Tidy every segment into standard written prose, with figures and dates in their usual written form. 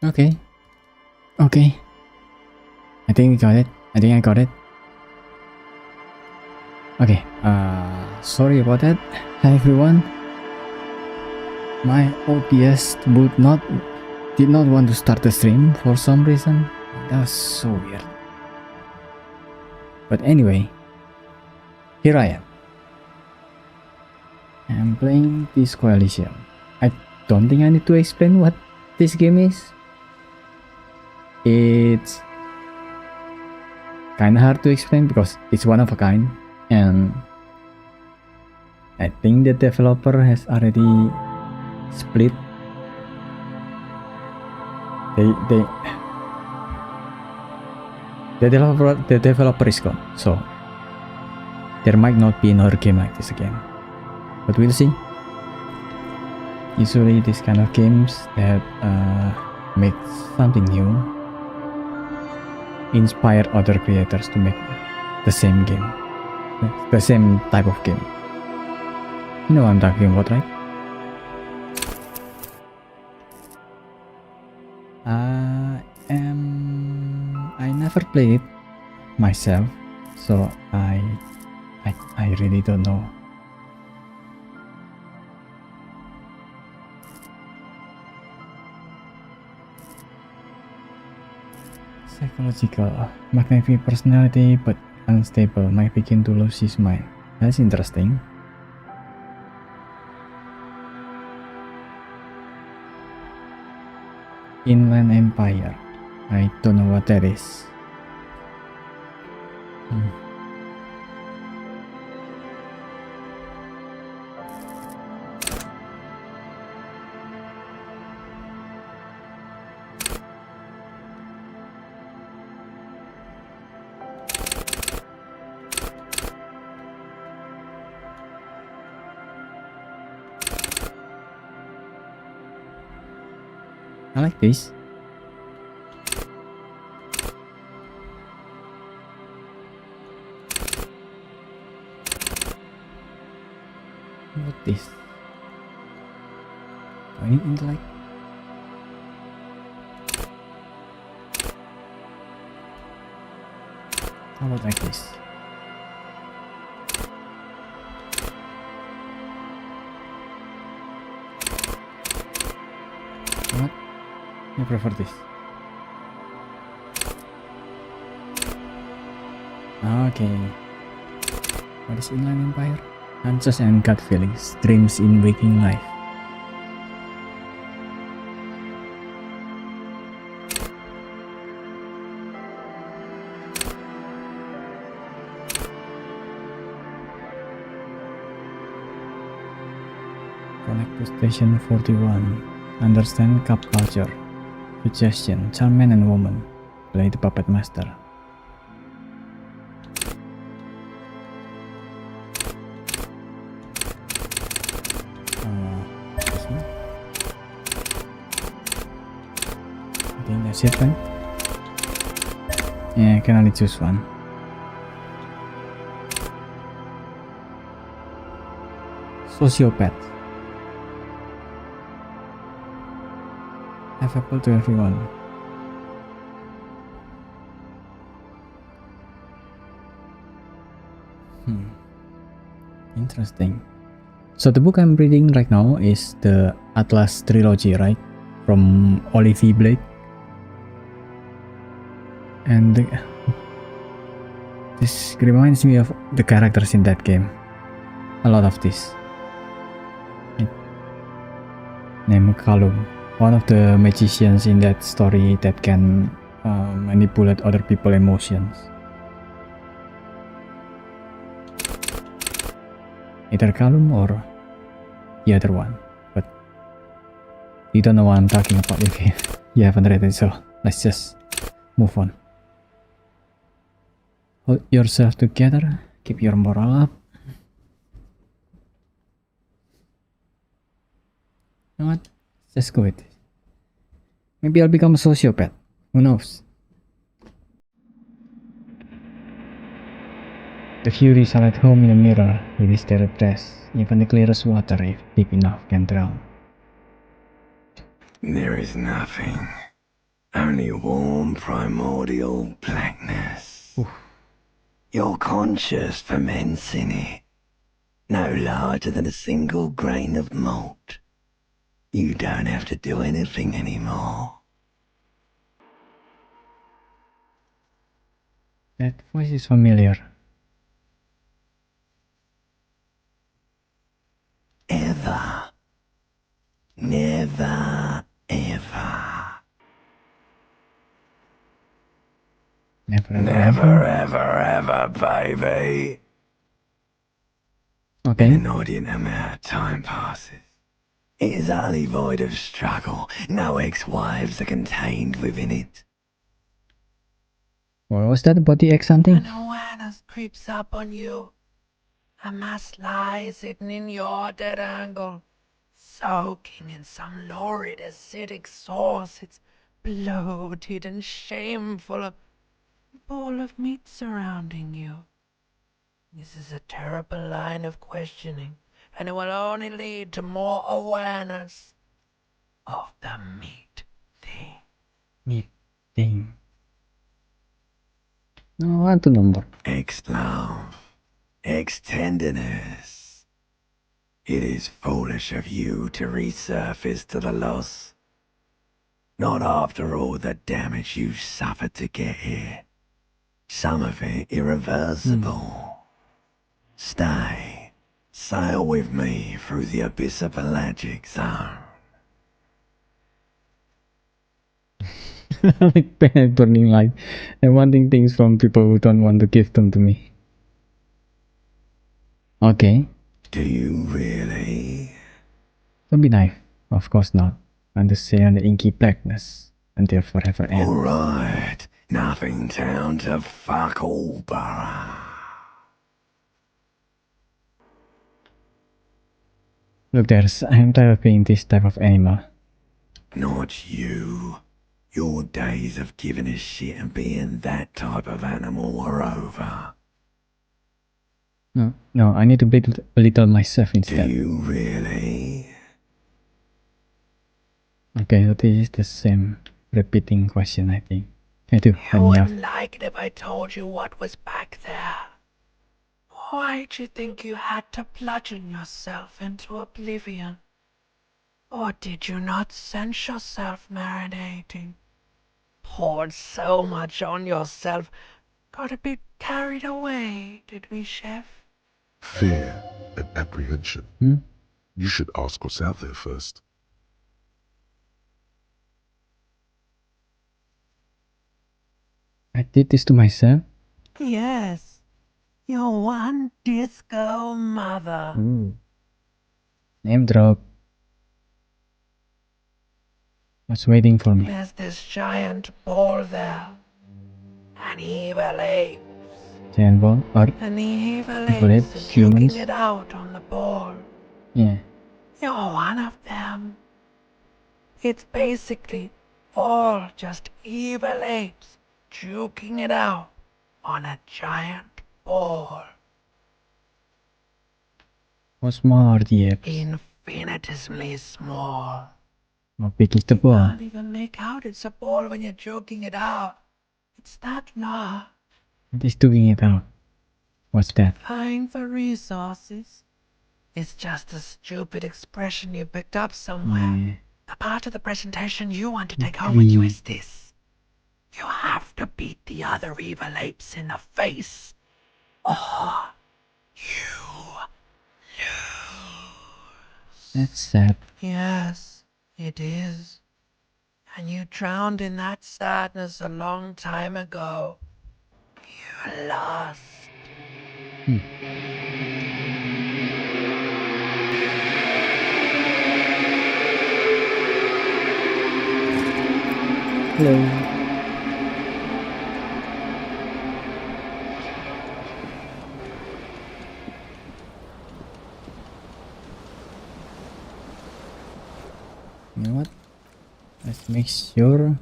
Okay. Okay. I think we got it. I think I got it. Okay. Sorry about that. Hi everyone. My OBS did not want to start the stream for some reason. That was so weird. But anyway, here I am. I'm playing this Elysium. I don't think I need to explain what this game is. It's kinda hard to explain because it's one of a kind, and I think the developer has already split. The developer is gone, so there might not be another game like this again. But we'll see. Usually these kind of games that make something new inspire other creators to make the same game, the same type of game. You know what I'm talking about, right? I never played it myself, so I really don't know. Psychological, magnetic personality, but unstable, might begin to lose his mind. That's interesting. Inland Empire. I don't know what that is. I like this. What this? Do I need intellect? How about like this? What? I prefer this. Okay. What is Inland Empire? Hunches and gut feelings, dreams in waking life. Connect to station 41. Understand cup culture. Suggestion, charm man and woman. Play the puppet master. This one. I think that's it, right? Yeah, I can only choose one. Sociopath. Available to everyone. Interesting. So the book I'm reading right now is the Atlas trilogy, right? From Olivier Blake. And this reminds me of the characters in that game. A lot of this. Named Callum. One of the magicians in that story that can manipulate other people's emotions. Either Callum or the other one, but you don't know what I'm talking about if you haven't read it, so let's just move on. Hold yourself together, keep your morale up. You know what? Let's go with it. Maybe I'll become a sociopath. Who knows? The Furies are at home in a mirror. It is their dress. Even the clearest water, if deep enough, can drown. There is nothing Only warm primordial blackness. Oof. Your conscious ferments in it, no larger than a single grain of malt. You don't have to do anything anymore. That voice is familiar. Ever. Never, ever. Never ever Never, ever. ever, baby. Okay. An inordinate amount of time passes. It is utterly void of struggle. No ex-wives are contained within it. What was that about the egg hunting? An awareness creeps up on you. A mass lies hidden in your dead angle, soaking in some lurid acidic sauce. It's bloated and shameful, a bowl of meat surrounding you. This is a terrible line of questioning, and it will only lead to more awareness of the meat thing. Meat thing. No, I want to know more. Ex-love, ex-tenderness. It is foolish of you to resurface to the loss. Not after all the damage you suffered to get here. Some of it irreversible. Stay. Sail with me through the abyss of pelagic zone. Like pen burning light and wanting things from people who don't want to give them to me. Okay. Do you really? Don't be naive. Of course not. And to stay on the inky blackness until forever ends. Alright. Nothing down to fuck all, Borough. Look, I'm tired of being this type of animal. Not you. Your days of giving a shit and being that type of animal are over. No, I need to belittle myself instead. Do you really? Okay, so this is the same repeating question, I think. I do. You wouldn't like it if I told you what was back there. Why'd you think you had to bludgeon yourself into oblivion? Or did you not sense yourself marinating? Poured so much on yourself, got a bit carried away, did we, Chef? Fear and apprehension. You should ask what's out there first. I did this to myself? Yes. Your one disco mother. Name drop. What's waiting for me? There's this giant ball there. An evil ape. Giant ball? Or And the evil evil apes apes? are Humans? juking it out on the ball. Yeah. You're one of them. It's basically all just evil apes juking it out on a giant ball. How small are the apes? Infinitesimally small. How big is the You ball? can't even make out it's a ball when you're joking it out. It's that large. It is doing it out. What's that? Vying for resources. It's just a stupid expression you picked up somewhere. Yeah. The part of the presentation you want to take home with you is this. You have to beat the other evil apes in the face, or you lose. That's sad. Yes, it is. And you drowned in that sadness a long time ago. You lost. Hello. You know what? Let's make sure.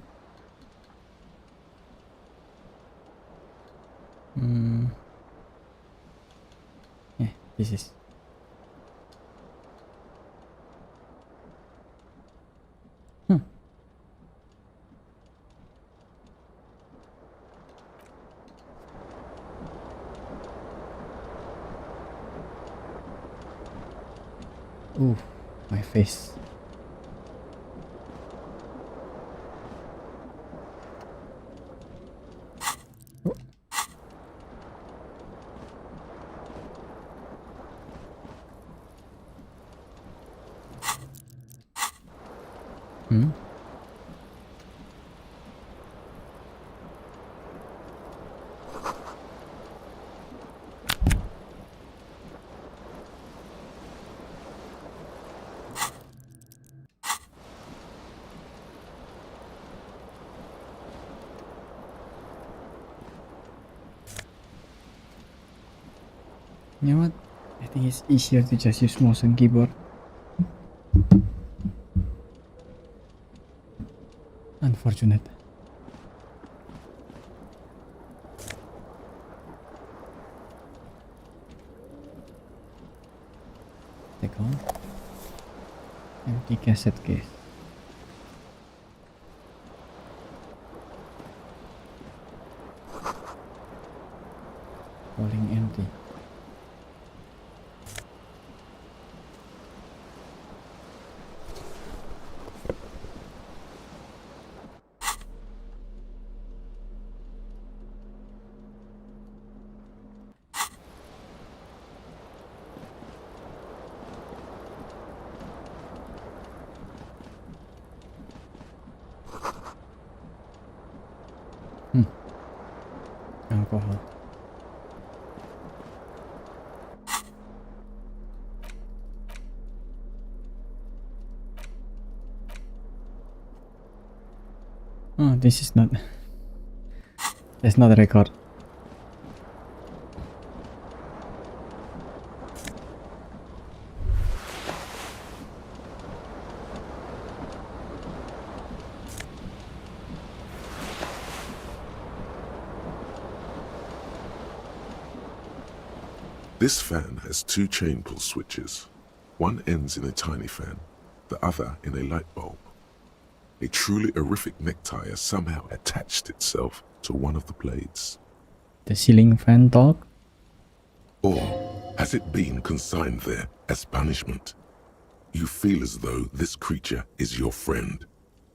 Yeah, this is. Ooh, my face. Oh. Hmm? You know what? I think it's easier to just use mouse and keyboard. Unfortunate. Take on. Empty cassette case. Falling empty. Alcohol. Oh, this is not. That's not a record. This fan has two chain pull switches. One ends in a tiny fan, the other in a light bulb. A truly horrific necktie has somehow attached itself to one of the blades. The ceiling fan talk? Or has it been consigned there as punishment? You feel as though this creature is your friend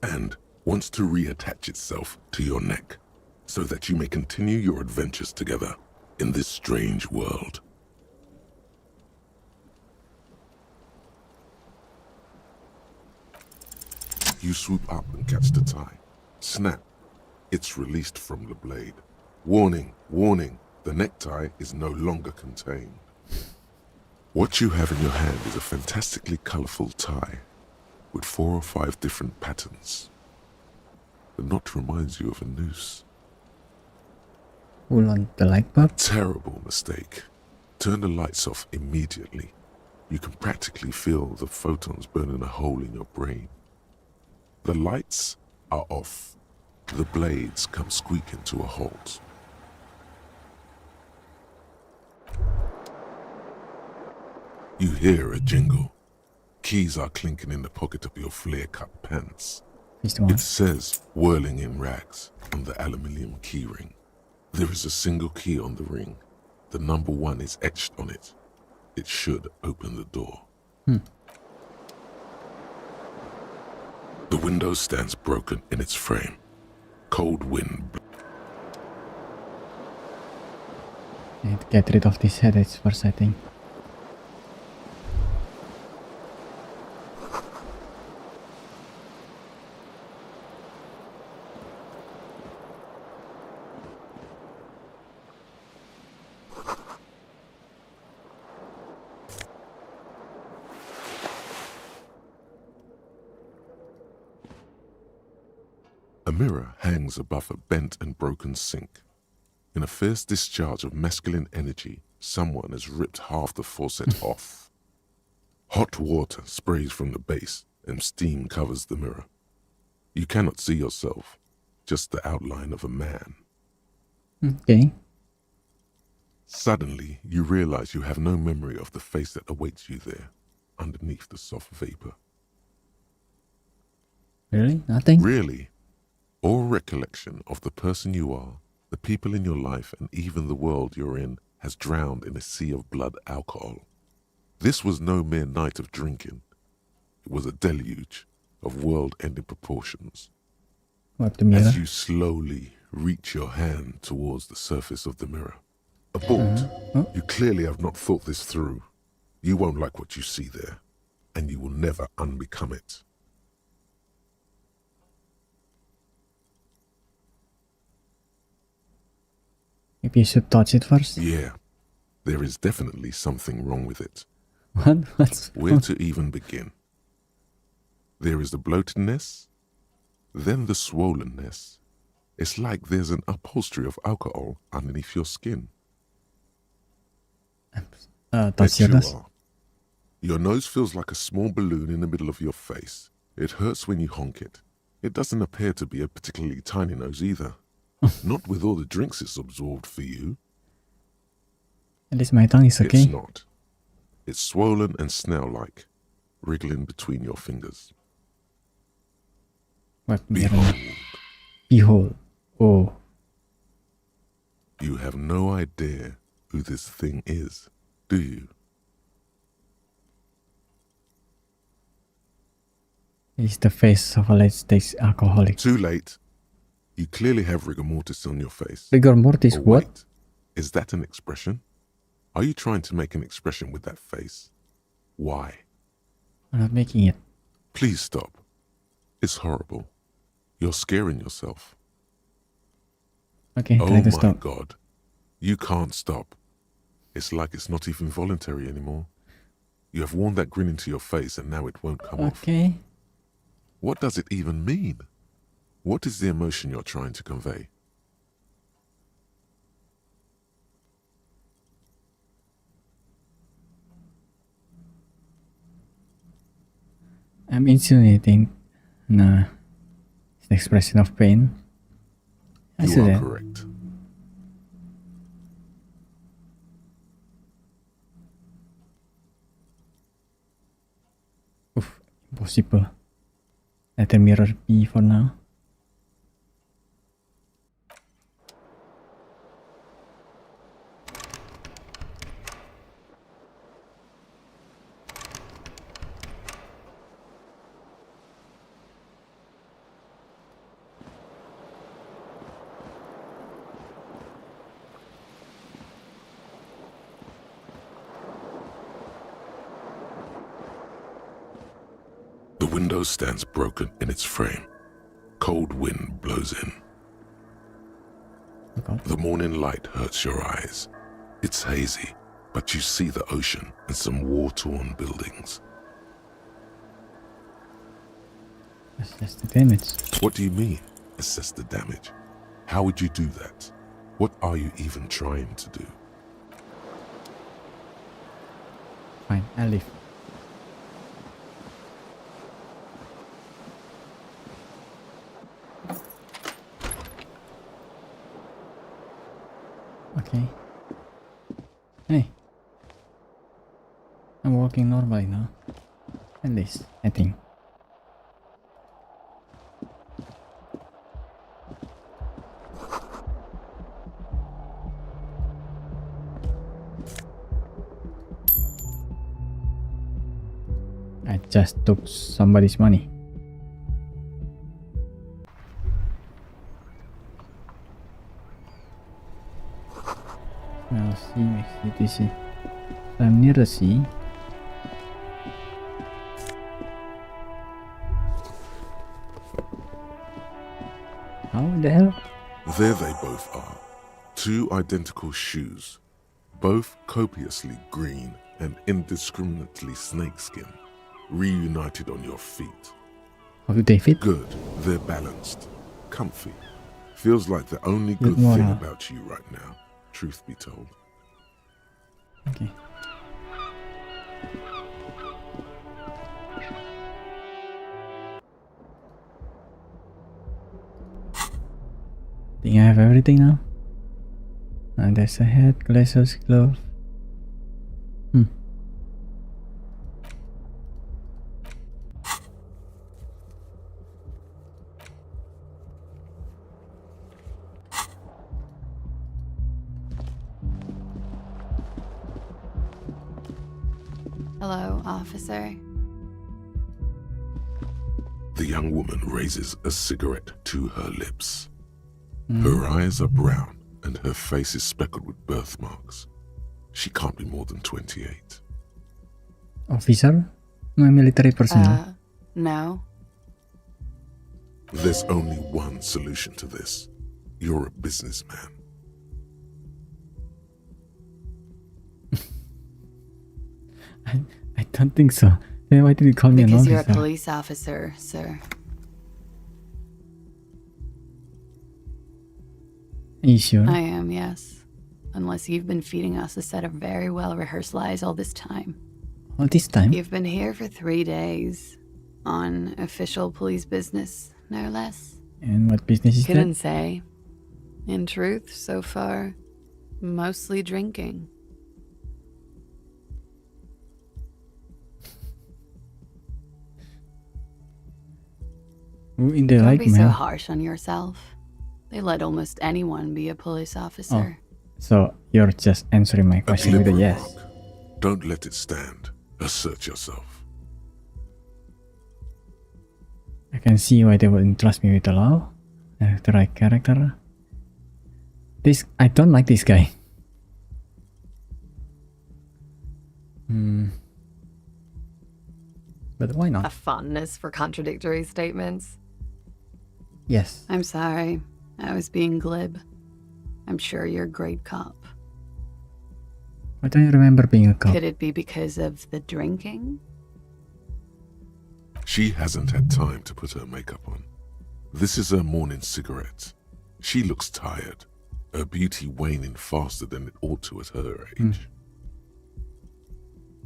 and wants to reattach itself to your neck so that you may continue your adventures together in this strange world. You swoop up and catch the tie. Snap. It's released from the blade. Warning, warning, the necktie is no longer contained. What you have in your hand is a fantastically colorful tie with 4 or 5 different patterns. The knot reminds you of a noose. Pull on the light bulb? Terrible mistake. Turn the lights off immediately. You can practically feel the photons burning a hole in your brain. The lights are off. The blades come squeaking to a halt. You hear a jingle. Keys are clinking in the pocket of your flare-cut pants. It says whirling in rags on the aluminium key ring. There is a single key on the ring. The number 1 is etched on it. It should open the door. The window stands broken in its frame. Cold wind. I need to get rid of these headaches first, I think. A mirror hangs above a bent and broken sink. In a fierce discharge of masculine energy, someone has ripped half the faucet off. Hot water sprays from the base and steam covers the mirror. You cannot see yourself, just the outline of a man. Okay. Suddenly, you realize you have no memory of the face that awaits you there, underneath the soft vapor. Really? Nothing? Really? All recollection of the person you are, the people in your life, and even the world you're in has drowned in a sea of blood alcohol. This was no mere night of drinking. It was a deluge of world-ending proportions. Wipe the mirror. As you slowly reach your hand towards the surface of the mirror. Abort. Oh. You clearly have not thought this through. You won't like what you see there, and you will never unbecome it. Maybe you should touch it first. Yeah, there is definitely something wrong with it. What? What's Where to even begin? There is the bloatedness, then the swollenness. It's like there's an upholstery of alcohol underneath your skin. touch Bet your you nose? are. Your nose feels like a small balloon in the middle of your face. It hurts when you honk it. It doesn't appear to be a particularly tiny nose either. Not with all the drinks it's absorbed for you. At least my tongue is okay. It's not. It's swollen and snail-like, wriggling between your fingers. Wipe the mirror. Behold, Behold. Oh. you have no idea who this thing is, do you? It's the face of a late-stage alcoholic. Too late. You clearly have rigor mortis on your face. Rigor mortis, Oh, what? wait. Is that an expression? Are you trying to make an expression with that face? Why? I'm not making it. Please stop. It's horrible. You're scaring yourself. Okay, Oh try to my stop. God. You can't stop. It's like it's not even voluntary anymore. You have worn that grin into your face and now it won't come off. Okay. What does it even mean? What is the emotion you're trying to convey? I'm insinuating. Nah. It's an expression of pain. I see You are that. correct. Oof, impossible. Let the mirror be for now. The window stands broken in its frame. Cold wind blows in. Oh God. The morning light hurts your eyes. It's hazy, but you see the ocean and some war-torn buildings. That's the damage. What do you mean, assess the damage? How would you do that? What are you even trying to do? Fine, I'll leave. Okay. Hey. I'm walking normally now. At least, I think. I just took somebody's money. Well, sea makes it easy. I'm near the sea. How the hell? There they both are. Two identical shoes, both copiously green and indiscriminately snakeskin, reunited on your feet. How do they fit? Good, they're balanced, comfy. Feels like the only Good good thing morale. about you right now, truth be told. Okay. Think I have everything now? And there's a hat, glasses, glove. Hello, officer. The young woman raises a cigarette to her lips. Her eyes are brown and her face is speckled with birthmarks. She can't be more than 28. Officer? No, military personnel. No. There's only one solution to this. You're a businessman. I don't think so. Then why did you call me an Because officer? you're a police officer, sir. Are you sure? I am, yes. Unless you've been feeding us a set of very well-rehearsed lies all this time. All this time? You've been here for 3 days. On official police business, no less. And what business is Couldn't that? say. In truth, so far, mostly drinking. Who in the Don't right be so man? harsh on yourself. They let almost anyone be a police officer. So you're just answering my A question with a glib yes. remark. Don't let it stand. Assert yourself. I can see why they wouldn't trust me with the law. I have the right character. I don't like this guy. But why A not? fondness for contradictory statements. Yes. I'm sorry. I was being glib. I'm sure you're a great cop. I don't remember being a cop. Could it be because of the drinking? She hasn't had time to put her makeup on. This is her morning cigarette. She looks tired, her beauty waning faster than it ought to at her age.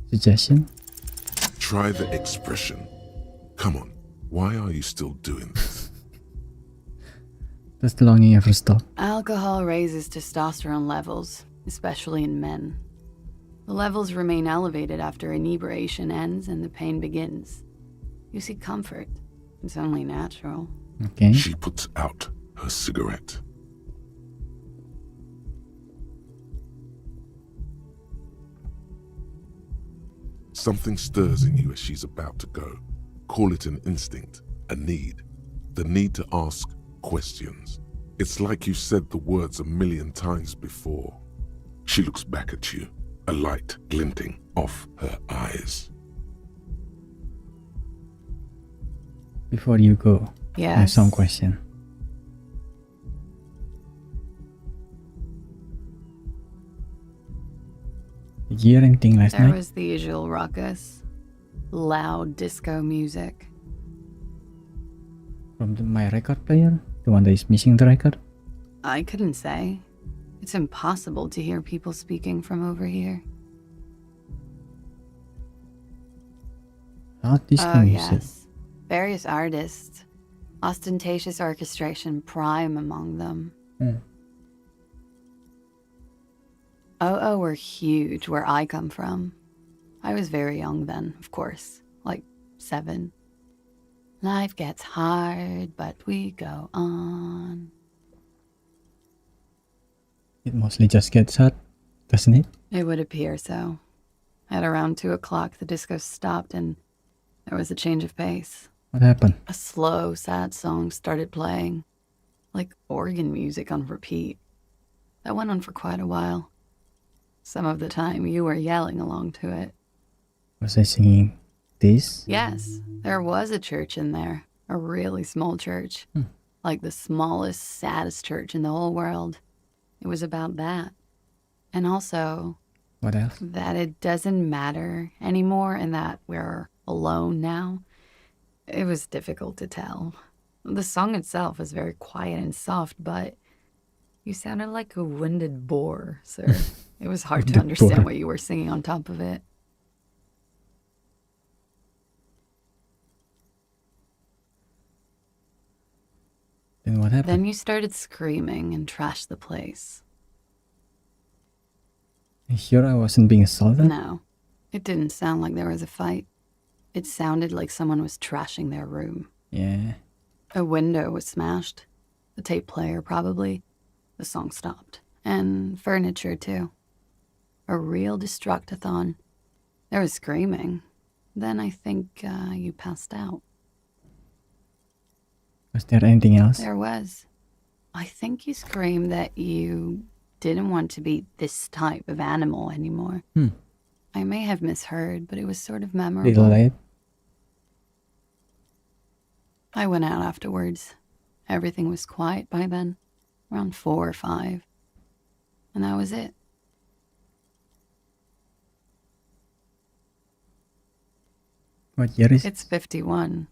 Suggestion? Try the expression. Come on, why are you still doing this? Does the longing ever stop? Alcohol raises testosterone levels, especially in men. The levels remain elevated after inebriation ends and the pain begins. You seek comfort. It's only natural. Okay. She puts out her cigarette. Something stirs in you as she's about to go. Call it an instinct, a need. The need to ask questions. It's like you've said the words 1,000,000 times before. She looks back at you, a light glinting off her eyes. Before you go, I have Yes. some question. Did you hear anything last There night? was the usual ruckus. Loud disco music. From my record player? The one that is missing the record? I couldn't say. It's impossible to hear people speaking from over here. Loud disco Oh, music. yes. Various artists. Ostentatious orchestration prime among them. Oh, were huge where I come from. I was very young then, of course. Like 7. Life gets hard, but we go on. It mostly just gets hot, doesn't it? It would appear so. At around 2 o'clock, the disco stopped and there was a change of pace. What happened? A slow, sad song started playing, like organ music on repeat. That went on for quite a while. Some of the time, you were yelling along to it. Was I singing this? Yes, there was a church in there, a really small church, like the smallest, saddest church in the whole world. It was about that. And also What else? that it doesn't matter anymore and that we're alone now. It was difficult to tell. The song itself was very quiet and soft, but you sounded like a winded boar, sir. It was hard to Winded understand boar. what you were singing on top of it. Then what happened? Then you started screaming and trashed the place. You sure I wasn't being assaulted? No, it didn't sound like there was a fight. It sounded like someone was trashing their room. Yeah. A window was smashed. The tape player, probably. The song stopped. And furniture, too. A real destructathon. There was screaming. Then I think you passed out. Was there anything else? There was. I think you screamed that you didn't want to be this type of animal anymore. I may have misheard, but it was sort of Little memorable. late. I went out afterwards. Everything was quiet by then, around 4 or 5. And that was it. What year is It's 51.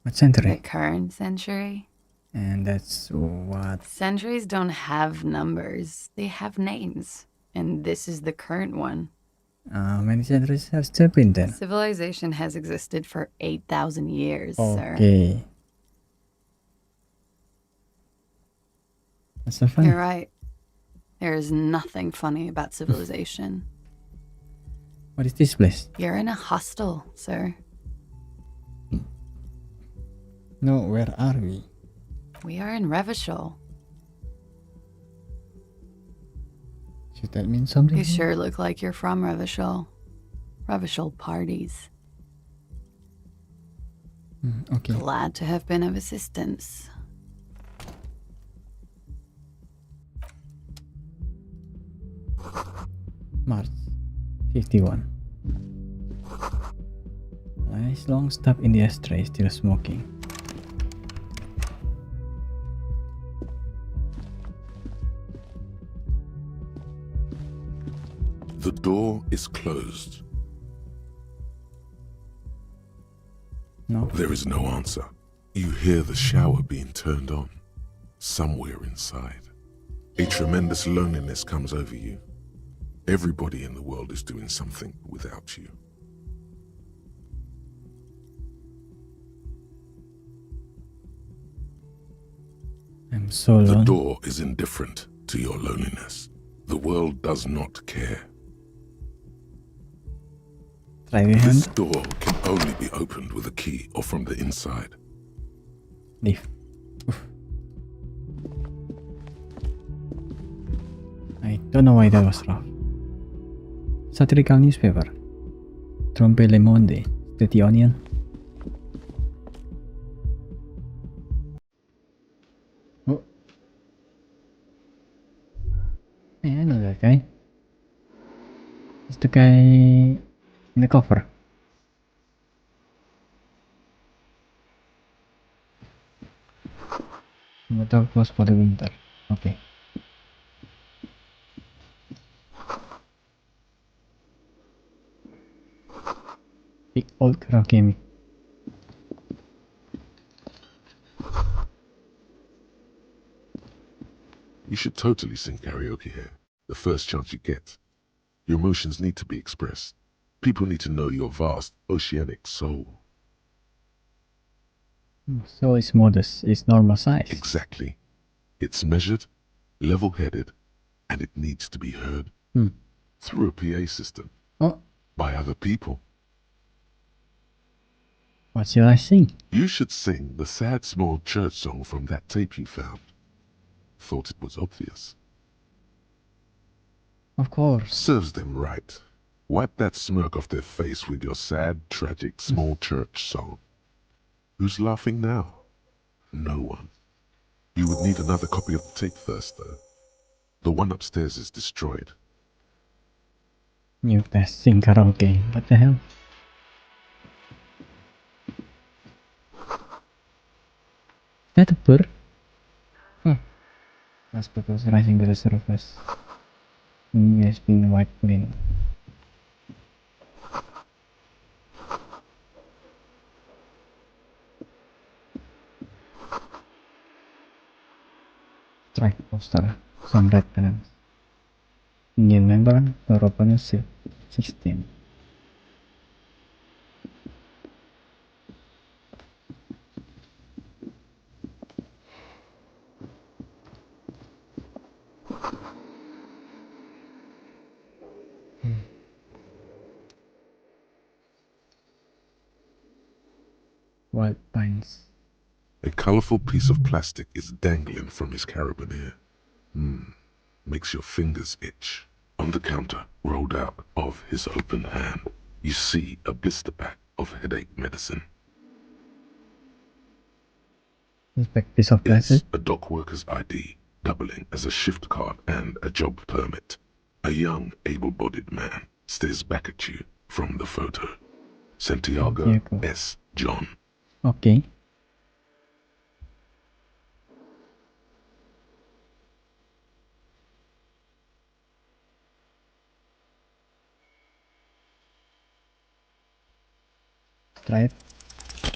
what The century? current century. And that's what. Centuries don't have numbers, they have names. And this is the current one. How many centuries have still been then? Civilization has existed for 8,000 years, sir. Okay. That's so funny. You're right. There is nothing funny about civilization. What is this place? You're in a hostel, sir. No, where are we? We are in Revachol. Should that mean something? You sure look like you're from Revachol. Revachol parties. Okay. Glad to have been of assistance. March 51. Nice long stop in the ashtray, still smoking. The door is closed. No? There is no answer. You hear the shower being turned on. Somewhere inside, a tremendous loneliness comes over you. Everybody in the world is doing something without you. I'm so The alone. door is indifferent to your loneliness. The world does not care. Try the This hand. door can only be opened with a key or from the inside. Leave. Oof. I don't know why that was rough. Satirical newspaper. Trompe le monde. The Onion. Oh. Hey, I know that guy. It's the guy in the cover. The dog was for the winter. Okay. Big old karaoke mic. You should totally sing karaoke here, the first chance you get. Your emotions need to be expressed. People need to know your vast, oceanic soul. So it's modest, it's normal size. Exactly. It's measured, level-headed, and it needs to be heard through a PA system Oh, by other people. what should I sing? You should sing the sad small church song from that tape you found. Thought it was obvious. Of course. Serves them right. Wipe that smirk off their face with your sad, tragic small church song. Who's laughing now? No one. You would need another copy of the tape first, though. The one upstairs is destroyed. New test sing karaoke. What the hell? Is that a bird? That's because rising to the surface. Has been wiped clean. Strike poster. Some red pennants. Indian member. Door opener 16. Wild pines. A colorful piece of plastic is dangling from his carabiner. Makes your fingers itch. On On the counter, rolled out of his open hand, you see a blister pack of headache medicine. Inspect piece of It's plastic. a dock worker's ID, doubling as a shift card and a job permit. A young, able-bodied man stares back at you from the photo. Santiago Santiago. S. John. Okay. Try it.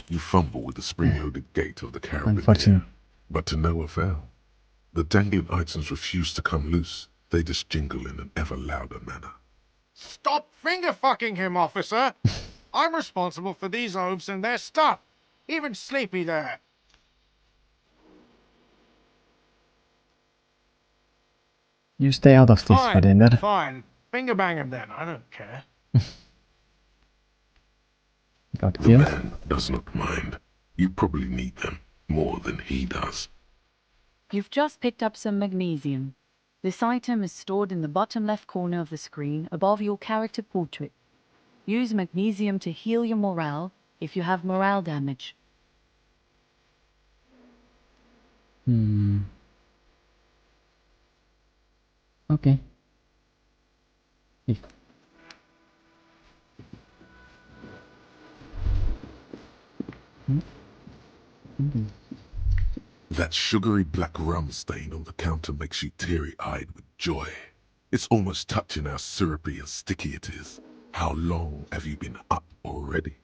You fumble with the spring-loaded gate of the carabiner, Unfortunate. but to no avail. The dangling items refuse to come loose. They just jingle in an ever louder manner. Stop finger-fucking him, officer! I'm responsible for these oafs and their stuff. Even Sleepy there. You stay out of this, Fine, bartender. fine. Finger bang him then, I don't care. Got The killed. man does not mind. You probably need them more than he does. You've just picked up some magnesium. This item is stored in the bottom left corner of the screen above your character portrait. Use magnesium to heal your morale if you have morale damage. Okay. If That sugary black rum stain on the counter makes you teary-eyed with joy. It's almost touching how syrupy and sticky it is. How long have you been up already?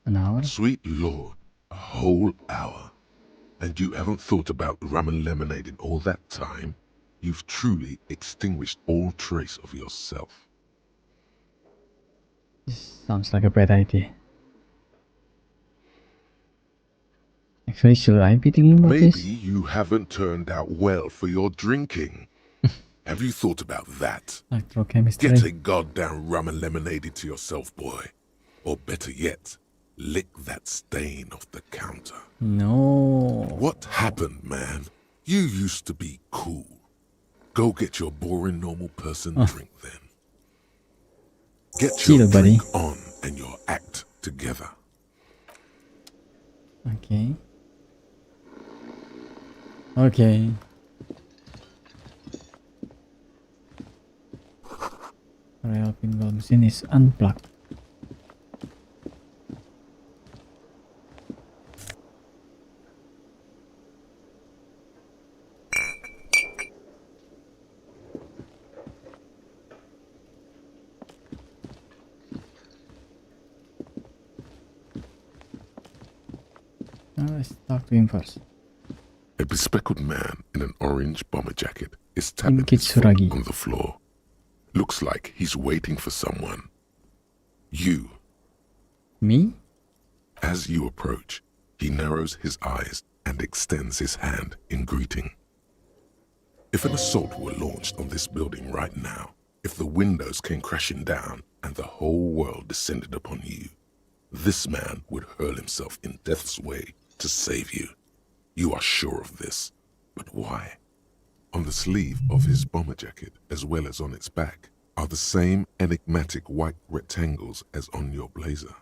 an hour. Sweet Lord, a whole hour. And you haven't thought about rum and lemonade in all that time? You've truly extinguished all trace of yourself. This sounds like a bad idea. Actually, should I be thinking about Maybe this? you haven't turned out well for your drinking. Have you thought about that? Electrochemistry. Get a goddamn rum and lemonade into yourself, boy. Or better yet, lick that stain off the counter. No. What happened, man? You used to be cool. Go get your boring normal person drink then. Get Chill, your buddy. drink on and your act together. Okay. Okay. Rail pinball machine is unplugged. Now let's talk to him first. A bespectacled man in an orange bomber jacket is tapping his foot Kitsuragi. on the floor. Looks like he's waiting for someone. You. Me? As you approach, he narrows his eyes and extends his hand in greeting. If an assault were launched on this building right now, if the windows came crashing down and the whole world descended upon you, this man would hurl himself in death's way to save you. You are sure of this, but why? On the sleeve of his bomber jacket, as well as on its back, are the same enigmatic white rectangles as on your blazer.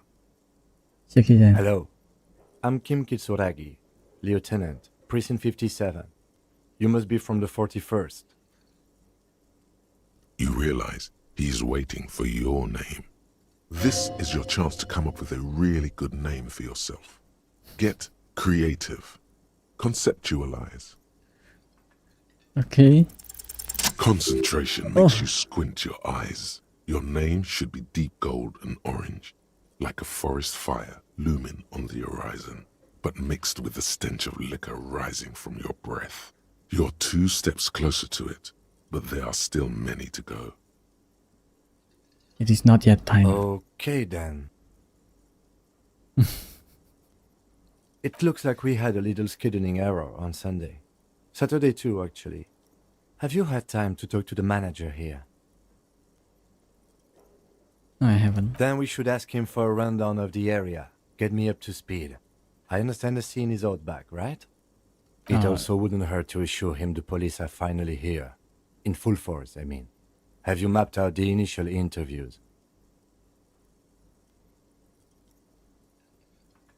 Check it out. Hello, I'm Kim Kitsuragi, Lieutenant, Precinct 57. You must be from the 41st. You realize he's waiting for your name. This is your chance to come up with a really good name for yourself. Get creative. Conceptualize. Okay. Concentration makes you squint your eyes. Your name should be deep gold and orange, like a forest fire looming on the horizon, but mixed with the stench of liquor rising from your breath. You're 2 steps closer to it, but there are still many to go. It is not yet time. Okay then. It looks like we had a little scheduling error on Sunday. Saturday too, actually. Have you had time to talk to the manager here? No, I haven't. Then we should ask him for a rundown of the area. Get me up to speed. I understand the scene is out back, right? It also wouldn't hurt to assure him the police are finally here. In full force, I mean. Have you mapped out the initial interviews?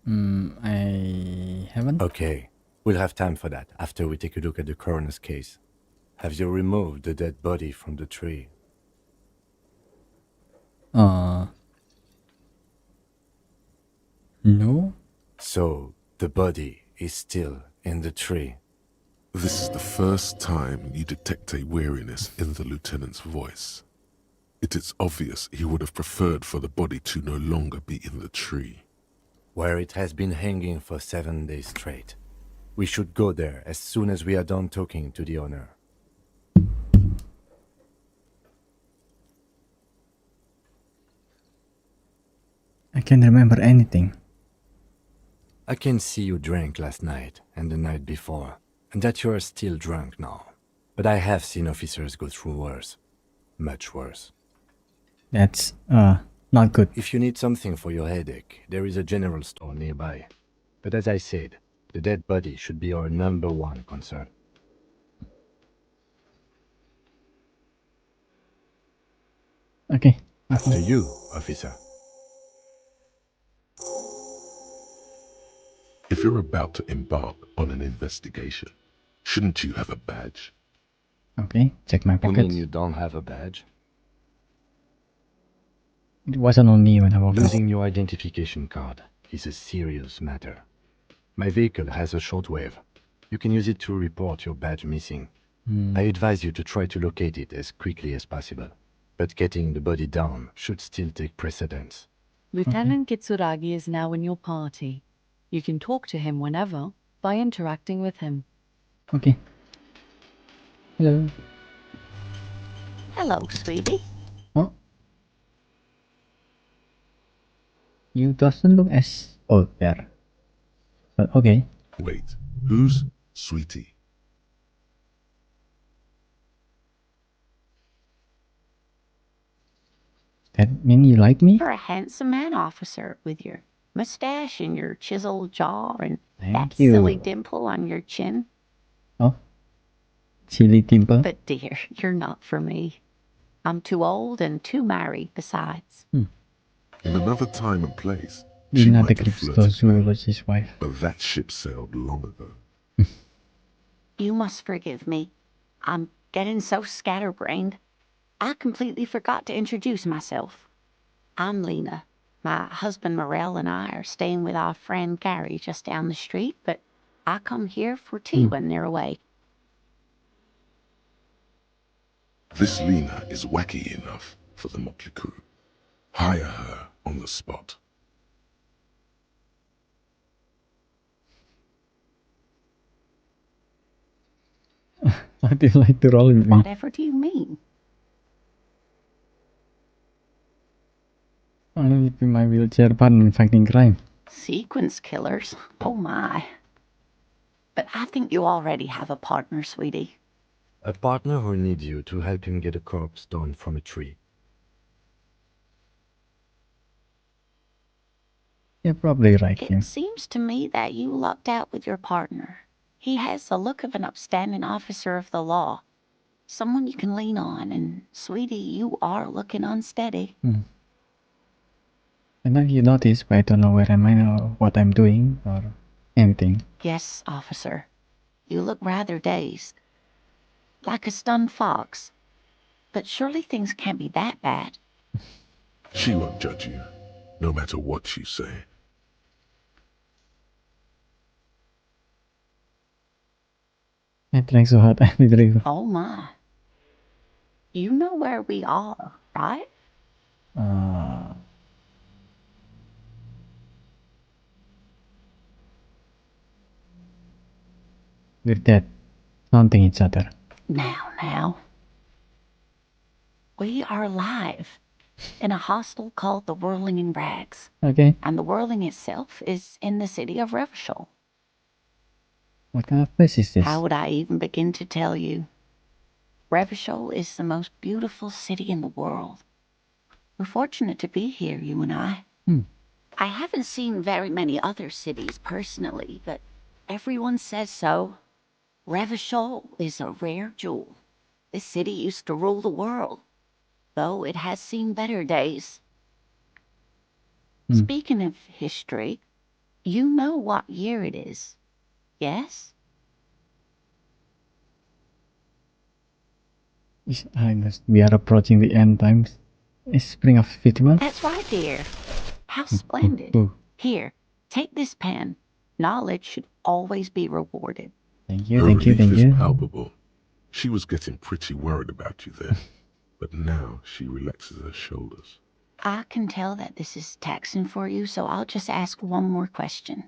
I haven't. Okay, we'll have time for that after we take a look at the coroner's case. Have you removed the dead body from the tree? No. So, the body is still in the tree. This is the first time you detect a weariness in the lieutenant's voice. It is obvious he would have preferred for the body to no longer be in the tree. Where it has been hanging for 7 days straight. We should go there as soon as we are done talking to the owner. I can't remember anything. I can see you drank last night and the night before, and that you are still drunk now. But I have seen officers go through worse. Much worse. That's not good. If you need something for your headache, there is a general store nearby. But as I said, the dead body should be our #1 concern. Okay. After you, officer. If you're about to embark on an investigation, shouldn't you have a badge? Okay. Check my You pockets. mean you don't have a badge? It wasn't on me when I walked out. Losing your identification card is a serious matter. My vehicle has a shortwave. You can use it to report your badge missing. I advise you to try to locate it as quickly as possible. But getting the body down should still take precedence. Lieutenant Kitsuragi is now in your party. You can talk to him whenever by interacting with him. Okay. Hello. Hello, sweetie. Oh. You doesn't look as old there. But okay. Wait, who's Sweetie? That mean you like me? You're a handsome man, officer, with your mustache and your chiseled jaw and Thank that you. silly dimple on your chin. Oh. Chili dimple. But dear, you're not for me. I'm too old and too married besides. In another time and place, she Lina the might have flirted, zoologist's wife. but that ship sailed long ago. You must forgive me. I'm getting so scatterbrained. I completely forgot to introduce myself. I'm Lena. My husband Morel and I are staying with our friend Gary just down the street, but I come here for tea when they're away. This Lena is wacky enough for the motley crew. Hire her on the spot. I do like to roll with me. Whatever do you mean? I will be my wheelchair partner in fighting crime. Sequence killers? Oh my. But I think you already have a partner, sweetie. A partner who needs you to help him get a corpse down from a tree. You're probably right, It Kim. seems to me that you lucked out with your partner. He has the look of an upstanding officer of the law. Someone you can lean on, and sweetie, you are looking unsteady. I know you noticed, but I don't know where am I or what I'm doing or anything. Yes, officer. You look rather dazed. Like a stunned fox. But surely things can't be that bad. She won't judge you, no matter what you say. I tried so hard, I literally. Oh my. You know where we are, right? We're dead, haunting each other. Now. We are live in a hostel called the Whirling in Rags. Okay. And the Whirling itself is in the city of Revachol. What kind of place is this? How would I even begin to tell you? Revachol is the most beautiful city in the world. We're fortunate to be here, you and I. I haven't seen very many other cities personally, but everyone says so. Revachol is a rare jewel. This city used to rule the world. though it has seen better days. Hmm. Speaking of history, you know what year it is, yes? We are approaching the end times. It's spring of 51. That's right, dear. How Ooh, splendid. ooh. Here, take this pen. Knowledge should always be rewarded. Thank you, Her thank you, relief thank is you. palpable. She was getting pretty worried about you there, but now she relaxes her shoulders. I can tell that this is taxing for you, so I'll just ask one more question.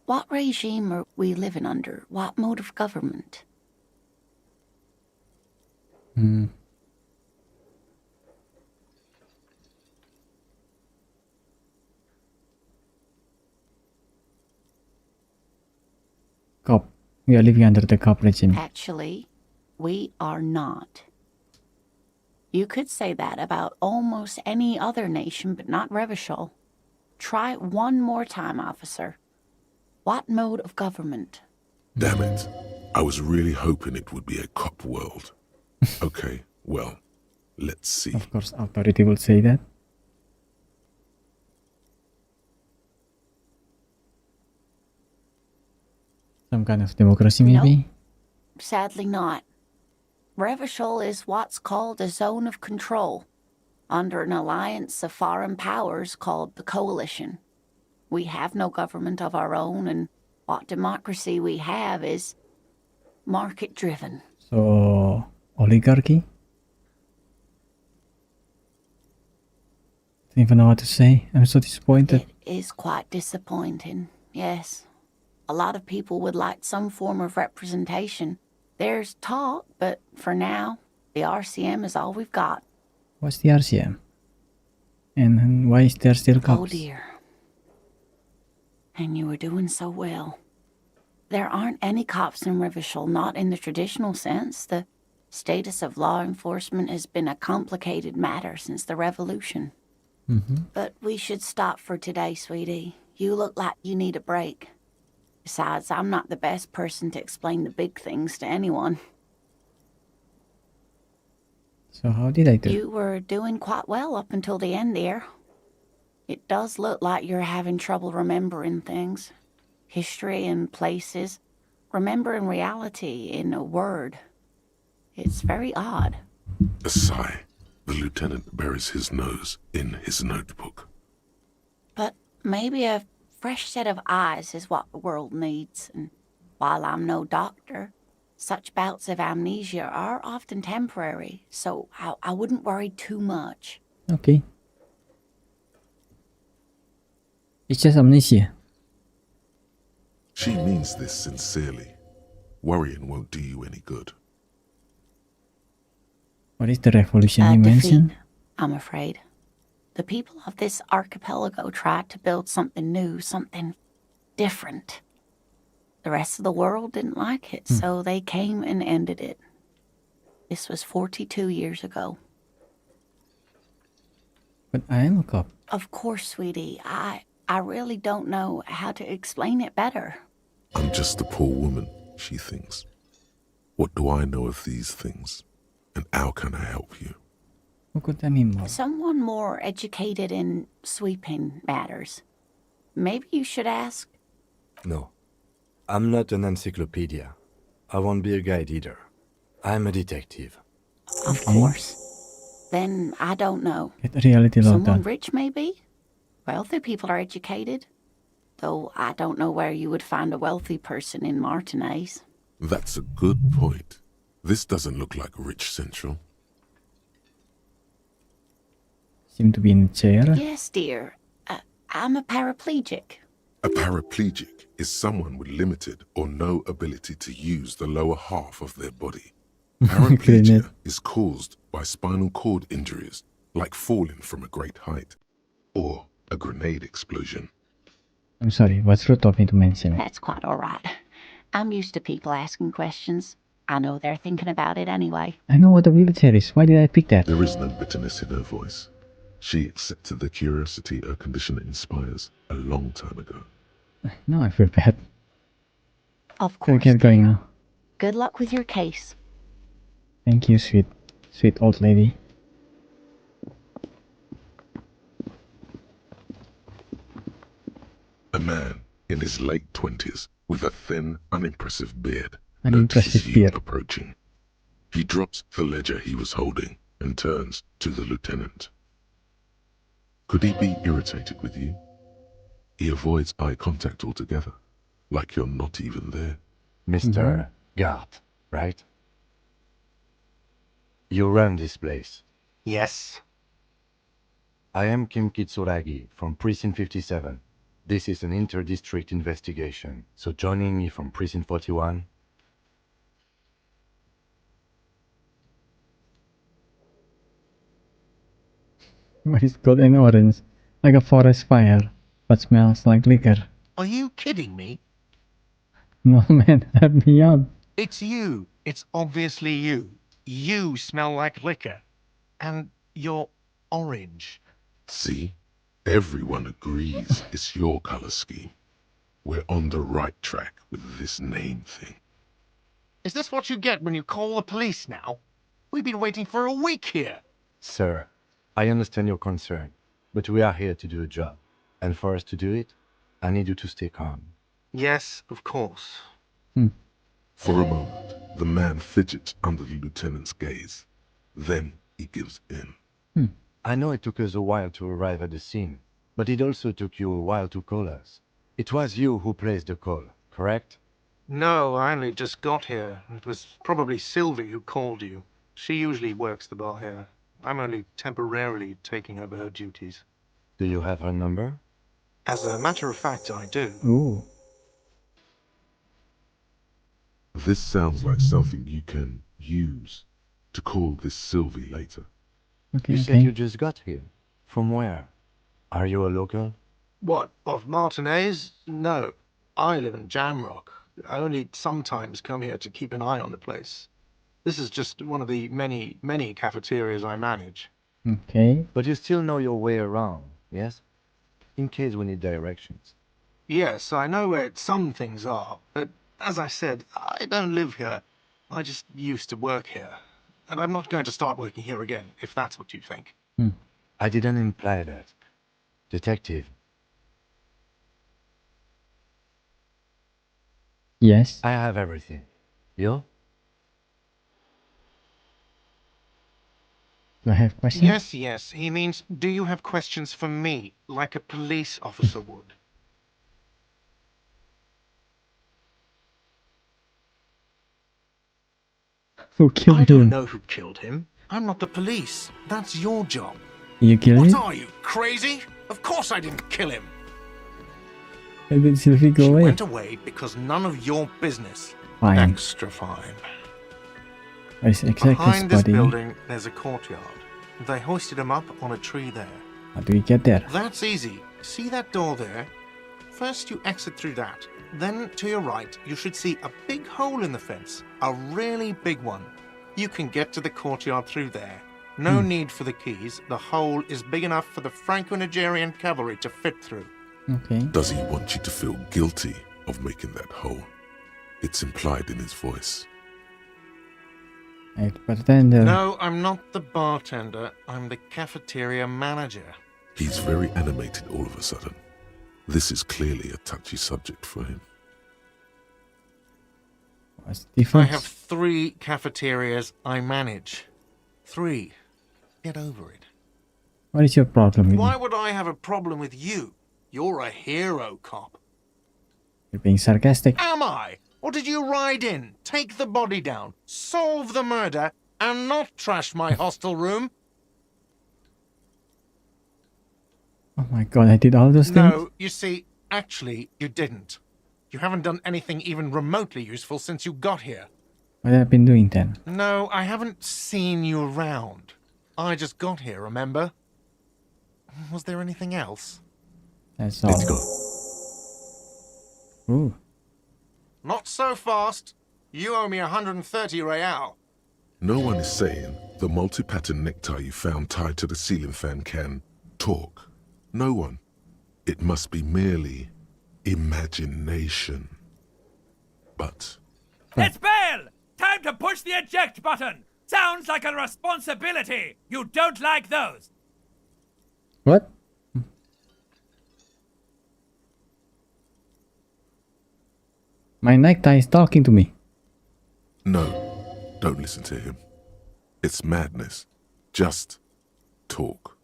What regime are we living under? What mode of government? Hmm. Cop. We are living under the cop regime. Actually, we are not. You could say that about almost any other nation, but not Revachol. Try it one more time, officer. What mode of government? Damn it. I was really hoping it would be a cop world. Okay, well, let's see. Of course, authority will say that. Some kind of democracy, maybe? Sadly not. Revachol is what's called a zone of control, under an alliance of foreign powers called the Coalition. We have no government of our own, and what democracy we have is market-driven. So, oligarchy? Don't even know what to say. I'm so disappointed. It is quite disappointing, yes. A lot of people would like some form of representation. There's talk, but for now, the RCM is all we've got. What's the RCM? And why is there still cops? Oh dear. And you were doing so well. There aren't any cops in Revachol, not in the traditional sense. The status of law enforcement has been a complicated matter since the revolution. But we should stop for today, sweetie. You look like you need a break. Besides, I'm not the best person to explain the big things to anyone. So how did I do? You were doing quite well up until the end there. It does look like you're having trouble remembering things. History and places. Remembering reality in a word. It's very odd. A sigh. The lieutenant buries his nose in his notebook. But maybe a fresh set of eyes is what the world needs. And while I'm no doctor, such bouts of amnesia are often temporary, so I wouldn't worry too much. Okay. It's just amnesia. She means this sincerely. Worrying won't do you any good. What is the revolution you Defeat, mentioned? I'm afraid. The people of this archipelago tried to build something new, something different. The rest of the world didn't like it, so they came and ended it. This was 42 years ago. But I am a cop. Of course, sweetie. I really don't know how to explain it better. I'm just a poor woman, she thinks. What do I know of these things? And how can I help you? Who could I mean more? Someone more educated in sweeping matters. Maybe you should ask. No. I'm not an encyclopedia. I won't be a guide either. I'm a detective. Of course. Then I don't know. Get reality locked Someone down. rich, maybe? Wealthy people are educated. Though I don't know where you would find a wealthy person in Martinez. That's a good point. This doesn't look like Rich Central. Seem to be in a chair. Yes, dear. I'm a paraplegic. A paraplegic is someone with limited or no ability to use the lower half of their body. Paraplegia is caused by spinal cord injuries, like falling from a great height, or a grenade explosion. I'm sorry, what's rude of me to mention it? That's quite all right. I'm used to people asking questions. I know they're thinking about it anyway. I know what a wheelchair is. Why did I pick that? There is no bitterness in her voice. She accepted the curiosity her condition inspires a long time ago. Now I feel bad. Of Okay, course. get going now. Good luck with your case. Thank you, sweet old lady. in his late 20s, with a thin, unimpressive beard, Unimpressive notices you beard. approaching. He drops the ledger he was holding and turns to the lieutenant. Could he be irritated with you? He avoids eye contact altogether, like you're not even there. Mr. Gart, right? You run this place. Yes. I am Kim Kitsuragi from Precinct 57. This is an inter-district investigation, so joining me from Precinct 41. What is gold and orange? Like a forest fire, but smells like liquor. Are you kidding me? No man, help me out. It's you. It's obviously you. You smell like liquor. And you're orange. See? Everyone agrees it's your color scheme. We're on the right track with this name thing. Is this what you get when you call the police now? We've been waiting for a week here. Sir, I understand your concern, but we are here to do a job. And for us to do it, I need you to stay calm. Yes, of course. For a moment, the man fidgets under the lieutenant's gaze. Then he gives in. I know it took us a while to arrive at the scene, but it also took you a while to call us. It was you who placed the call, correct? No, I only just got here. It was probably Sylvie who called you. She usually works the bar here. I'm only temporarily taking over her duties. Do you have her number? As a matter of fact, I do. Ooh. This sounds like something you can use to call this Sylvie later. Okay, You okay. said you just got here. From where? Are you a local? What, of Martinez? No. I live in Jamrock. I only sometimes come here to keep an eye on the place. This is just one of the many, many cafeterias I manage. Okay. But you still know your way around, yes? In case we need directions. Yes, I know where some things are, but as I said, I don't live here. I just used to work here. And I'm not going to start working here again, if that's what you think. I didn't imply that. Detective, Yes. I have everything. You? Do I have questions? Yes, yes. He means, do you have questions for me, like a police officer would? Who killed I don't him? know who killed him. I'm not the police. That's your job. You killed What him? are you, crazy? Of course I didn't kill him. Why did Sylvie go She away? went away because none of your business. Fine. Extra fine. What is exactly Behind this spotty? building, there's a courtyard. They hoisted him up on a tree there. How do we get there? That's easy. See that door there? First you exit through that. Then to your right, you should see a big hole in the fence. A really big one. You can get to the courtyard through there. No need for the keys. The hole is big enough for the Franco-Nigerian cavalry to fit through. Okay. Does he want you to feel guilty of making that hole? It's implied in his voice. Right, bartender. No, I'm not the bartender. I'm the cafeteria manager. He's very animated all of a sudden. This is clearly a touchy subject for him. What's the I difference? have 3 cafeterias I manage. 3. Get over it. What is your problem with Why me? would I have a problem with you? You're a hero cop. You're being sarcastic. Am I? Or did you ride in, take the body down, solve the murder, and not trash my hostel room? Oh my god, I did all those things? No, you see, actually, you didn't. You haven't done anything even remotely useful since you got here. What have I been doing then? No, I haven't seen you around. I just got here, remember? Was there anything else? That's all. Let's go. Ooh. Not so fast. You owe me 130 real. No one is saying the multi-pattern necktie you found tied to the ceiling fan can talk. No one. It must be merely imagination. But It's bail! Time to push the eject button! Sounds like a responsibility! You don't like those! What? My necktie is talking to me. No, don't listen to him. It's madness. Just talk.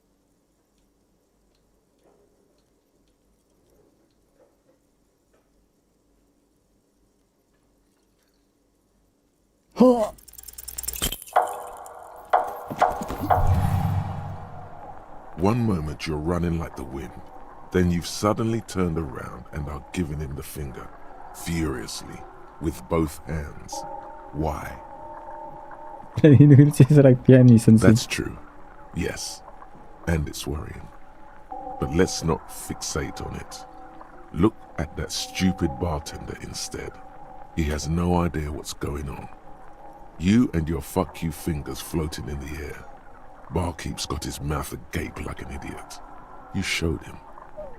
Oh. One moment you're running like the wind, then you've suddenly turned around and are giving him the finger, furiously, with both hands. Why? That's true, yes, and it's worrying. But let's not fixate on it. Look at that stupid bartender instead. He has no idea what's going on. You and your fuck you fingers floating in the air. Barkeep's got his mouth agape like an idiot. You showed him.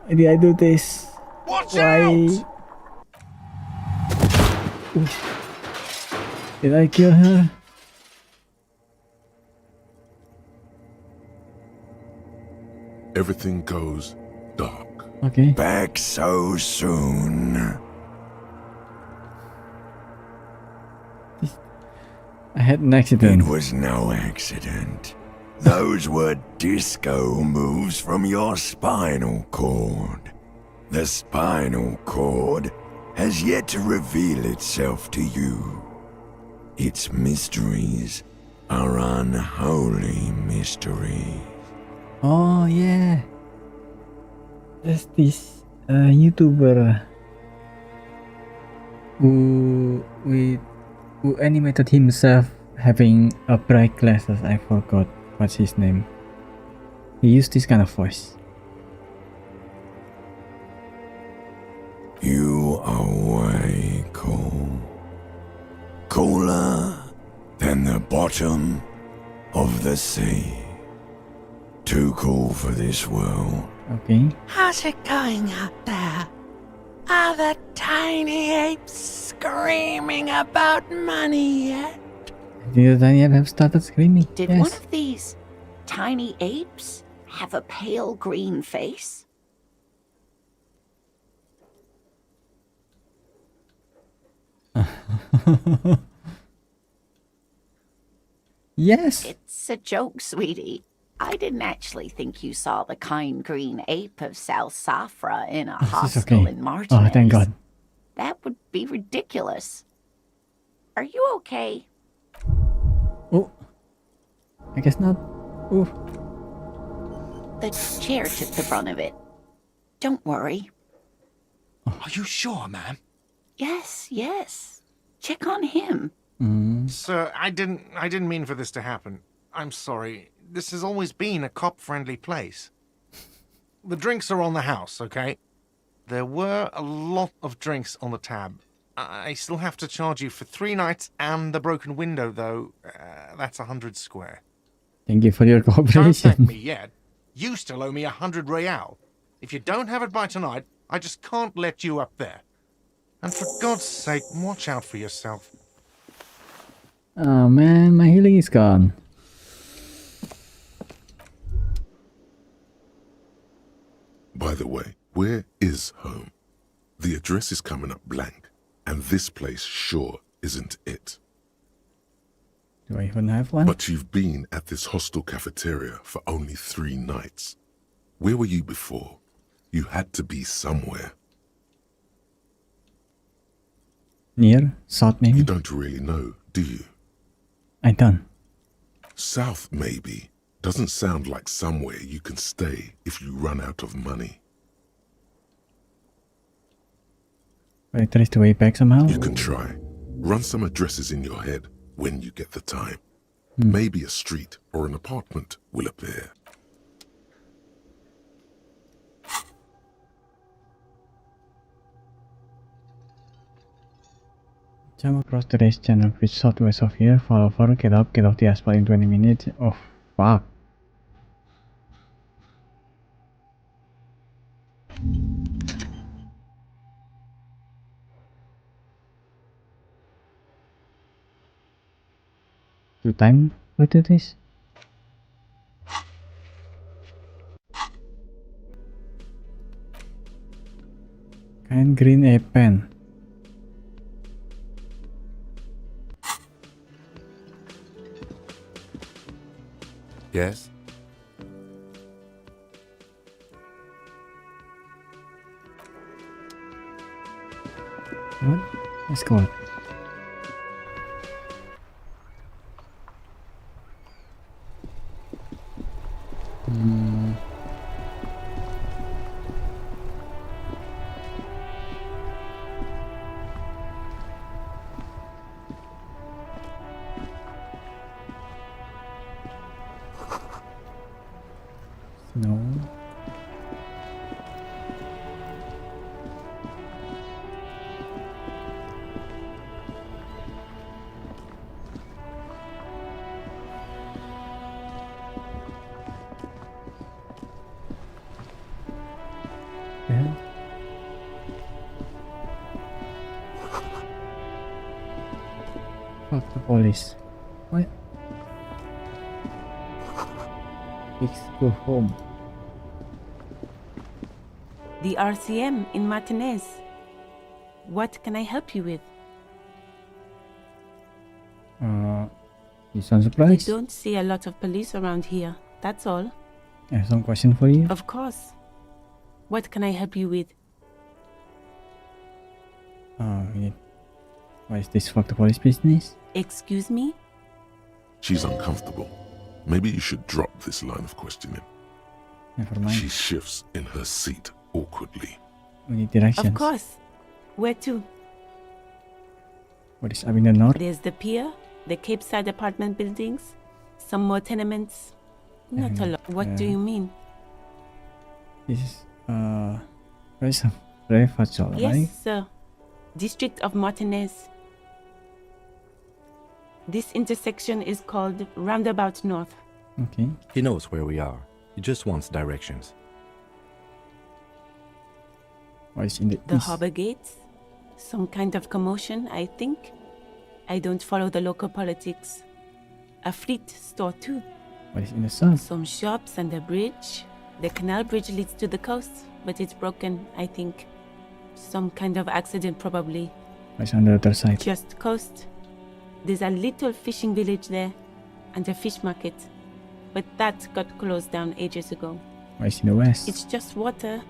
Why did I do this? Watch Why? out! Did I kill her? Everything goes dark. Okay. Back so soon. I had an It accident. was no accident. Those were disco moves from your spinal cord. The spinal cord has yet to reveal itself to you. Its mysteries are unholy mysteries. Oh yeah. There's this YouTuber who animated himself having a bright glasses. I forgot what's his name. He used this kind of voice. You are way cool. Cooler than the bottom of the sea. Too cool for this world. Okay. How's it going out there? Are the tiny apes screaming about money yet? Did the tiny ape have started screaming? Did Yes. one of these tiny apes have a pale green face? Yes. It's a joke, sweetie. I didn't actually think you saw the kind green ape of South Safra in a This is hostel okay. in Martinez. Oh, thank God. That would be ridiculous. Are you okay? Oh. I guess not. Oh. The chair took the brunt of it. Don't worry. Are you sure, ma'am? Yes. Check on him. Sir, I didn't mean for this to happen. I'm sorry. This has always been a cop-friendly place. The drinks are on the house, okay? There were a lot of drinks on the tab. I still have to charge you for 3 nights and the broken window, though. That's 100 square. Thank you for your Don't thank cooperation. me yet. You still owe me 100 real. If you don't have it by tonight, I just can't let you up there. And for God's sake, watch out for yourself. Oh man, my healing is gone. By the way, where is home? The address is coming up blank, and this place sure isn't it. Do I even have one? But you've been at this hostel cafeteria for only 3 nights. Where were you before? You had to be somewhere. Near? South maybe? You don't really know, do you? I don't. South, maybe, doesn't sound like somewhere you can stay if you run out of money. But I trace the way back somehow? You can try. Run some addresses in your head when you get the time. Maybe a street or an apartment will appear. Jump across the race channel which southwest of here, fall over, get off the asphalt in 20 minutes. Oh fuck. Do time we do this? Kind green ape pen. Yes? What? Let's go. No. Yeah. Fuck the police. What? Let's go home. The RCM in Martinez. What can I help you with? You sound I surprised? don't see a lot of police around here, that's all. I have some question for you. Of course. What can I help you with? Yeah. What is this fuck the police business? Excuse me? She's uncomfortable. Maybe you should drop this line of questioning. Never mind. She shifts in her seat awkwardly. We need directions. Of course. Where to? What is up in the north? There's the pier, the Cape Side apartment buildings, some more tenements. Not a lot. What do you mean? This is there's a very fast job, Yes, right? sir. District of Martinez. This intersection is called Roundabout North. Okay. He knows where we are. He just wants directions. What is in the The east? harbor gates? Some kind of commotion, I think. I don't follow the local politics. A fleet store too. What is in the south? Some shops and a bridge. The canal bridge leads to the coast, but it's broken, I think. Some kind of accident probably. What is on the other side? Just coast. There's a little fishing village there and a fish market. But that got closed down ages ago. What is in the west? It's just water.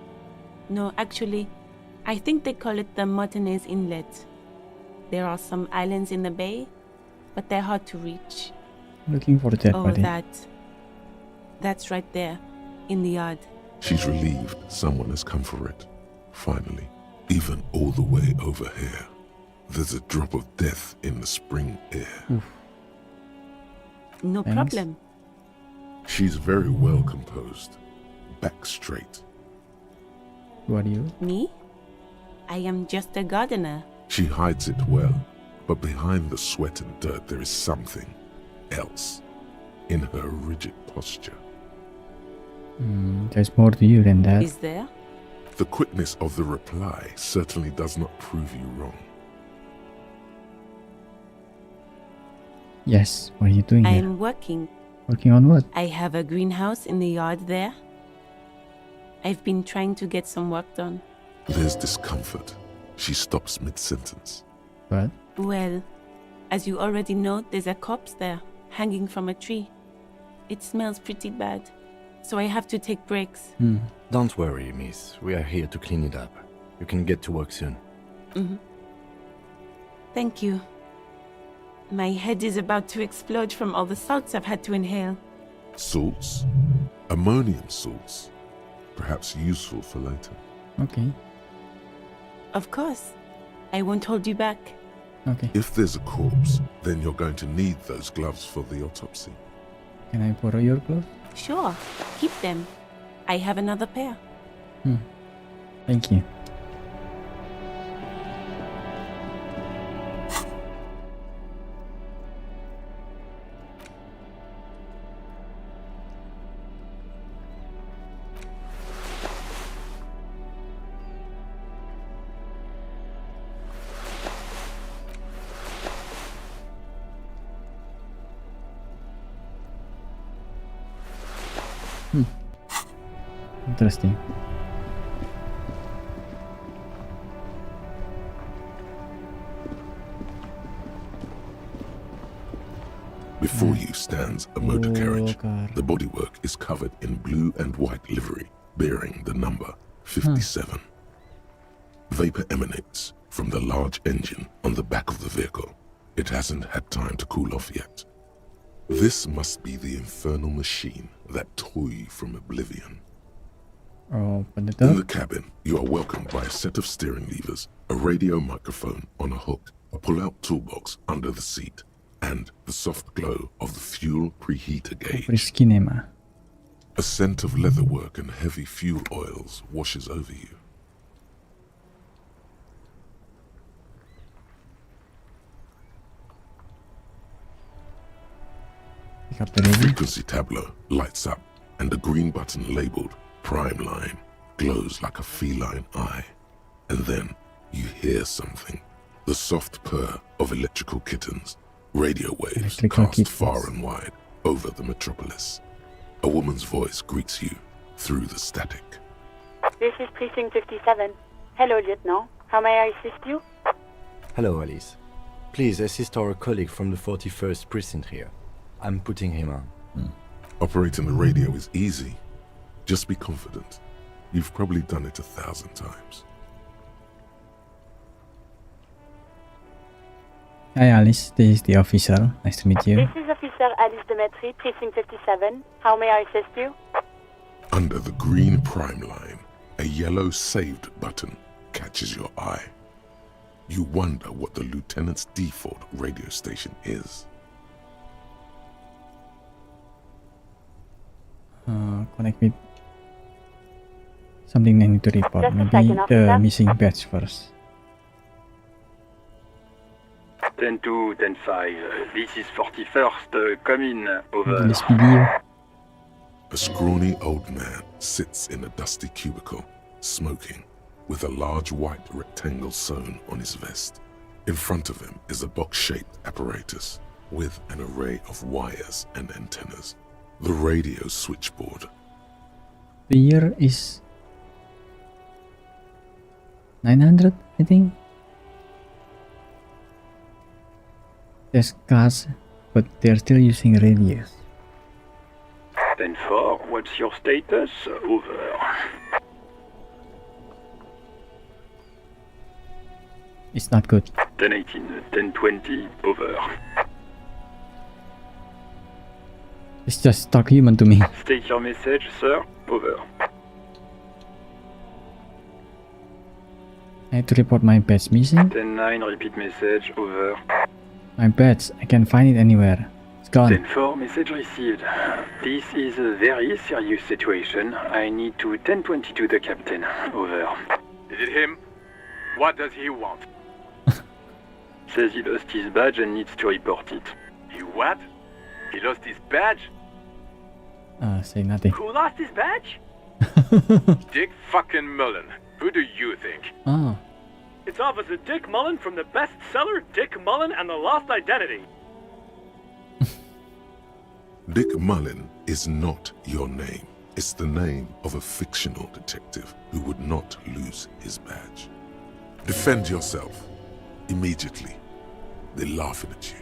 No, actually, I think they call it the Martinez Inlet. There are some islands in the bay, but they're hard to reach. Looking for the dead Oh, body. that's right there, in the yard. She's relieved someone has come for it. Finally, even all the way over here. There's a drop of death in the spring air. Oof. No Thanks. problem. She's very well composed. Back straight. Who are you? Me? I am just a gardener. She hides it well, but behind the sweat and dirt there is something else in her rigid posture. There's more to you than that. Is there? The quickness of the reply certainly does not prove you wrong. Yes. What are you doing I here? am working. Working on what? I have a greenhouse in the yard there. I've been trying to get some work done. There's discomfort. She stops mid-sentence. What? Well, as you already know, there's a corpse there, hanging from a tree. It smells pretty bad, so I have to take breaks. Don't worry, miss. We are here to clean it up. You can get to work soon. Thank you. My head is about to explode from all the salts I've had to inhale. Salts? Ammonium salts. Perhaps useful for later. Okay. Of course. I won't hold you back. Okay. If there's a corpse, then you're going to need those gloves for the autopsy. Can I borrow your clothes? Sure, keep them. I have another pair. Thank you. Interesting. Before you stands a motor carriage. car. The bodywork is covered in blue and white livery, bearing the number 57. Vapor emanates from the large engine on the back of the vehicle. It hasn't had time to cool off yet. This must be the infernal machine that tore you from oblivion. Open it In up. the cabin, you are welcomed by a set of steering levers, a radio microphone on a hook, a pull-out toolbox under the seat, and the soft glow of the fuel preheater gauge. Priskinema. A scent of leatherwork and heavy fuel oils washes over you. Pick up the The radio. frequency tableau lights up, and the green button labeled Prime Line glows like a feline eye. And then you hear something. The soft purr of electrical kittens. Radio waves Electrical cast kittens. far and wide over the metropolis. A woman's voice greets you through the static. This is Precinct 57. Hello, Lieutenant. How may I assist you? Hello, Alice. Please assist our colleague from the 41st precinct here. I'm putting him on. Operating the radio is easy. Just be confident. You've probably done it 1,000 times. Hi Alice, this is the officer. Nice to meet you. This is Officer Alice Demetri, Precinct 57. How may I assist you? Under the green Prime Line, a yellow saved button catches your eye. You wonder what the lieutenant's default radio station is. Connect with something I need to report. Just a Maybe second, the officer. missing badge first. 10-2, 10-5. This is 41st. Come in. Over. This video. A scrawny old man sits in a dusty cubicle, smoking, with a large white rectangle sewn on his vest. In front of him is a box-shaped apparatus with an array of wires and antennas. The radio switchboard. The year is 900, I think. There's cars, but they're still using radios. 10-4. What's your status? Over. It's not good. 10-18. 10-20. Over. It's just talk human to me. State your message, sir. Over. I have to report my badge missing. 10-9. Repeat message. Over. My badge, I can't find it anywhere. It's gone. 10-4. Message received. This is a very serious situation. I need to 10-22 the captain. Over. Is it him? What does he want? Says he lost his badge and needs to report it. He what? He lost his badge? Say nothing. Who lost his badge? Dick fucking Mullen. Who do you think? Ah, It's Officer Dick Mullen from the bestseller Dick Mullen and the Lost Identity. Dick Mullen is not your name. It's the name of a fictional detective who would not lose his badge. Defend yourself. Immediately. They're laughing at you.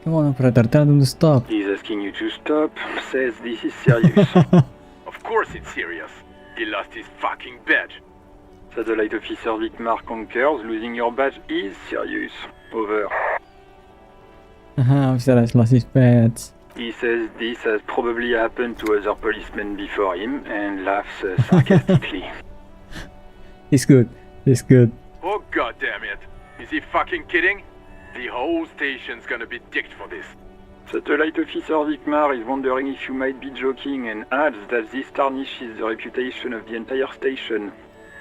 come on, operator, tell them to stop. He's asking you to stop. Says this is serious. Of course it's serious. He lost his fucking badge. Satellite Officer Wittmar concurs. Losing your badge is serious. Over. Officer has lost his badge. He says this has probably happened to other policemen before him and laughs sarcastically. It's good. It's good. Oh god damn it. Is he fucking kidding? The whole station's gonna be dicked for this. Satellite Officer Wittmar is wondering if you might be joking and adds that this tarnishes the reputation of the entire station.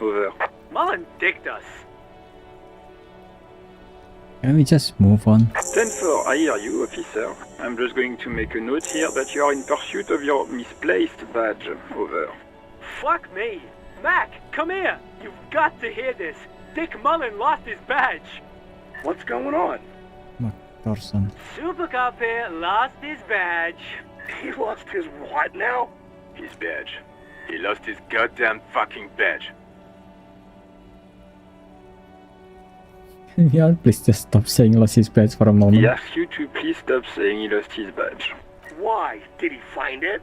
Over. Mullen dicked us. Can we just move on? 10-4, I hear you, officer. I'm just going to make a note here that you are in pursuit of your misplaced badge. Over. Fuck me. Mac, come here. You've got to hear this. Dick Mullen lost his badge. What's going on? Person. Super Cop here lost his badge. He lost his what now? His badge. He lost his goddamn fucking badge. Yeah, please just stop saying lost his badge for a moment. He asks you to please stop saying he lost his badge. Why? Did he find it?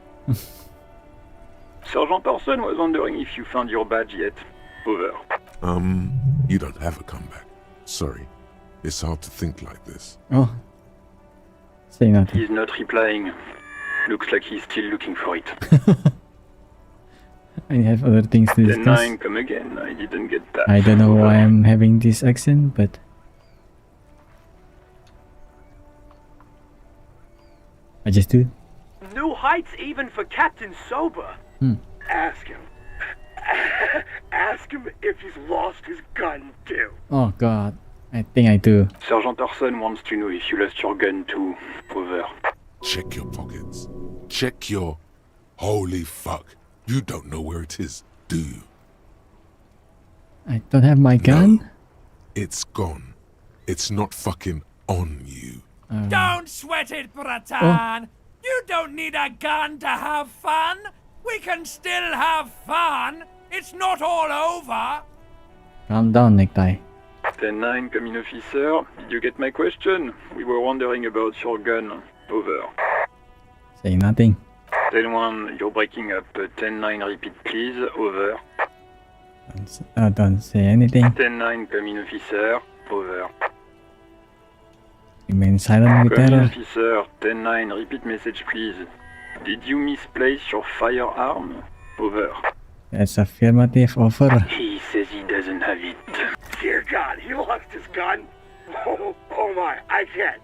Sergeant Orson was wondering if you found your badge yet. Over. You don't have a comeback. Sorry. It's hard to think like this. Oh. Say nothing. He's not replying. Looks like he's still looking for it. I have other things to Then discuss. 9, come again. I didn't get that. I don't know Over. why I'm having this accent, but... I just do. New heights even for Captain Soba. Ask him. Ask him if he's lost his gun too. Oh god. I think I do. Sergeant Orson wants to know if you lost your gun too. Over. Check your pockets. Check your... Holy fuck. You don't know where it is, do you? I don't have my gun? No. It's gone. It's not fucking on you. Don't sweat it, Bratan! You don't need a gun to have fun! We can still have fun! It's not all over! Calm down, Necktie. 10-9, come in, officer. Did you get my question? We were wondering about your gun. Over. Say nothing. 10-1, you're breaking up. 10-9, repeat please. Over. Don't say anything. 10-9, come in, officer. Over. Remain silent with Come in, terror. officer. 10-9, repeat message please. Did you misplace your firearm? Over. That's affirmative offer. He says he doesn't have it. Dear God, he lost his gun. Oh my, I can't.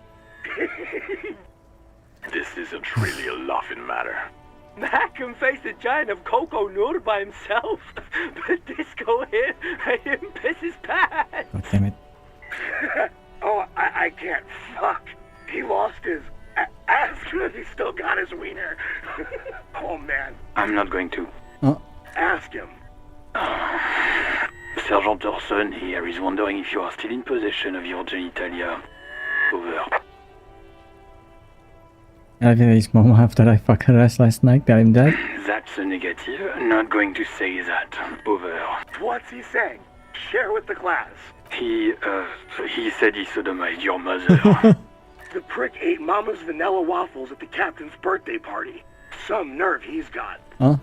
This isn't really a laughing matter. Mac can face a giant of Coco Nur by himself, but Disco hit made him piss his pants. God damn it. Oh, I can't. Fuck. He lost his... Ask him if he's still got his wiener. Oh man. I'm not going to. Oh. Ask him. Sergeant Orson here is wondering if you are still in possession of your genitalia. Over. After his mom after I fucked her ass last night, tell him that. That's a negative. Not going to say that. Over. What's he saying? Share with the class. He said he sodomized your mother. The prick ate Mama's vanilla waffles at the captain's birthday party. Some nerve he's got. Huh?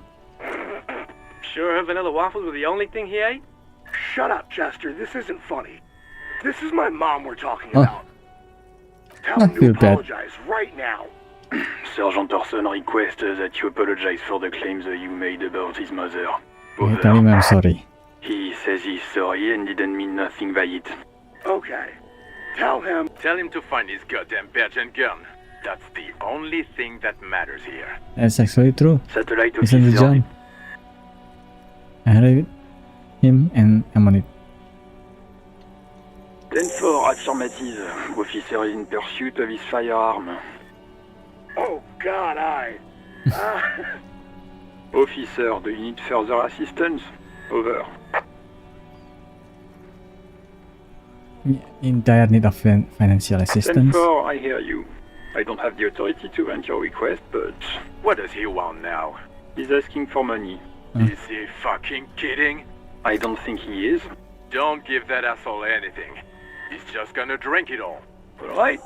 Sure her vanilla waffles were the only thing he ate? Shut up, Chester. This isn't funny. This is my mom we're talking about. Tell him to apologize right now. Sergeant Orson requests that you apologize for the claims you made about his mother. Okay, tell him I'm sorry. He says he's sorry and didn't mean nothing by it. Okay. Tell him. Tell him to find his goddamn badge and gun. That's the only thing that matters here. That's actually true. Satellite Isn't it, John? I heard him and I'm on it. 10-4, affirmative. Officer is in pursuit of his firearm. Oh God, Officer, do you need further assistance? Over. In dire need of financial assistance. 10-4, I hear you. I don't have the authority to grant your request, but... What does he want now? He's asking for money. Is he fucking kidding? I don't think he is. Don't give that asshole anything. He's just gonna drink it all. Alright,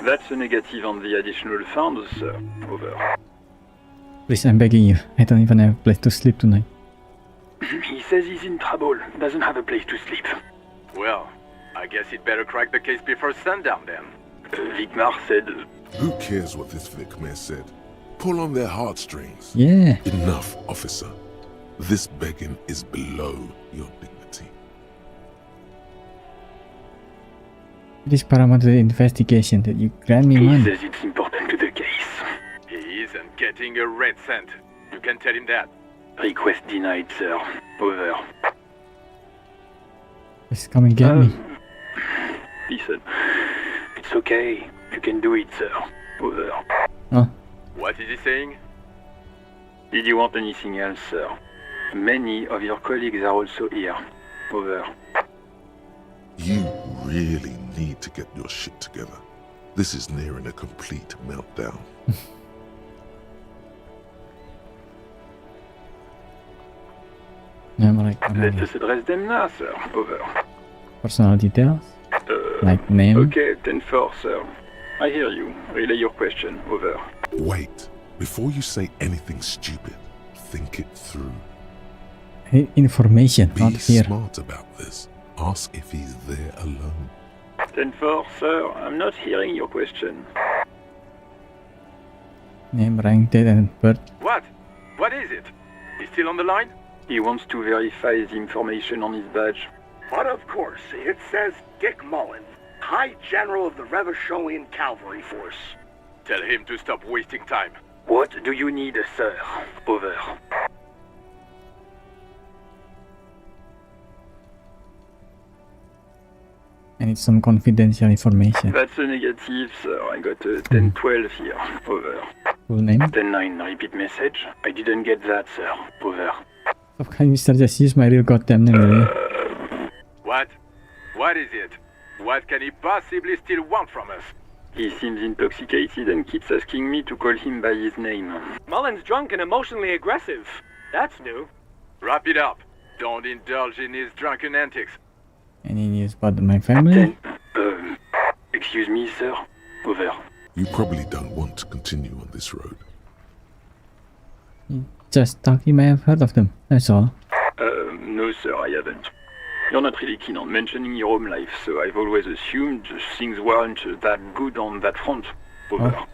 that's a negative on the additional funds, sir. Over. Please, I'm begging you. I don't even have a place to sleep tonight. He says he's in trouble, doesn't have a place to sleep. Well, I guess he'd better crack the case before sundown then. Vicmar said... Who cares what this Vicmar said? Pull on their heartstrings. Yeah. Enough, officer. This begging is below your dignity. It is paramount to the investigation that you grant me money. He says it's important to the case. He isn't getting a red cent. You can tell him that. Request denied, sir. Over. Just come and get me. Listen, it's okay. You can do it, sir. Over. Oh. What is he saying? Did you want anything else, sir? Many of your colleagues are also here. Over. You really need to get your shit together. This is nearing a complete meltdown. Let us address them now, sir. Over. Personal details? Like name? Okay, 10-4, sir. I hear you. Relay your question. Over. Wait. Before you say anything stupid, think it through. Information, Be not fear. smart about this. Ask if he's there alone. 10-4, sir. I'm not hearing your question. Name, rank, date, and birth. What? What is it? He's still on the line? He wants to verify the information on his badge. But of course, it says Dick Mullen, High General of the Revacholian Cavalry Force. Tell him to stop wasting time. What do you need, sir? Over. I need some confidential information. That's a negative, sir. I got a 10-12 here. Over. Full name? 10-9, repeat message. I didn't get that, sir. Over. Stop calling Mr. Just use my real goddamn name, really. What? What is it? What can he possibly still want from us? He seems intoxicated and keeps asking me to call him by his name. Mullen's drunk and emotionally aggressive. That's new. Wrap it up. Don't indulge in his drunken antics. Any news about my family? Excuse me, sir. Over. You probably don't want to continue on this road. Just thought you may have heard of them, that's all. No, sir, I haven't. You're not really keen on mentioning your home life, so I've always assumed things weren't that good on that front. Over. Oh.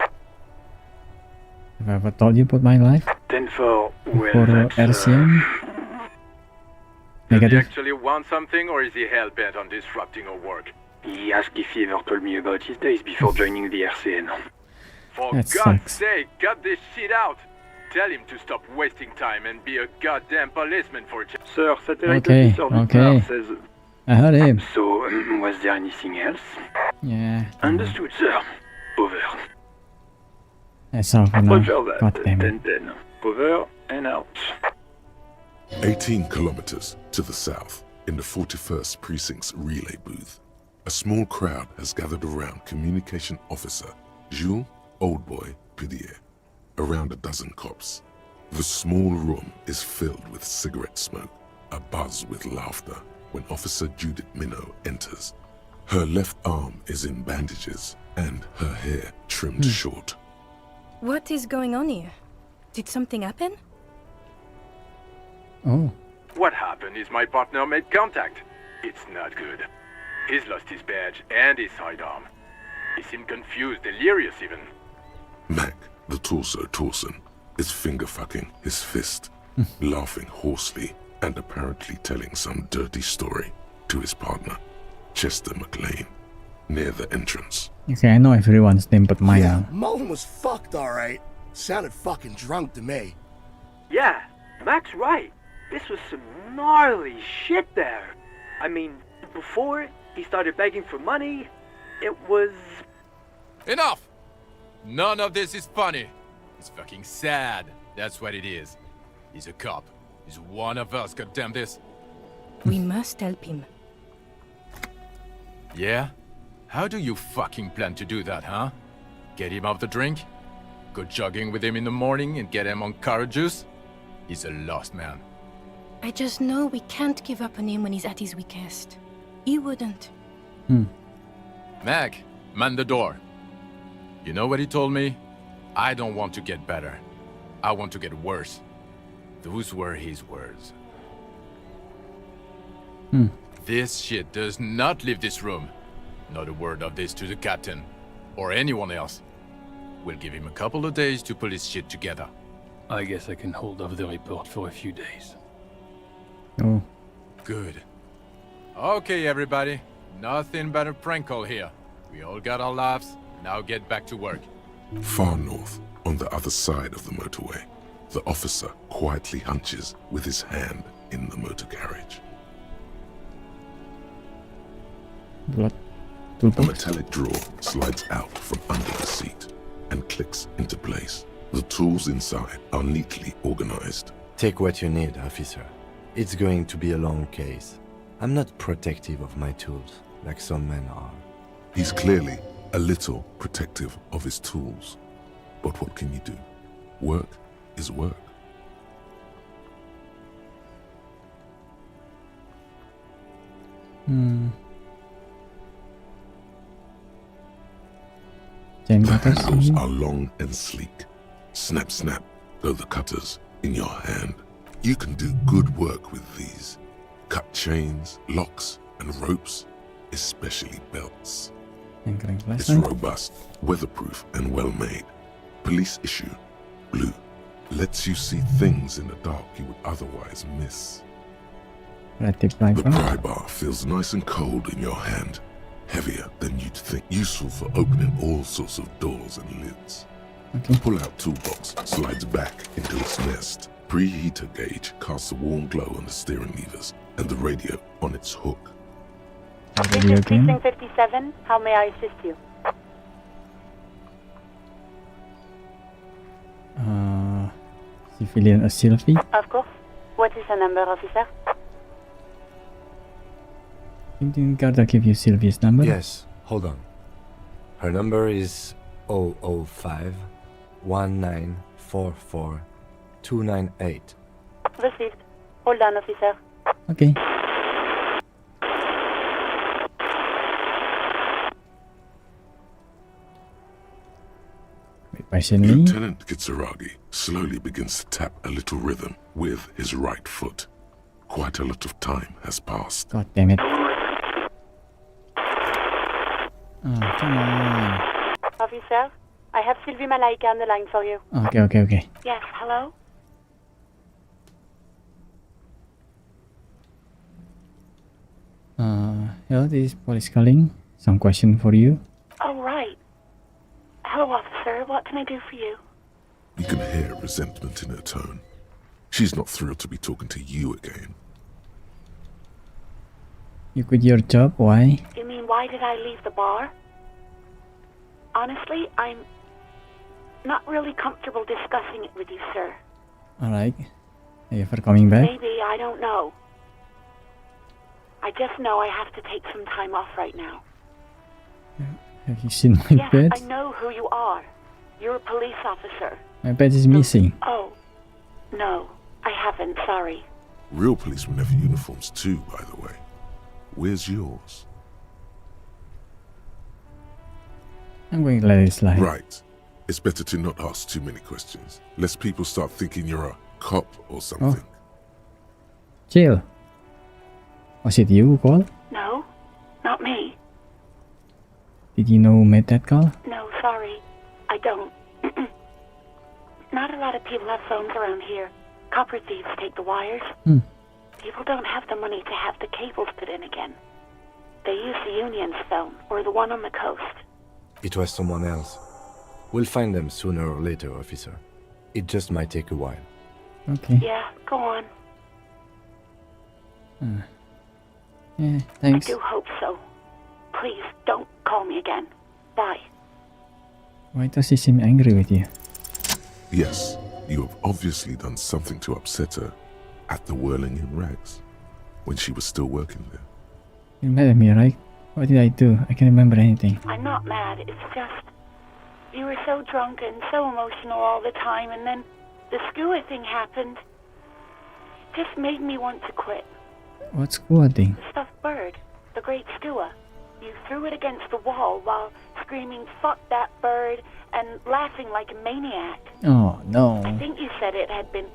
Have I ever told you about my life? 10-4, well, For that's, Elysium? Does he Negative? actually want something, or is he hell-bent on disrupting our work? He asked if he ever told me about his days before joining the RCN. For That God's sucks. sake, cut this shit out! Tell him to stop wasting time and be a goddamn policeman for a change. Sir, satellite Okay, officer okay. Victor says... I heard him. So, was there anything else? Yeah. Understood, sir. Over. That's all for now. Roger that. God damn it. 10-10. Over and out. 18 kilometers to the south, in the 41st Precinct's relay booth, a small crowd has gathered around Communication Officer Jules Oldboy Pidier, around a dozen cops. The small room is filled with cigarette smoke, abuzz with laughter, when Officer Judith Minot enters. Her left arm is in bandages, and her hair trimmed short. What is going on here? Did something happen? Oh. What happened is my partner made contact. It's not good. He's lost his badge and his sidearm. He seemed confused, delirious even. Mac, the torso Torson, is finger-fucking his fist, laughing hoarsely and apparently telling some dirty story to his partner, Chester McLean, near the entrance. Okay, I know everyone's name but mine Yeah, now. Mullen was fucked, alright. Sounded fucking drunk to me. Yeah, Mac's right. This was some gnarly shit there. I mean, before he started begging for money, it was... Enough! None of this is funny. It's fucking sad. That's what it is. He's a cop. He's one of us, goddamn this. We must help him. Yeah? How do you fucking plan to do that, huh? Get him off the drink? Go jogging with him in the morning and get him on carrot juice? He's a lost man. I just know we can't give up on him when he's at his weakest. He wouldn't. Mac, man the door. You know what he told me? I don't want to get better. I want to get worse. Those were his words. This shit does not leave this room. Not a word of this to the captain, or anyone else. We'll give him a couple of days to pull his shit together. I guess I can hold off the report for a few days. Oh. Good. Okay, everybody. Nothing but a prank call here. We all got our laughs. Now get back to work. Far north, on the other side of the motorway, the officer quietly hunches with his hand in the motor carriage. Blood. A metallic drawer slides out from under the seat and clicks into place. The tools inside are neatly organized. Take what you need, officer. It's going to be a long case. I'm not protective of my tools, like some men are. He's clearly a little protective of his tools. But what can you do? Work is work. chain The cutters. handles are long and sleek. Snap, snap, go the cutters in your hand. You can do good work with these. Cut chains, locks, and ropes, especially belts. Anchoring It's flashlight. robust, weatherproof, and well made. Police issue, blue. Lets you see things in the dark you would otherwise miss. Red tip pry The bar. pry bar feels nice and cold in your hand. Heavier than you'd think. Useful for opening all sorts of doors and lids. Okay. Pull out toolbox, slides back into its nest. Preheater gauge casts a warm glow on the steering levers and the radio on its hook. This is Precinct 57. How may I assist you? Civilian assault fee. Of course. What is the number, officer? Didn't Garda give you Sylvia's number? Yes, hold on. Her number is 005 1944 298. Received. Hold on, officer. Okay. Wait patiently. Lieutenant Kitsuragi slowly begins to tap a little rhythm with his right foot. Quite a lot of time has passed. God damn it. Oh, come on. Officer, I have Sylvie Malaika on the line for you. Okay. Yes, hello? Hello, this is police calling. Some question for you. Oh, right. Hello, officer. What can I do for you? You can hear resentment in her tone. She's not thrilled to be talking to you again. You quit your job, why? You mean, why did I leave the bar? Honestly, I'm not really comfortable discussing it with you, sir. Alright. Are you for coming back? Maybe, I don't know. I just know I have to take some time off right now. Have you seen my Yes, badge? I know who you are. You're a police officer. My badge is missing. Oh, no, I haven't, sorry. Real policemen have uniforms too, by the way. Where's yours? I'm going to let it slide. Right. It's better to not ask too many questions, lest people start thinking you're a cop or something. Chill. Was it you who called? No, not me. Did you know who made that call? No, sorry, I don't. Not a lot of people have phones around here. Copper thieves take the wires. People don't have the money to have the cables put in again. They use the Union's phone, or the one on the coast. It was someone else. We'll find them sooner or later, officer. It just might take a while. Okay. Yeah, go on. Yeah, thanks. I do hope so. Please, don't call me again. Bye. Why does he seem angry with you? Yes, you have obviously done something to upset her at the Whirling in Rags, when she was still working there. You're mad at me, right? What did I do? I can't remember anything. I'm not mad, it's just... You were so drunk and so emotional all the time, and then the skua thing happened. It just made me want to quit. What squad thing? The stuffed bird, the great skua. You threw it against the wall while screaming, "Fuck that bird," and laughing like a maniac. Oh, no. I think you said it had been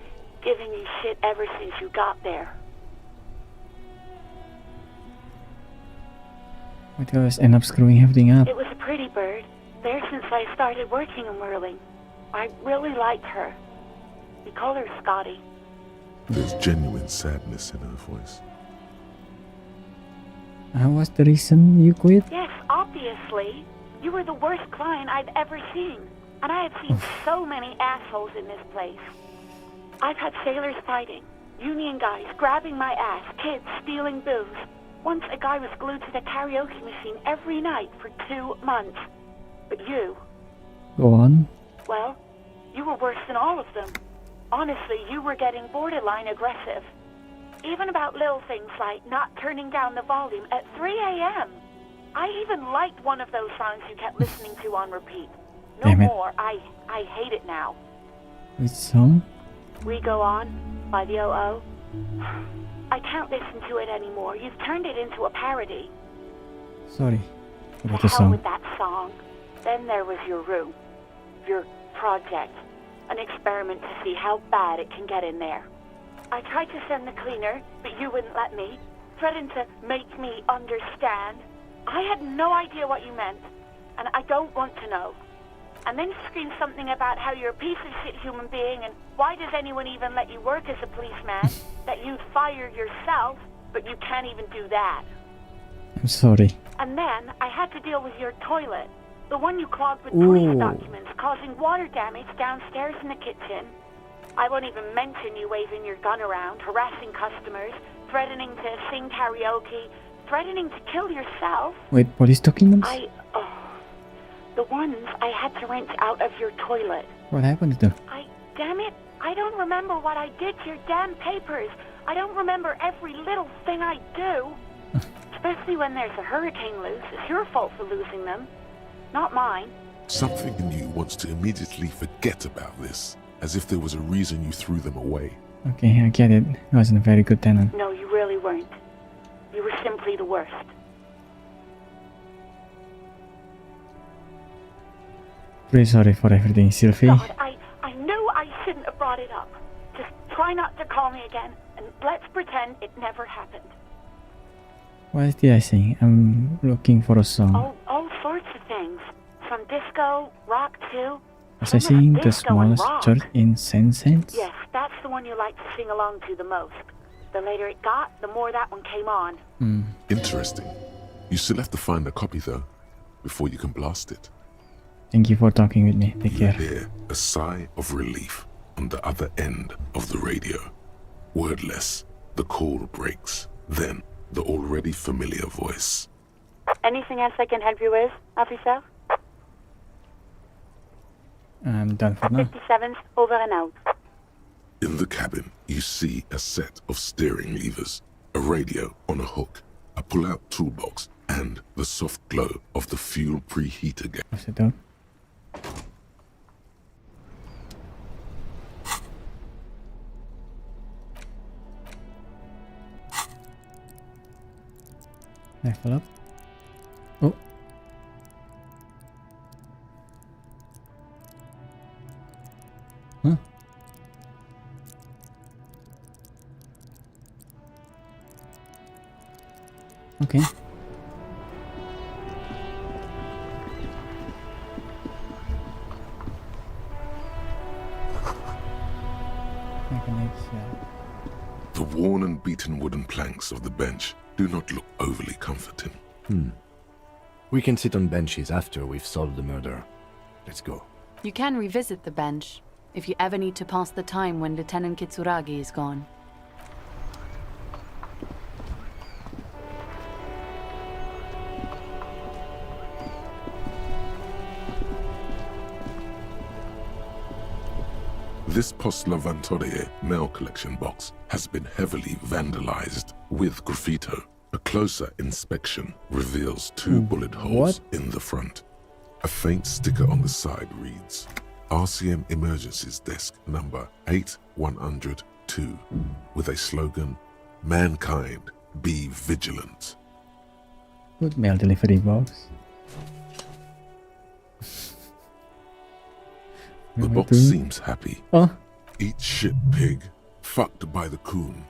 giving you shit ever since you got there. Why do I always end up screwing everything up? It was a pretty bird, there since I started working in whirling. I really liked her. We call her Scotty. There's genuine sadness in her voice. What's the reason you quit? Yes, obviously. You were the worst client I'd ever seen. And I have seen so many assholes in this place. I've had sailors fighting, union guys grabbing my ass, kids stealing booze. Once a guy was glued to the karaoke machine every night for 2 months. But you, Go on. well, you were worse than all of them. Honestly, you were getting borderline aggressive. Even about little things like not turning down the volume at 3 a.m. I even liked one of those songs you kept listening to on repeat. No Damn it. more. I hate it now. Which song? We Go On by the O.O. I can't listen to it anymore. You've turned it into a parody. Sorry. The About the hell song. with that song. Then there was your room. Your project. An experiment to see how bad it can get in there. I tried to send the cleaner, but you wouldn't let me. Threatened to make me understand. I had no idea what you meant, and I don't want to know. And then screamed something about how you're a piece of shit human being, and why does anyone even let you work as a policeman? That you'd fire yourself, but you can't even do that. I'm sorry. And then I had to deal with your toilet. The one you clogged with police documents, causing water damage downstairs in the kitchen. I won't even mention you waving your gun around, harassing customers, threatening to sing karaoke, threatening to kill yourself. Wait, police documents? The ones I had to wrench out of your toilet. What happened to them? Damn it, I don't remember what I did to your damn papers. I don't remember every little thing I do. Especially when there's a hurricane loose. It's your fault for losing them, not mine. Something in you wants to immediately forget about this, as if there was a reason you threw them away. Okay, I get it. I wasn't a very good tenant. No, you really weren't. You were simply the worst. Pretty sorry for everything, Sylvie. God, I knew I shouldn't have brought it up. Just try not to call me again, and let's pretend it never happened. What did I say? I'm looking for a song. Oh, all sorts of things. From disco, rock too. Was I singing the smallest church in Sense? Yes, that's the one you like to sing along to the most. The later it got, the more that one came on. Interesting. You still have to find a copy though, before you can blast it. Thank you for talking with me. Take care. You hear a sigh of relief on the other end of the radio. Wordless, the call breaks. Then, the already familiar voice. Anything else I can help you with, officer? I'm done for now. 57's over and out. In the cabin, you see a set of steering levers, a radio on a hook, a pull-out toolbox, and the soft glow of the fuel preheater gas. What's it done? Level up. Oh. Huh? Okay. The worn and beaten wooden planks of the bench do not look overly comforting. We can sit on benches after we've solved the murder. Let's go. You can revisit the bench if you ever need to pass the time when Lieutenant Kitsuragi is gone. This Post Lavantorie mail collection box has been heavily vandalized with graffito. A closer inspection reveals two bullet holes in the front. A faint sticker on the side reads, RCM Emergencies Desk number 8102, with a slogan, Mankind, be vigilant. Good mail delivery box. The box seems happy. Eat shit pig, fucked by the coon,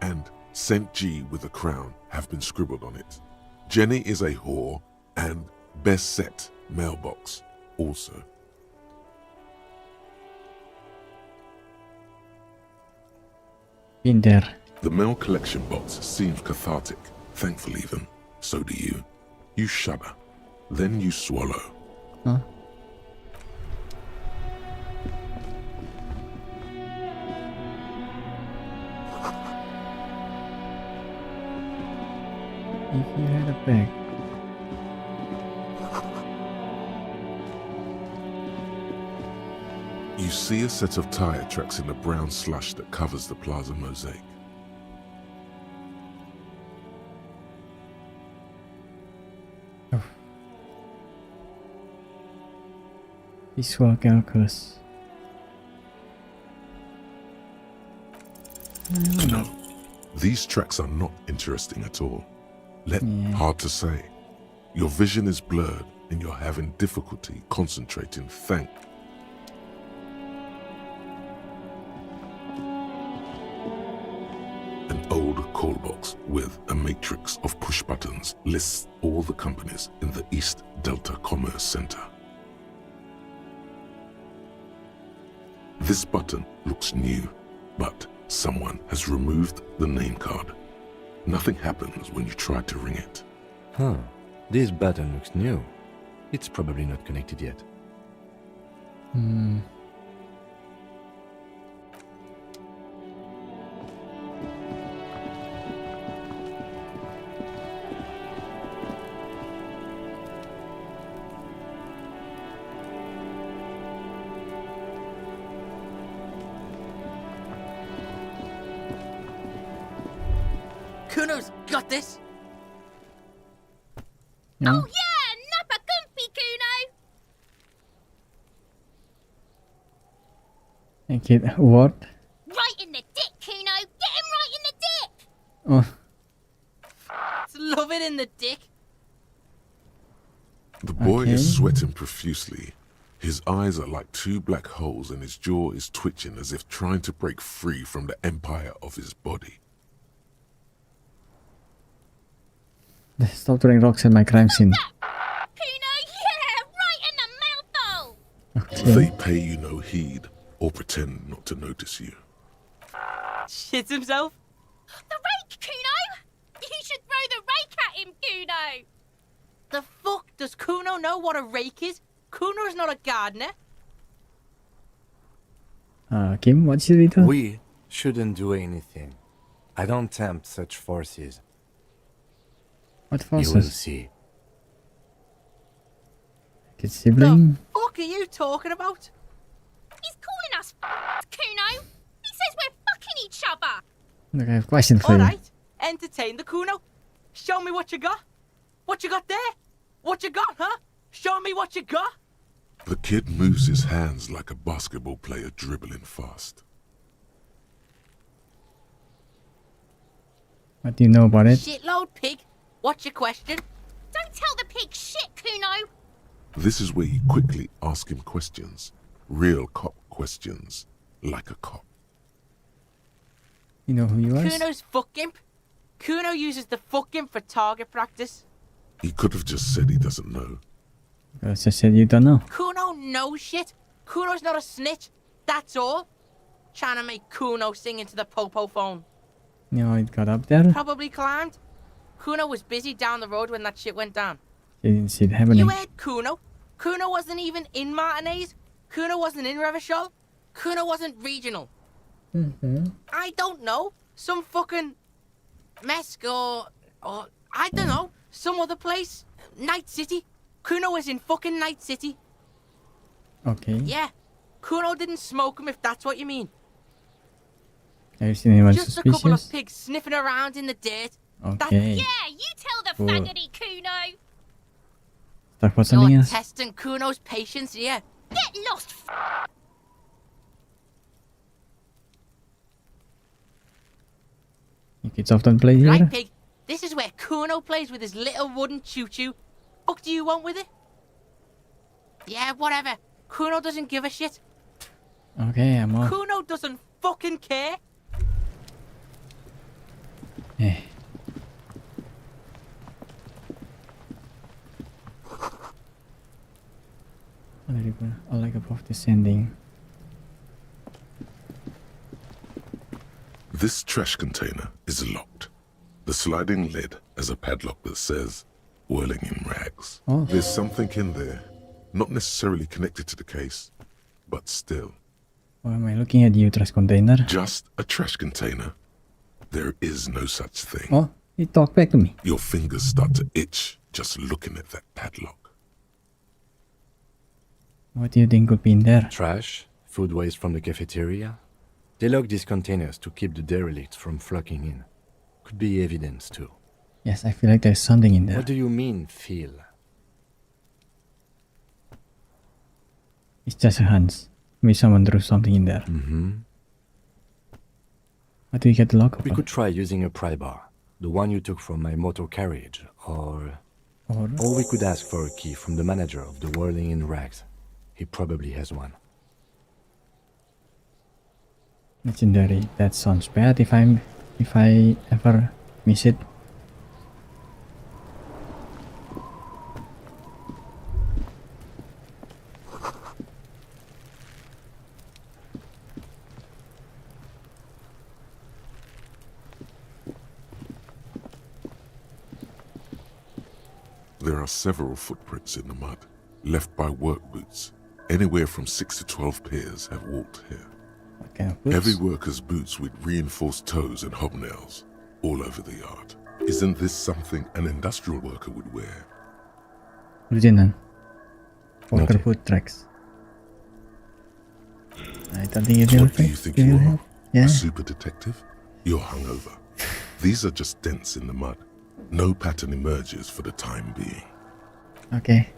and St. G with a crown have been scribbled on it. Jenny is a whore, and best set mailbox also. Been there. The mail collection box seems cathartic, thankful even. So do you. You shudder, then you swallow. Huh? If you had a bag. You see a set of tire tracks in the brown slush that covers the plaza mosaic. Visual calculus. No, these tracks are not interesting at all. Hard to say. Your vision is blurred and you're having difficulty concentrating, thank an old call box with a matrix of push buttons lists all the companies in the East Delta Commerce Center. This button looks new, but someone has removed the name card. Nothing happens when you try to ring it. Huh. This button looks new. It's probably not connected yet. Kuno's got this. No? Oh yeah, nappa comfy, Kuno. Thank you. What? Right in the dick, Kuno. Get him right in the dick. Oh, Love it in the dick. The boy Okay. is sweating profusely. His eyes are like two black holes and his jaw is twitching as if trying to break free from the empire of his body. stop throwing rocks at my crime scene. Kuno, yeah, right in the mouthhole. Okay. They pay you no heed or pretend not to notice you. Shits himself. The rake, Kuno. You should throw the rake at him, Kuno. The fuck does Kuno know what a rake is? Kuno's not a gardener. Kim, what should we do? We shouldn't do anything. I don't tempt such forces. What You will forces? see. His sibling? Fuck are you talking about? He's calling us Kuno. He says we're fucking each other. Look, I have a question for All you. right, entertain the Kuno. Show me what you got. What you got there? What you got, huh? Show me what you got. The kid moves his hands like a basketball player dribbling fast. What do you know about it? Shitload pig. What's your question? Don't tell the pig shit, Kuno. This is where you quickly ask him questions. Real cop questions. Like a cop. You know who you are? Kuno's fuck imp. Kuno uses the fuck imp for target practice. He could have just said he doesn't know. I just said you don't know. Kuno knows shit. Kuno's not a snitch. That's all. Trying to make Kuno sing into the popo phone. You know, it got up there. Probably climbed. Kuno was busy down the road when that shit went down. You didn't see it happening. You heard Kuno. Kuno wasn't even in Martinez. Kuno wasn't in Revachol. Kuno wasn't regional. I don't know. Some fucking Mesk or I don't know. Some other place. Night City. Kuno was in fucking Night City. Okay. Yeah. Kuno didn't smoke him if that's what you mean. Have you seen anyone Just a couple suspicious? of pigs sniffing around in the dirt. Okay. Yeah, you tell the Cool. faggoty, Kuno. Talk about something You're else. testing Kuno's patience here. Get lost. You kids often play here? Right, pig. This is where Kuno plays with his little wooden choo-choo. Fuck do you want with it? Yeah, whatever. Kuno doesn't give a shit. Okay, I'm off. Kuno doesn't fucking care. Eh. I like above descending. This trash container is locked. The sliding lid has a padlock that says, whirling in rags. Oh. There's something in there, not necessarily connected to the case, but still. Why am I looking at you, trash container? Just a trash container. There is no such thing. Oh, he talked back to me. Your fingers start to itch just looking at that padlock. What do you think could be in there? Trash, food waste from the cafeteria. They lock these containers to keep the derelicts from flocking in. Could be evidence too. Yes, I feel like there's something in there. What do you mean, feel? It's just a hunch. Maybe someone threw something in there. Mm-hmm. How do you get the lock We open? could try using a pry bar. The one you took from my motor carriage, or Or we could ask for a key from the manager of the Whirling in Rags. He probably has one. Legendary. That sounds bad if I ever miss it. There are several footprints in the mud, left by work boots. Anywhere from 6 to 12 pairs have walked here. What kind of boots? Heavy workers' boots with reinforced toes and hobnails, all over the yard. Isn't this something an industrial worker would wear? Lieutenant. Worker Noted. foot tracks. I don't think it will What do you think you are? Yeah. A super detective? You're hungover. These are just dents in the mud. No pattern emerges for the time being. Okay.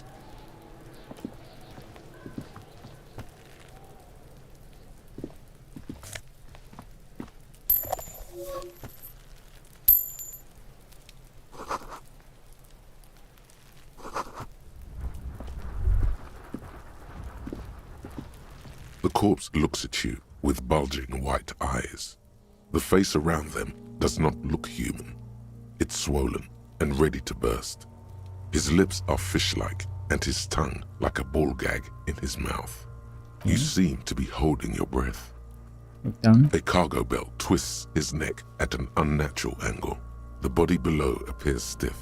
The corpse looks at you with bulging white eyes. The face around them does not look human. It's swollen and ready to burst. His lips are fish-like and his tongue like a ball gag in his mouth. You seem to be holding your breath. Look down. A cargo belt twists his neck at an unnatural angle. The body below appears stiff.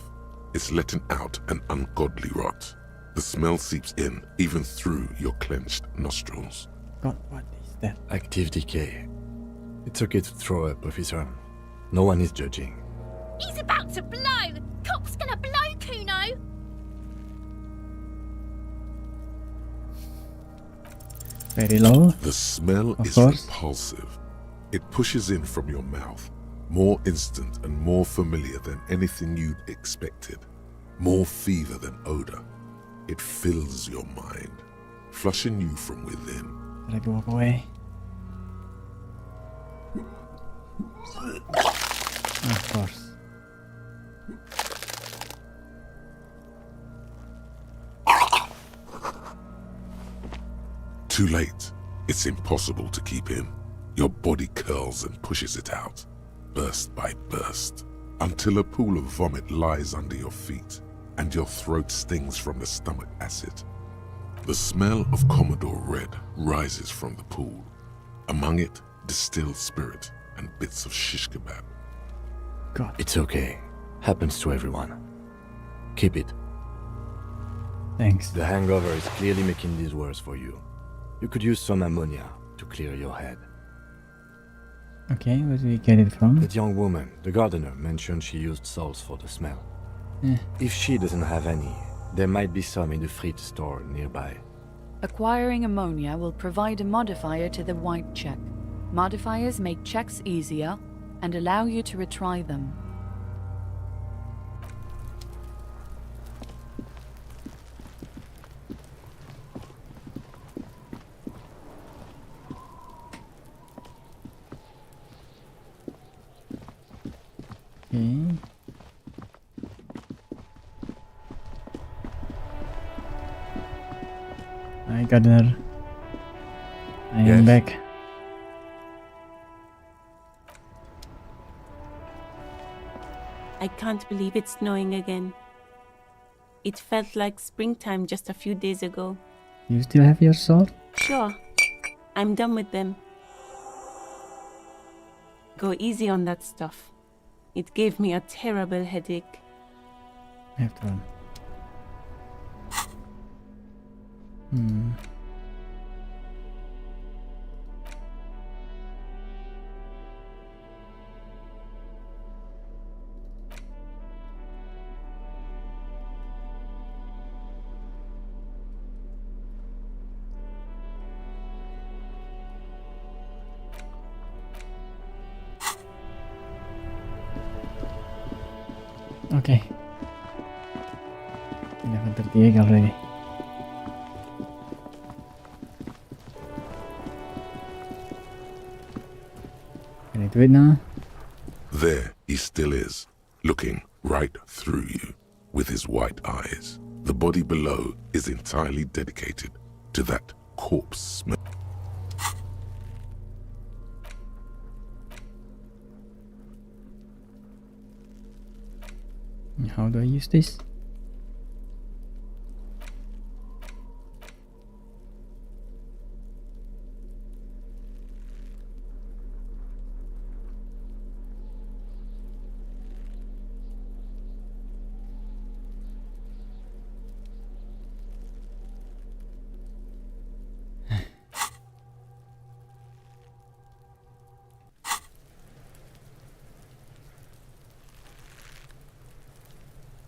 It's letting out an ungodly rot. The smell seeps in even through your clenched nostrils. God, what is that? Active decay. It's okay to throw up, officer. No one is judging. He's about to blow! Cop's gonna blow, Kuno! Very low. The smell Of is course. repulsive. It pushes in from your mouth, more instant and more familiar than anything you'd expected. More fever than odor. It fills your mind, flushing you from within. Let me walk away. Of course. Too late. It's impossible to keep in. Your body curls and pushes it out, burst by burst, until a pool of vomit lies under your feet and your throat stings from the stomach acid. The smell of Commodore Red rises from the pool. Among it, distilled spirit and bits of shish kebab. God. It's okay. Happens to everyone. Keep it. Thanks. The hangover is clearly making this worse for you. You could use some ammonia to clear your head. Okay, where do we get it from? That young woman, the gardener, mentioned she used salts for the smell. Yeah. If she doesn't have any, there might be some in the fridge store nearby. Acquiring ammonia will provide a modifier to the white check. Modifiers make checks easier and allow you to retry them. Okay. Hi, Gardener. I am back. I can't believe it's snowing again. It felt like springtime just a few days ago. You still have your sword? Sure, I'm done with them. Go easy on that stuff. It gave me a terrible headache. I have to run. Okay. 11:38 already. Can I do it now? There he still is, looking right through you. with his white eyes. The body below is entirely dedicated to that corpse smell. How do I use this?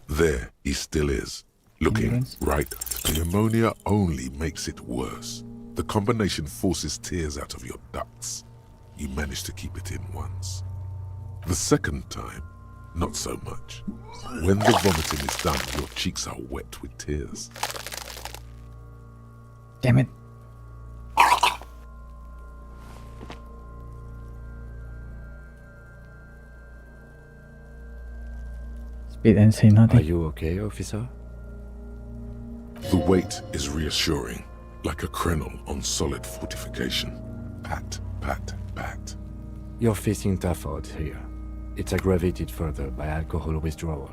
There he still is, looking right. The pneumonia only makes it worse. The combination forces tears out of your ducts. You manage to keep it in once. The second time, not so much. When the vomiting is done, your cheeks are wet with tears. Damn it. Spit and say nothing. Are you okay, officer? The weight is reassuring, like a crenel on solid fortification. Pat, pat, pat. You're facing tough odds here. It's aggravated further by alcohol withdrawal.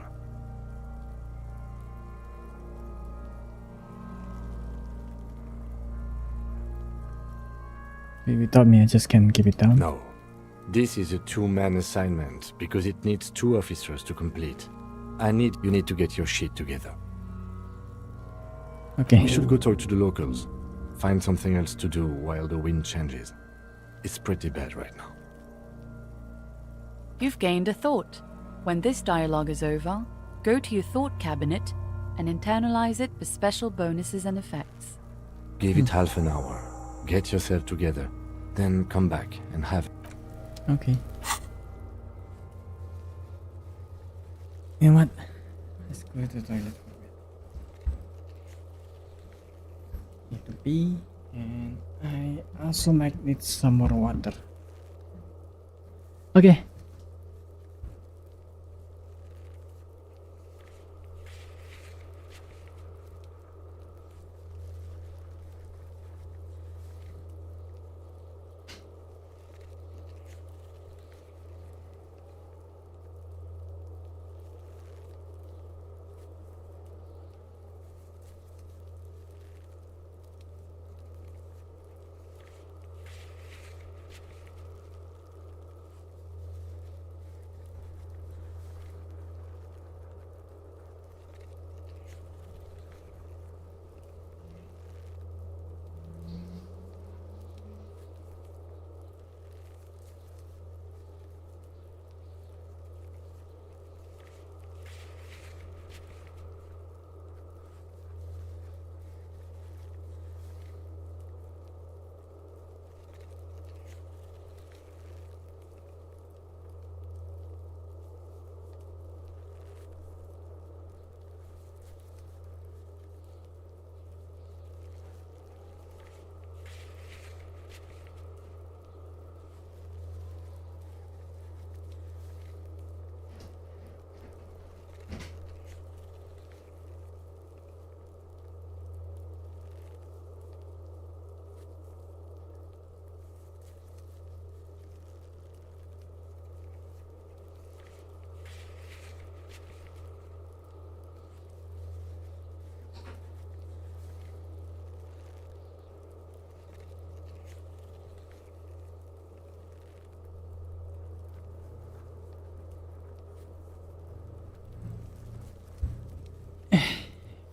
Without me, I just can't keep it down. No. This is a two-man assignment because it needs 2 officers to complete. You need to get your shit together. Okay. We should go talk to the locals. Find something else to do while the wind changes. It's pretty bad right now. You've gained a thought. When this dialogue is over, go to your thought cabinet and internalize it for special bonuses and effects. Give it half an hour. Get yourself together. Then come back and have... Okay. You know what? Let's go to the toilet for a bit. Need to pee, and I also might need some more water. Okay.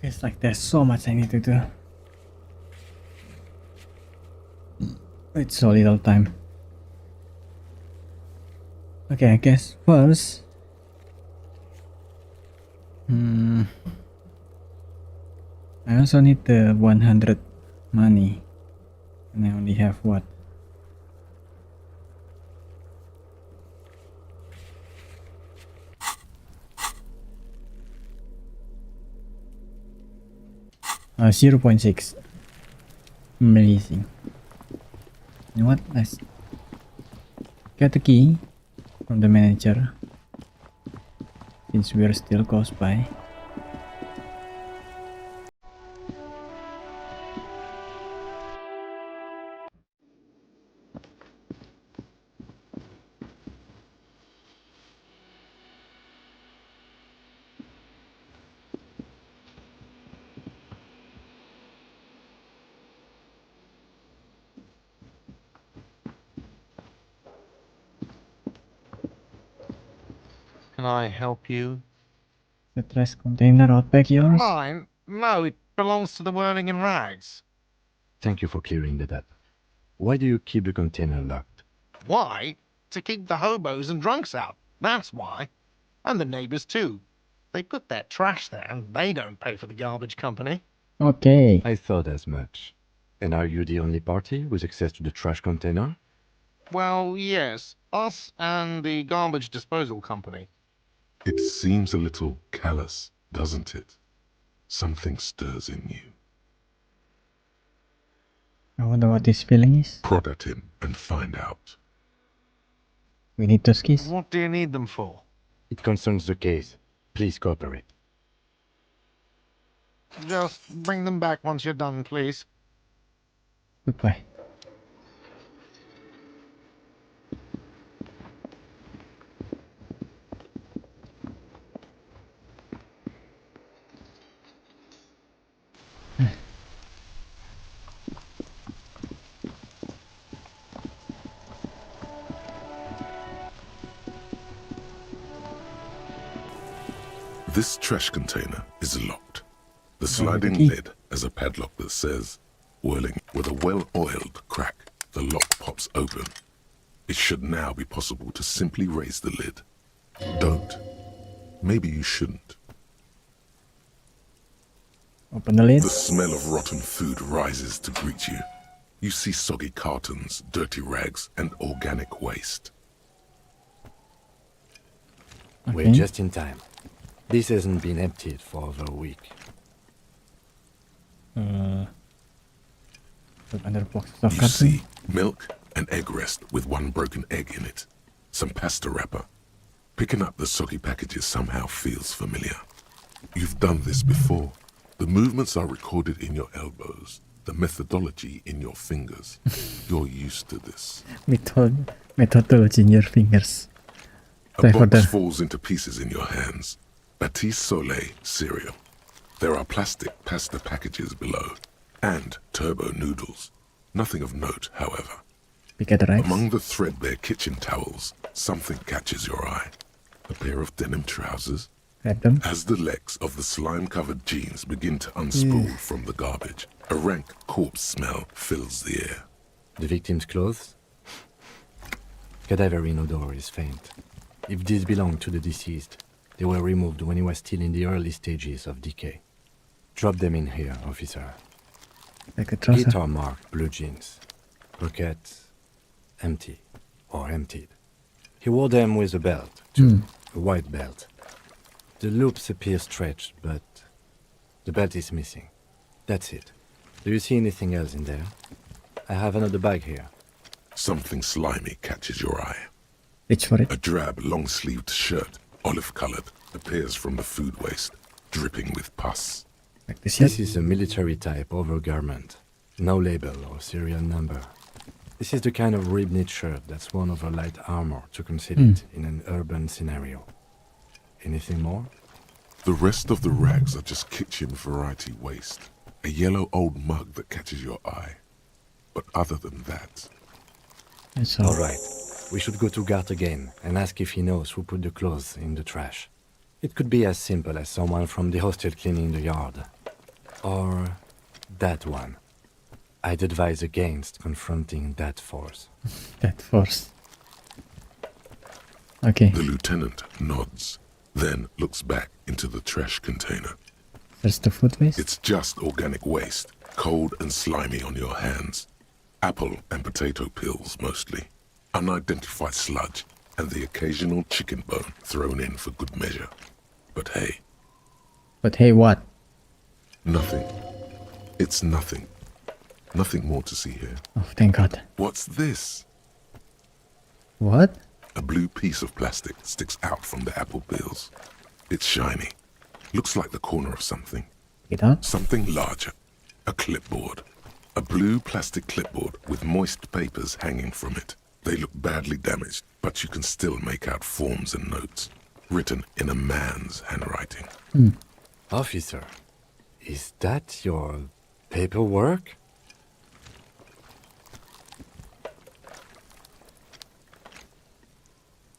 Feels like there's so much I need to do. It's so little time. Okay, I guess first... I also need the 100 money. And I only have what? Uh, 0.6. Amazing. You know what? Let's get the key from the manager, since we are still close by. I help you? The trash container out back yours? Mine? No, it belongs to the Whirling in Rags. Thank you for clearing that up. Why do you keep the container locked? Why? To keep the hobos and drunks out. That's why. And the neighbors too. They put their trash there and they don't pay for the garbage company. Okay. I thought as much. And are you the only party with access to the trash container? Well, yes. Us and the garbage disposal company. It seems a little callous, doesn't it? Something stirs in you. I wonder what this feeling is. Prod at him and find out. We need those keys. What do you need them for? It concerns the case. Please cooperate. Just bring them back once you're done, please. Goodbye. This trash container is locked. The sliding lid has a padlock that says, whirling. With a well-oiled crack, the lock pops open. It should now be possible to simply raise the lid. Don't. Maybe you shouldn't. Open the lid. The smell of rotten food rises to greet you. You see soggy cartons, dirty rags, and organic waste. We're just in time. This hasn't been emptied for over a week. Another box of You carton. see milk and egg rest with one broken egg in it. Some pasta wrapper. Picking up the soggy packages somehow feels familiar. You've done this before. The movements are recorded in your elbows. The methodology in your fingers. You're used to this. Methodology in your fingers. A box falls into pieces in your hands. Batiste Soleil cereal. There are plastic pasta packages below. And turbo noodles. Nothing of note, however. Among the threadbare kitchen towels, something catches your eye. A pair of denim trousers. As the legs of the slime-covered jeans begin to unspool from the garbage, a rank corpse smell fills the air. The victim's clothes? Cadaverine odor is faint. If these belong to the deceased, they were removed when he was still in the early stages of decay. Drop them in here, officer. Like a trouser. Guitar-marked blue jeans. Pockets empty or emptied. He wore them with a belt, too. A white belt. The loops appear stretched, but the belt is missing. That's it. Do you see anything else in there? I have another bag here. Something slimy catches your eye. Reach for it. A drab, long-sleeved shirt, olive-colored, appears from the food waste, dripping with pus. Like this is a military-type overgarment. No label or serial number. This is the kind of rib-knit shirt that's worn over light armor to conceal it in an urban scenario. Anything more? The rest of the rags are just kitchen variety waste. A yellow old mug that catches your eye. But other than that... All right. We should go to Gart again and ask if he knows who put the clothes in the trash. It could be as simple as someone from the hostel cleaning the yard. Or that one. I'd advise against confronting that force. That force. Okay. The lieutenant nods, then looks back into the trash container. There's the food waste? It's just organic waste, cold and slimy on your hands. Apple and potato peels, mostly. Unidentified sludge, and the occasional chicken bone thrown in for good measure. But hey. But hey, what? Nothing. It's nothing. Nothing more to see here. Oh, thank God. What's this? What? A blue piece of plastic sticks out from the apple peels. It's shiny. Looks like the corner of something. Something larger. A clipboard. A blue plastic clipboard with moist papers hanging from it. They look badly damaged, but you can still make out forms and notes, written in a man's handwriting. Officer, is that your paperwork?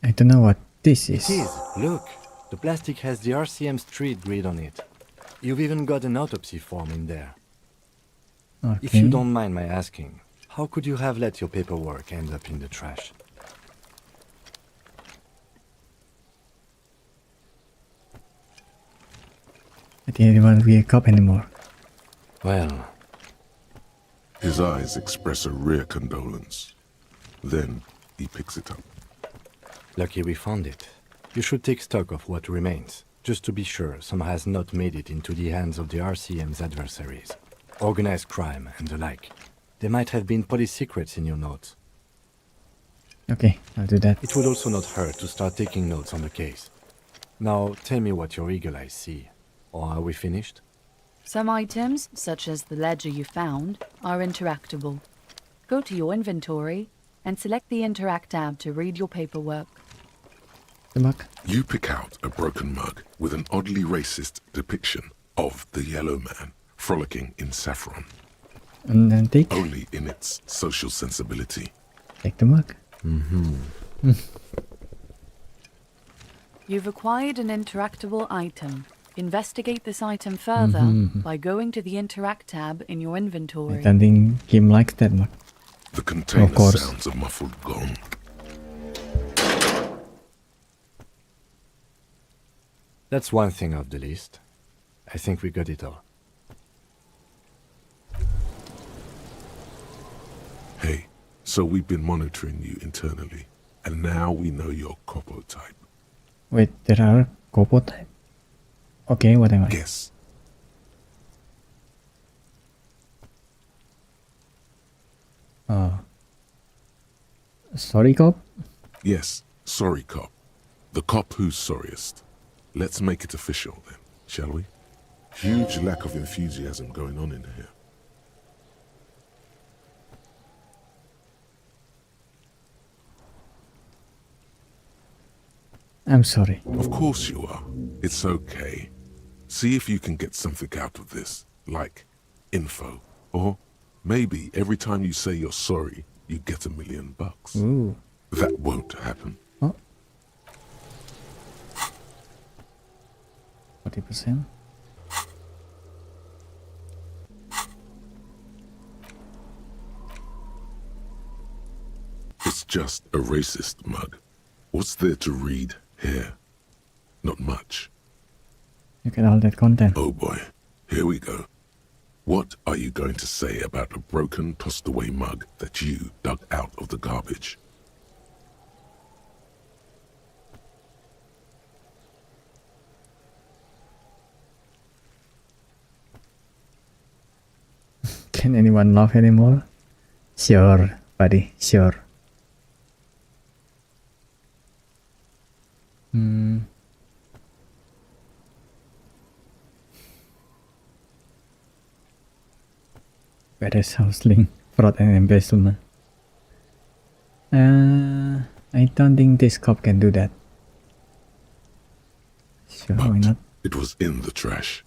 I don't know what this is. It is. Look, The plastic has the RCM street grid on it. You've even got an autopsy form in there. Okay. If you don't mind my asking, how could you have let your paperwork end up in the trash? I didn't want to be a cop anymore. Well... His eyes express a rare condolence. Then he picks it up. Lucky we found it. You should take stock of what remains, just to be sure some has not made it into the hands of the RCM's adversaries. Organized crime and the like. There might have been police secrets in your notes. Okay, I'll do that. It would also not hurt to start taking notes on the case. Now, tell me what your eagle eyes see. Or are we finished? Some items, such as the ledger you found, are interactable. Go to your inventory and select the Interact tab to read your paperwork. The mug? You pick out a broken mug with an oddly racist depiction of the yellow man frolicking in saffron. And then take? Only in its social sensibility. Take the mug. Mm-hmm. You've acquired an interactable item. Investigate this item further by going to the Interact tab in your inventory. I don't think Kim likes that mug. The container sounds a muffled gong. That's one thing off the list. I think we got it all. Hey, so we've been monitoring you internally, and now we know your Copo type. Wait, there are Copo type? Okay, what am I? Guess. Sorry, cop? Yes, sorry, cop. The cop who's sorriest. Let's make it official then, shall we? Huge lack of enthusiasm going on in here. I'm sorry. Of course you are. It's okay. See if you can get something out of this, like info. Or maybe every time you say you're sorry, you get $1 million. Ooh. That won't happen. Oh. 40%. It's just a racist mug. What's there to read here? Not much. Look at all that content. Oh boy, here we go. What are you going to say about a broken, tossed away mug that you dug out of the garbage? Can anyone laugh anymore? Sure, buddy, sure. Whereas hustling, fraud and embezzlement. I don't think this cop can do that. Sure, But why not? it was in the trash.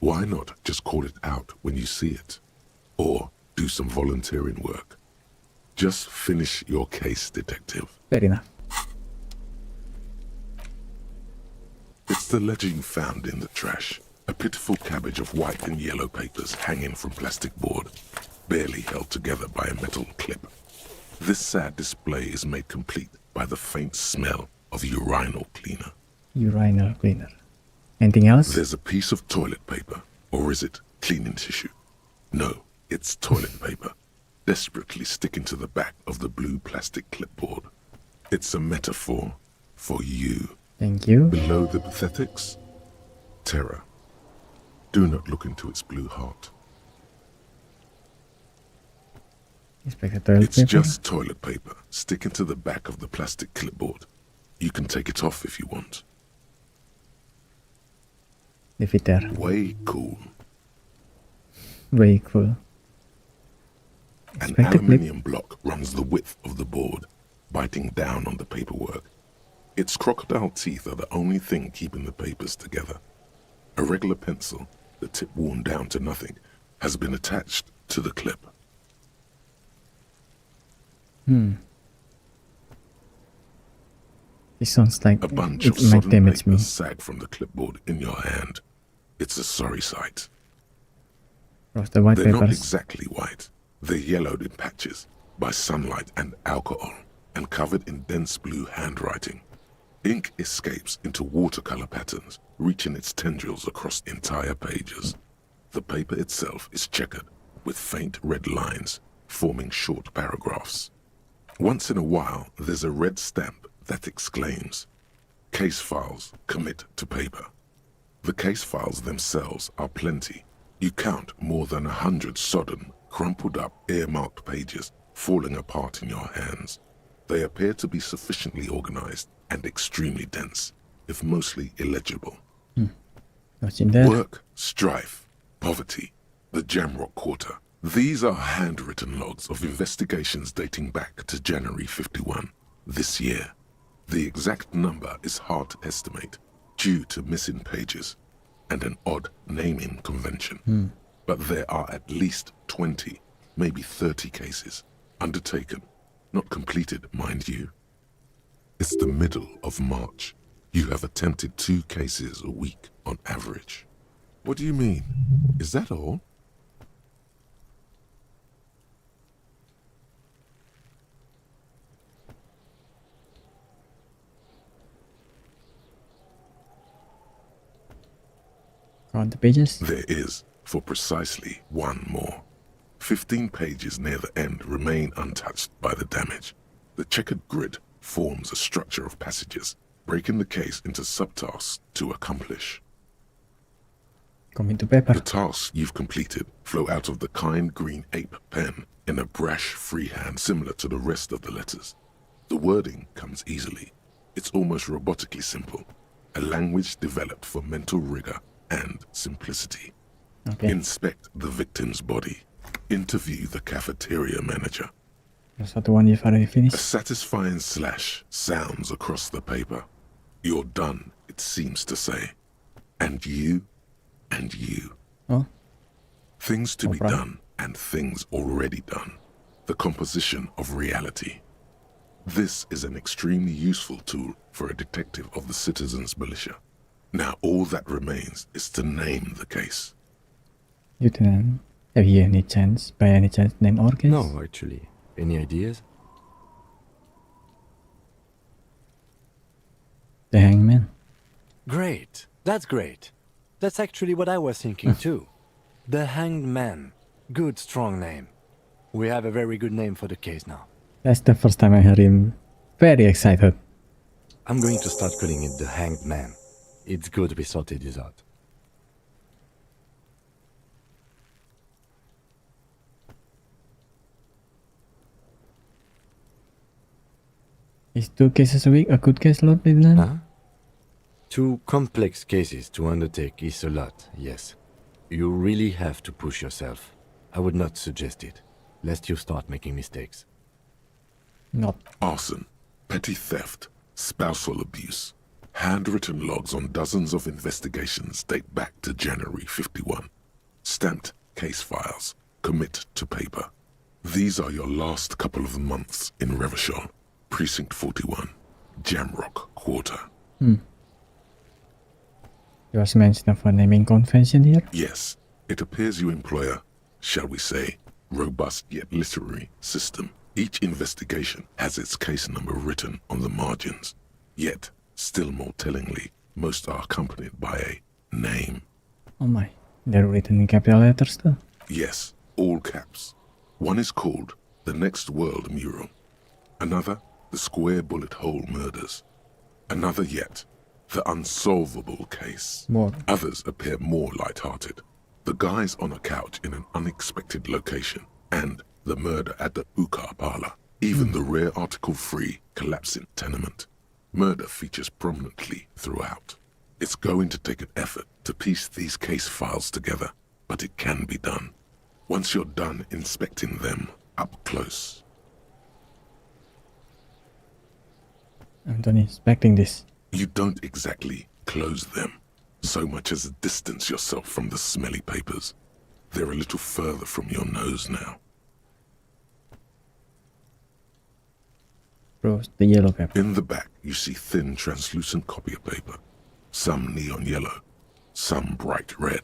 Why not just call it out when you see it? Or do some volunteering work. Just finish your case, detective. Fair enough. It's the ledger you found in the trash. A pitiful cabbage of white and yellow papers hanging from plastic board, barely held together by a metal clip. This sad display is made complete by the faint smell of urinal cleaner. Urinal cleaner. Anything else? There's a piece of toilet paper, or is it cleaning tissue? No, it's toilet paper, desperately sticking to the back of the blue plastic clipboard. It's a metaphor for you. Thank you. Below the pathetics, terror. Do not look into its blue heart. Inspect the toilet It's paper. just toilet paper sticking to the back of the plastic clipboard. You can take it off if you want. Leave it there. Way cool. Very cool. An Inspect the clip. aluminium block runs the width of the board, biting down on the paperwork. Its crocodile teeth are the only thing keeping the papers together. A regular pencil, the tip worn down to nothing, has been attached to the clip. This sounds like A bunch it of might sodden damage me. papers sag from the clipboard in your hand. It's a sorry sight. Of the white They're not papers. exactly white. They're yellowed in patches by sunlight and alcohol, and covered in dense blue handwriting. Ink escapes into watercolor patterns, reaching its tendrils across entire pages. The paper itself is checkered, with faint red lines, forming short paragraphs. Once in a while, there's a red stamp that exclaims, "Case files, commit to paper." The case files themselves are plenty. You count more than 100 sodden, crumpled up, earmarked pages falling apart in your hands. They appear to be sufficiently organized and extremely dense, if mostly illegible. What's in there? Work, strife, poverty, the Jamrock Quarter. These are handwritten logs of investigations dating back to January 51, this year. The exact number is hard to estimate due to missing pages and an odd naming convention. But there are at least 20, maybe 30 cases undertaken, not completed, mind you. It's the middle of March. You have attempted 2 cases a week on average. What do you mean? Is that all? Count the pages? There is, for precisely one more. 15 pages near the end remain untouched by the damage. The checkered grid forms a structure of passages, breaking the case into subtasks to accomplish. Commit to paper. The tasks you've completed flow out of the kind green ape pen in a brash freehand similar to the rest of the letters. The wording comes easily. It's almost robotically simple, a language developed for mental rigor and simplicity. Okay. Inspect the victim's body. Interview the cafeteria manager. That's not the one you've already A finished. satisfying slash sounds across the paper. You're done, it seems to say. And you, and you. Oh. Things to No be problem. done and things already done. The composition of reality. This is an extremely useful tool for a detective of the citizens' militia. Now all that remains is to name the case. Lieutenant, have you any chance, by any chance, name our case? No, actually. Any ideas? The Hangman. Great. That's great. That's actually what I was thinking too. The Hanged Man. Good, strong name. We have a very good name for the case now. That's the first time I heard him very excited. I'm going to start calling it the Hanged Man. It's good we sorted this out. Is 2 cases a week a good case, Lord Lieutenant? Huh? 2 complex cases to undertake is a lot, yes. You really have to push yourself. I would not suggest it, lest you start making mistakes. Not. Arson, petty theft, spousal abuse. Handwritten logs on dozens of investigations date back to January 51. Stamped case files. Commit to paper. These are your last couple of months in Revachol, Precinct 41, Jamrock Quarter. There was mention of a naming convention here. Yes, it appears you employ a, shall we say, robust yet literary system. Each investigation has its case number written on the margins. Yet, still more tellingly, most are accompanied by a name. Oh my, they're written in capital letters too. Yes, all caps. One is called The Next World Mural. Another, The Square Bullet Hole Murders. Another yet, The Unsolvable Case. More. Others appear more light-hearted. The guys on a couch in an unexpected location, and the murder at the Ukar Parlor. Even the rare article-free collapsing tenement. Murder features prominently throughout. It's going to take an effort to piece these case files together, but it can be done. Once you're done inspecting them up close. I'm done inspecting this. You don't exactly close them, so much as distance yourself from the smelly papers. They're a little further from your nose now. Bro, the yellow paper. In the back, you see thin, translucent copy of paper. Some neon yellow, some bright red,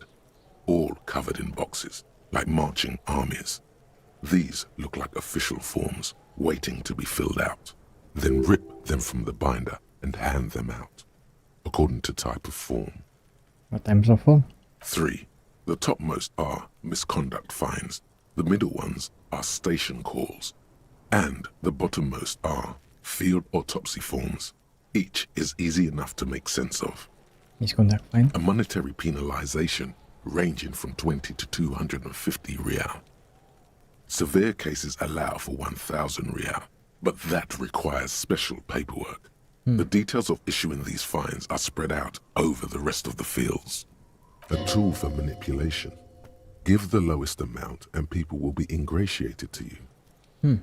all covered in boxes, like marching armies. These look like official forms, waiting to be filled out. Then rip them from the binder and hand them out, according to type of form. What types of form? 3. The topmost are misconduct fines, the middle ones are station calls, and the bottommost are field autopsy forms. Each is easy enough to make sense of. Misconduct fine. A monetary penalization ranging from 20 to 250 real. Severe cases allow for 1,000 real, but that requires special paperwork. The details of issuing these fines are spread out over the rest of the fields. A tool for manipulation. Give the lowest amount and people will be ingratiated to you.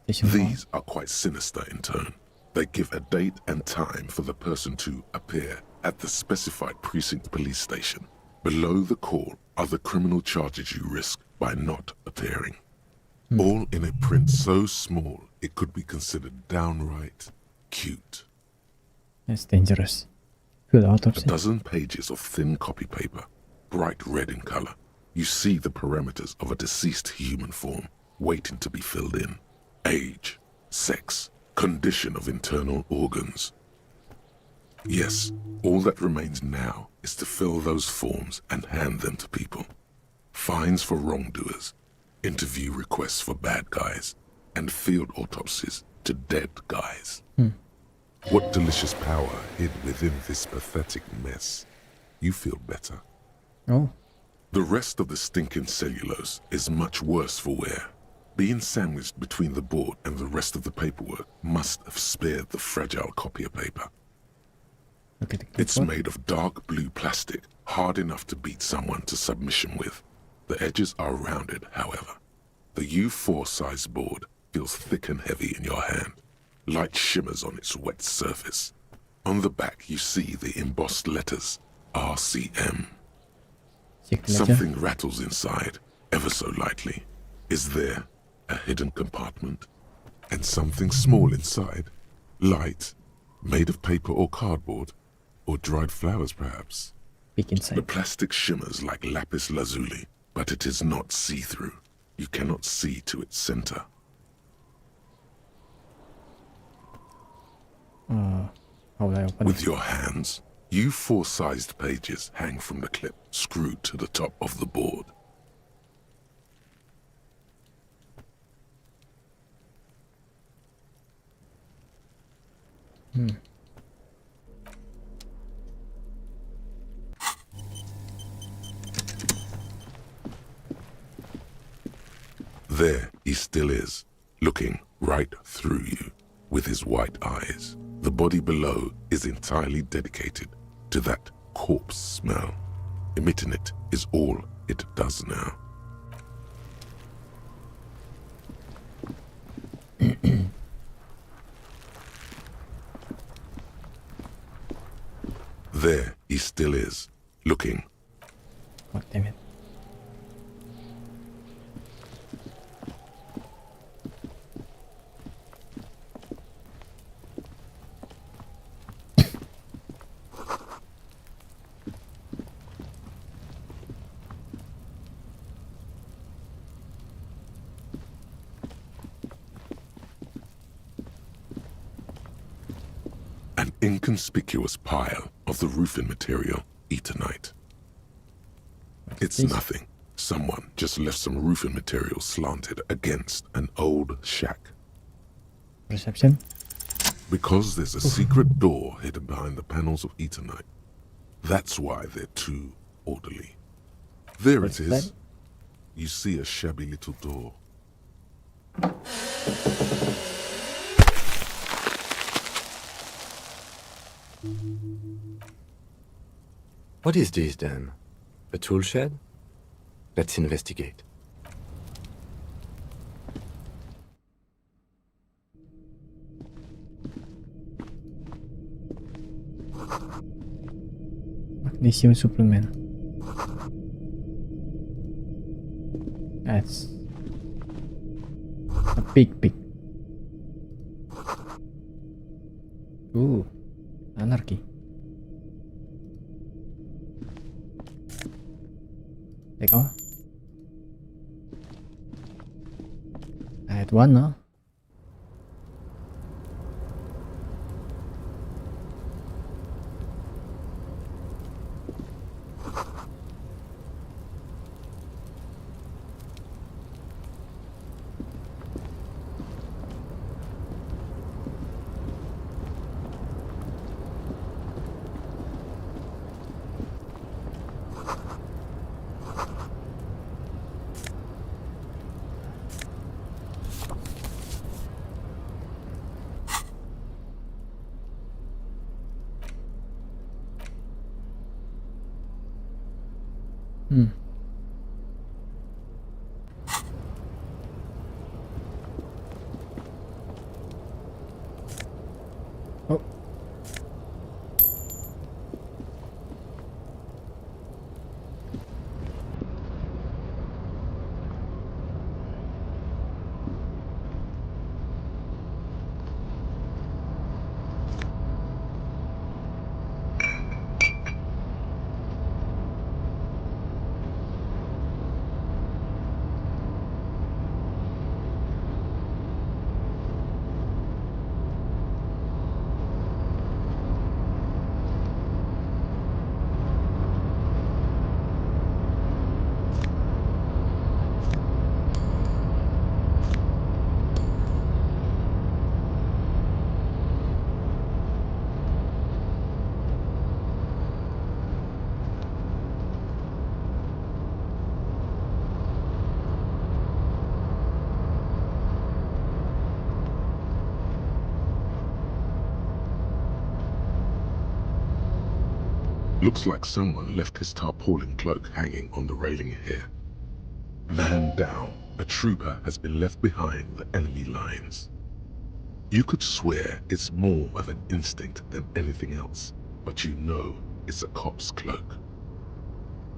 These are quite sinister in tone. They give a date and time for the person to appear at the specified precinct police station. Below the call are the criminal charges you risk by not appearing. All in a print so small it could be considered downright cute. That's dangerous. Field A autopsy. dozen pages of thin copy paper, bright red in color. You see the parameters of a deceased human form waiting to be filled in. Age, sex, condition of internal organs. Yes, all that remains now is to fill those forms and hand them to people. Fines for wrongdoers, interview requests for bad guys, and field autopsies to dead guys. What delicious power hid within this pathetic mess. You feel better. Oh. The rest of the stinking cellulose is much worse for wear. Being sandwiched between the board and the rest of the paperwork must have spared the fragile copier paper. It's made of dark blue plastic, hard enough to beat someone to submission with. The edges are rounded, however. The U4 size board feels thick and heavy in your hand. Light shimmers on its wet surface. On the back you see the embossed letters, RCM. Something rattles inside, ever so lightly. Is there a hidden compartment? And something small inside, light, made of paper or cardboard, or dried flowers perhaps. Peek inside. The plastic shimmers like lapis lazuli, but it is not see-through. You cannot see to its center. How will I open With your hands, U4-sized pages hang from the clip screwed to the top of the board. There he still is, looking right through you with his white eyes. The body below is entirely dedicated to that corpse smell. Emitting it is all it does now. There he still is, looking. God damn it. An inconspicuous pile of the roofing material, Eternite. It's nothing. Someone just left some roofing material slanted against an old shack. Perception? Because there's a secret door hidden behind the panels of Eternite. That's why they're too orderly. There What's it is. that? You see a shabby little door. What is this then? A tool shed? Let's investigate. Magnesium supplement. That's a big. Anarchy. Take off. I had one, no? Oh. Looks like someone left his tarpaulin cloak hanging on the railing here. Man down, a trooper has been left behind the enemy lines. You could swear it's more of an instinct than anything else, but you know it's a cop's cloak.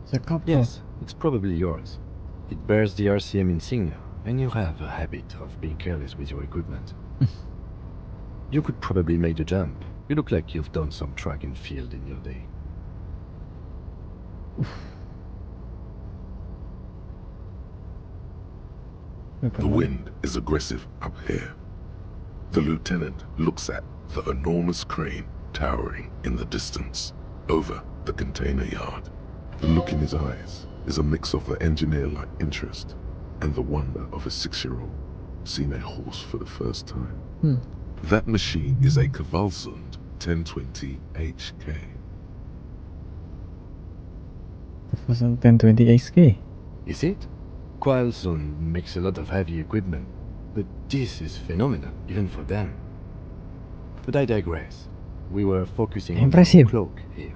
It's a cop. Yes, it's probably yours. It bears the RCM insignia, and you have a habit of being careless with your equipment. You could probably make the jump. You look like you've done some track and field in your day. The wind is aggressive up here. The lieutenant looks at the enormous crane towering in the distance over the container yard. The look in his eyes is a mix of the engineer-like interest and the wonder of a 6-year-old seeing a horse for the first time. That machine is a Kvalsund 1020 HK. That was a 1020 HK. Is it? Kvalsund makes a lot of heavy equipment, but this is phenomenal, even for them. But I digress. We were focusing on the cloak here.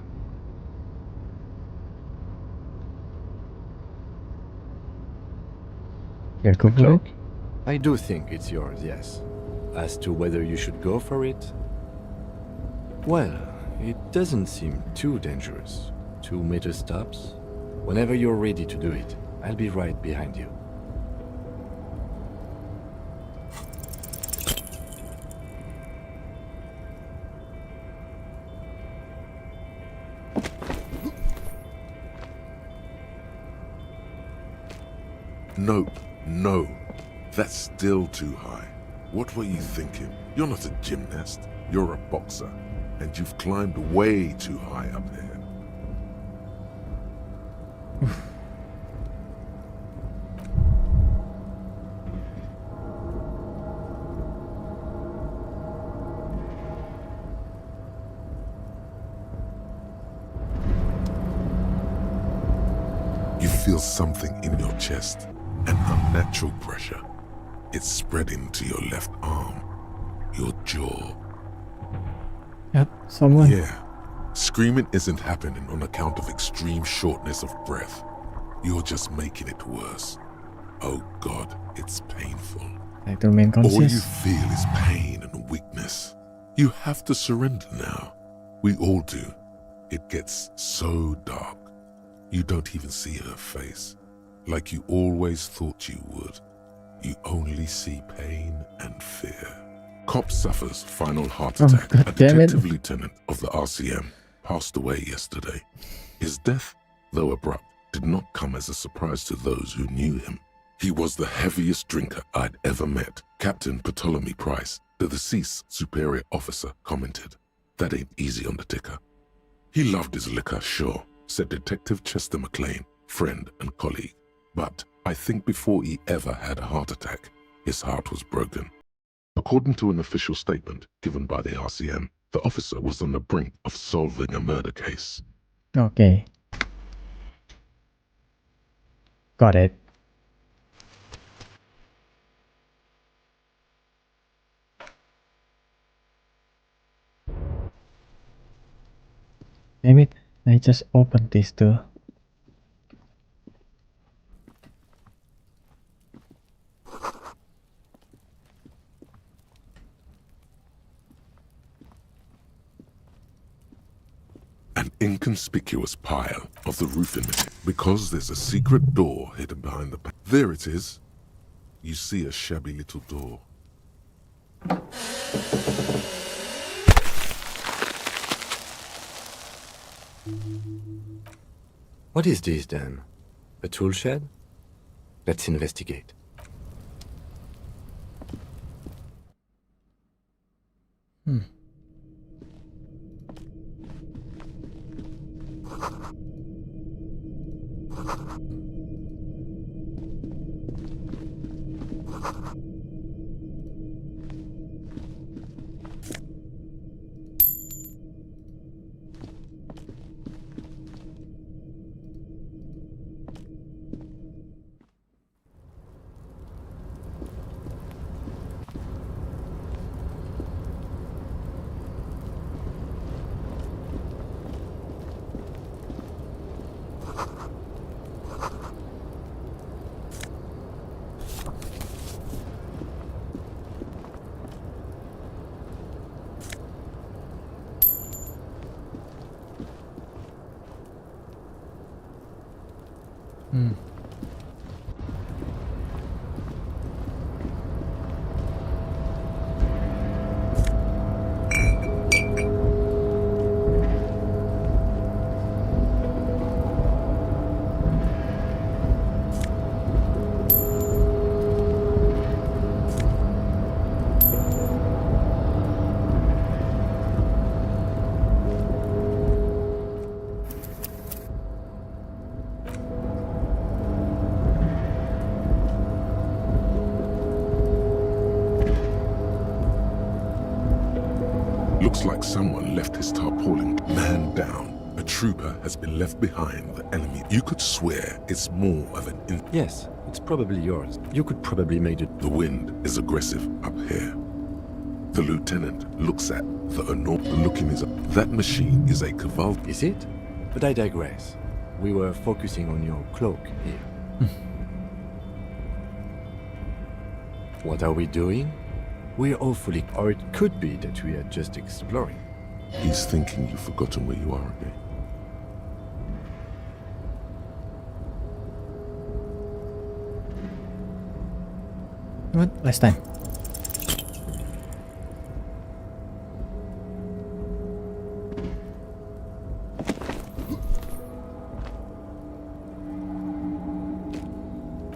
Yeah, go for it. I do think it's yours, yes. As to whether you should go for it, well, it doesn't seem too dangerous. 2 meter stops. Whenever you're ready to do it, I'll be right behind you. Nope, no. That's still too high. What were you thinking? You're not a gymnast. You're a boxer. And you've climbed way too high up here. You feel something in your chest, an unnatural pressure. It's spreading to your left arm, your jaw. Yep, someone. Yeah, screaming isn't happening on account of extreme shortness of breath. You're just making it worse. Oh God, it's painful. Like to remain All you conscious. feel is pain and weakness. You have to surrender now. We all do. It gets so dark. You don't even see her face, like you always thought you would. You only see pain and fear. Cop suffers final heart Oh, attack. God A damn it. detective lieutenant of the RCM passed away yesterday. His death, though abrupt, did not come as a surprise to those who knew him. He was the heaviest drinker I'd ever met. Captain Ptolemy Price, the deceased superior officer, commented, "That ain't easy on the ticker." He loved his liquor, sure, said Detective Chester McLean, friend and colleague. But I think before he ever had a heart attack, his heart was broken. According to an official statement given by the RCM, the officer was on the brink of solving a murder case. Okay. Got it. Damn it, I just opened this door. An inconspicuous pile of the roofing because there's a secret door hidden behind the There it is. You see a shabby little door. What is this then? A tool shed? Let's investigate. Looks like someone left his tarpaulin. Man down. A trooper has been left behind the enemy. You could swear it's more of an Yes, it's probably yours. You could probably make it. The wind is aggressive up here. The lieutenant looks at the look in his eye. That machine is a caval. Is it? But I digress. We were focusing on your cloak here. What are we doing? We're awfully... Or it could be that we are just exploring. He's thinking you've forgotten where you are again. What? Last time.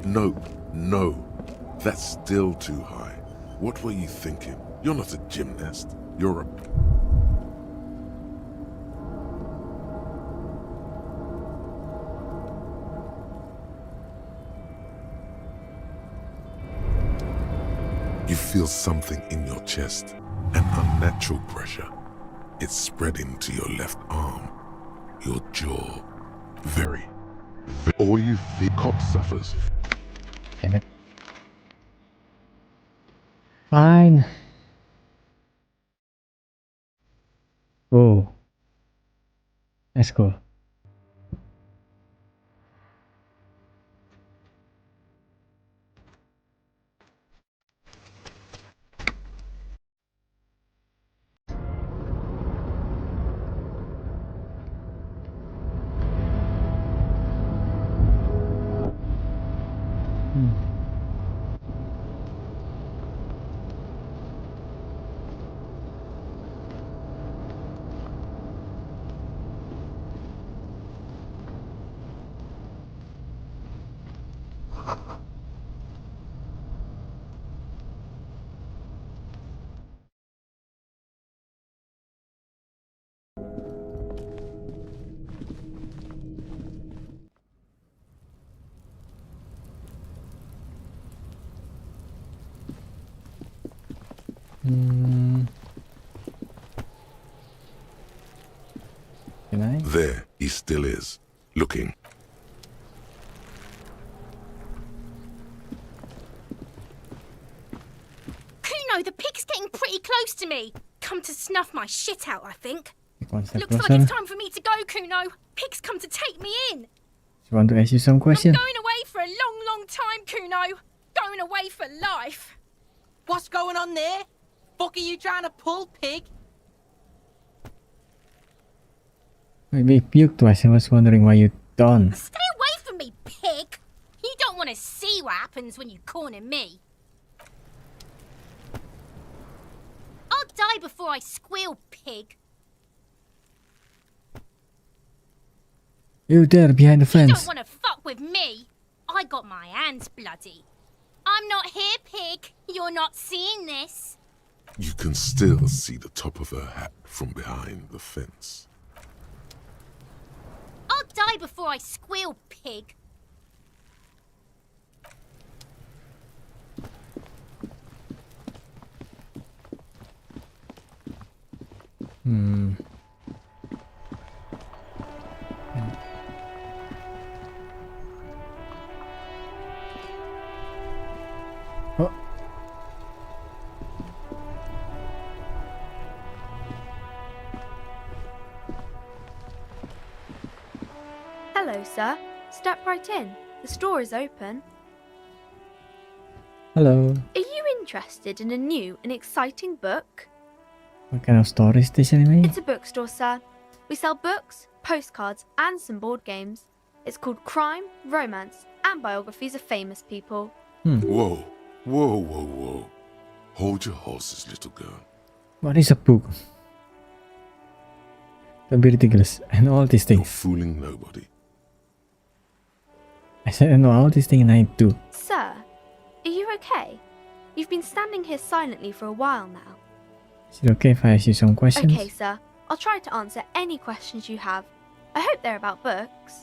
No, no. That's still too high. What were you thinking? You're not a gymnast. You're a... You feel something in your chest, an unnatural pressure. It's spreading to your left arm, your jaw. All you feel, cop suffers. Damn it. Fine. Oh. Let's go. Can I? There he still is, looking. Kuno, the pig's getting pretty close to me. Come to snuff my shit out, I think. One step Looks like closer. it's time for me to go, Kuno. Pig's come to take me in. You want to ask you some question? I'm going away for a long, long time, Kuno. Going away for life. What's going on there? Fuck are you trying to pull, pig? Maybe puke twice. I was wondering why you done. Stay away from me, pig. You don't want to see what happens when you corner me. I'll die before I squeal, pig. You there behind the You don't fence. want to fuck with me. I got my hands bloody. I'm not here, pig. You're not seeing this. You can still see the top of her hat from behind the fence. I'll die before I squeal, pig. Oh. Hello, sir. Step right in. The store is open. Hello. Are you interested in a new and exciting book? What kind of story is this anyway? It's a bookstore, sir. We sell books, postcards, and some board games. It's called Crime, Romance, and Biographies of Famous People. Whoa, whoa, whoa, whoa. Hold your horses, little girl. What is a book? Don't be ridiculous. I know all these You're things. fooling nobody. I said I know all these things and I do. Sir, are you okay? You've been standing here silently for a while now. Is it okay if I ask you some questions? Okay, sir. I'll try to answer any questions you have. I hope they're about books.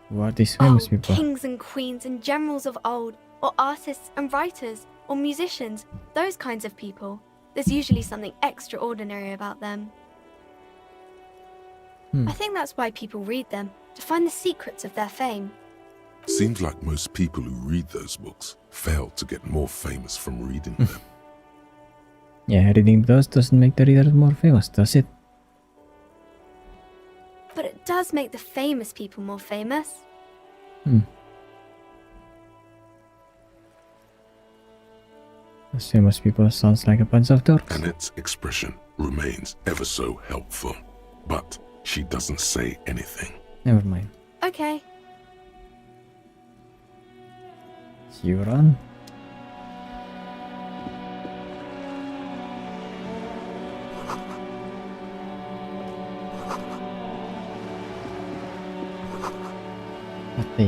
Who are these famous people? Kings and queens and generals of old, or artists and writers, or musicians, those kinds of people. There's usually something extraordinary about them. I think that's why people read them, to find the secrets of their fame. Seems like most people who read those books fail to get more famous from reading them. Yeah, reading those doesn't make the readers more famous, does it? But it does make the famous people more famous. Those famous people sounds like a bunch of dorks. Annette's expression remains ever so helpful, but she doesn't say anything. Never mind. Okay. You run. Mati.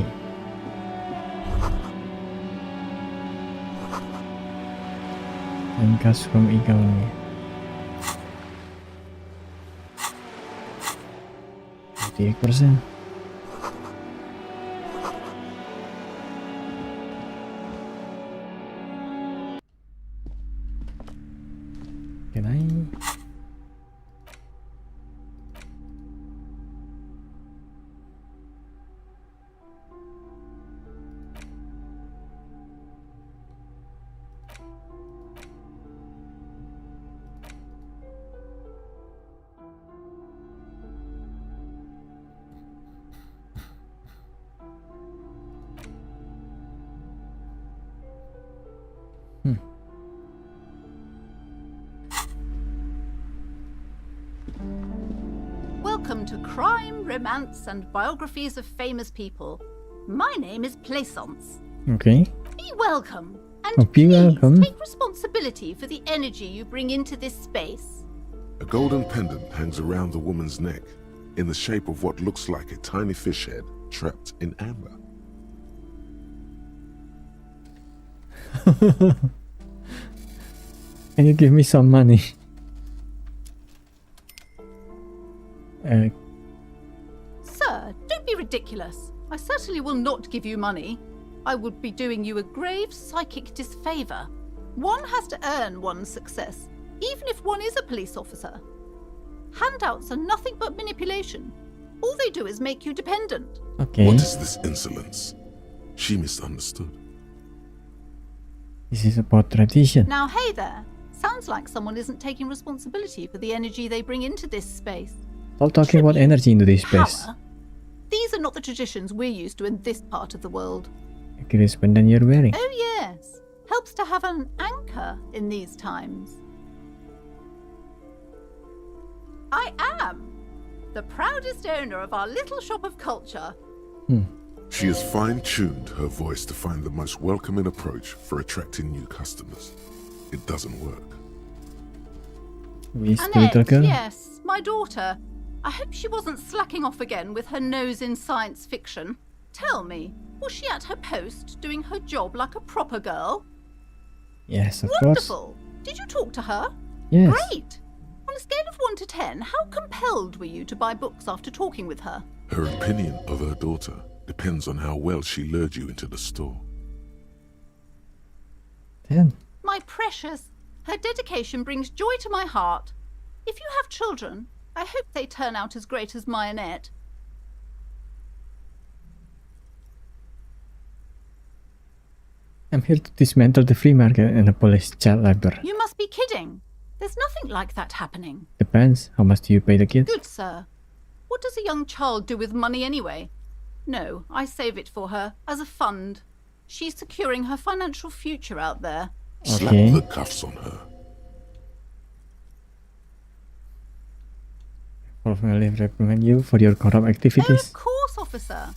Angkas from ikaw niya. 48%. Can I? Welcome to Crime, Romance, and Biographies of Famous People. My name is Plaisance. Okay. Be welcome, and Oh, be please welcome. take responsibility for the energy you bring into this space. A golden pendant hangs around the woman's neck in the shape of what looks like a tiny fish head trapped in amber. Can you give me some money? Sir, don't be ridiculous. I certainly will not give you money. I would be doing you a grave psychic disfavour. One has to earn one's success, even if one is a police officer. Handouts are nothing but manipulation. All they do is make you dependent. Okay. What is this insolence? She misunderstood. This is about tradition. Now, hey there. Sounds like someone isn't taking responsibility for the energy they bring into this space. Stop talking about energy into this space. Power. These are not the traditions we're used to in this part of the world. The wristband you're wearing. Oh yes. Helps to have an anchor in these times. I am the proudest owner of our little shop of culture. She has fine-tuned her voice to find the most welcoming approach for attracting new customers. It doesn't work. Who is the little girl? Yes, my daughter. I hope she wasn't slacking off again with her nose in science fiction. Tell me, was she at her post doing her job like a proper girl? Yes, of Wonderful. course. Did you talk to her? Yes. Great. On a scale of 1 to 10, how compelled were you to buy books after talking with her? Her opinion of her daughter depends on how well she lured you into the store. 10. My precious, her dedication brings joy to my heart. If you have children, I hope they turn out as great as my Annette. I'm here to dismantle the free market and abolish child labor. You must be kidding. There's nothing like that happening. Depends. How much do you pay the kid? Good, sir. What does a young child do with money anyway? No, I save it for her as a fund. She's securing her financial future out there. Slap Okay. the cuffs on her. Formally reprimand you for your corrupt Oh, activities. of course, officer.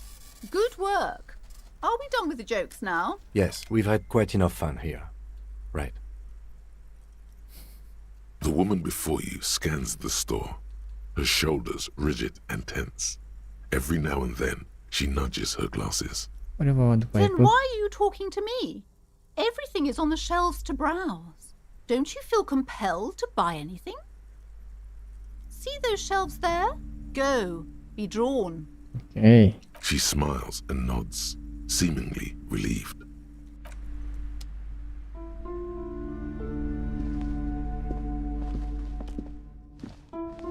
Good work. Are we done with the jokes now? Yes, we've had quite enough fun here. Right. The woman before you scans the store, her shoulders rigid and tense. Every now and then, she nudges her glasses. What if I want to buy a Then book? why are you talking to me? Everything is on the shelves to browse. Don't you feel compelled to buy anything? See those shelves there? Go. Be drawn. Okay. She smiles and nods, seemingly relieved.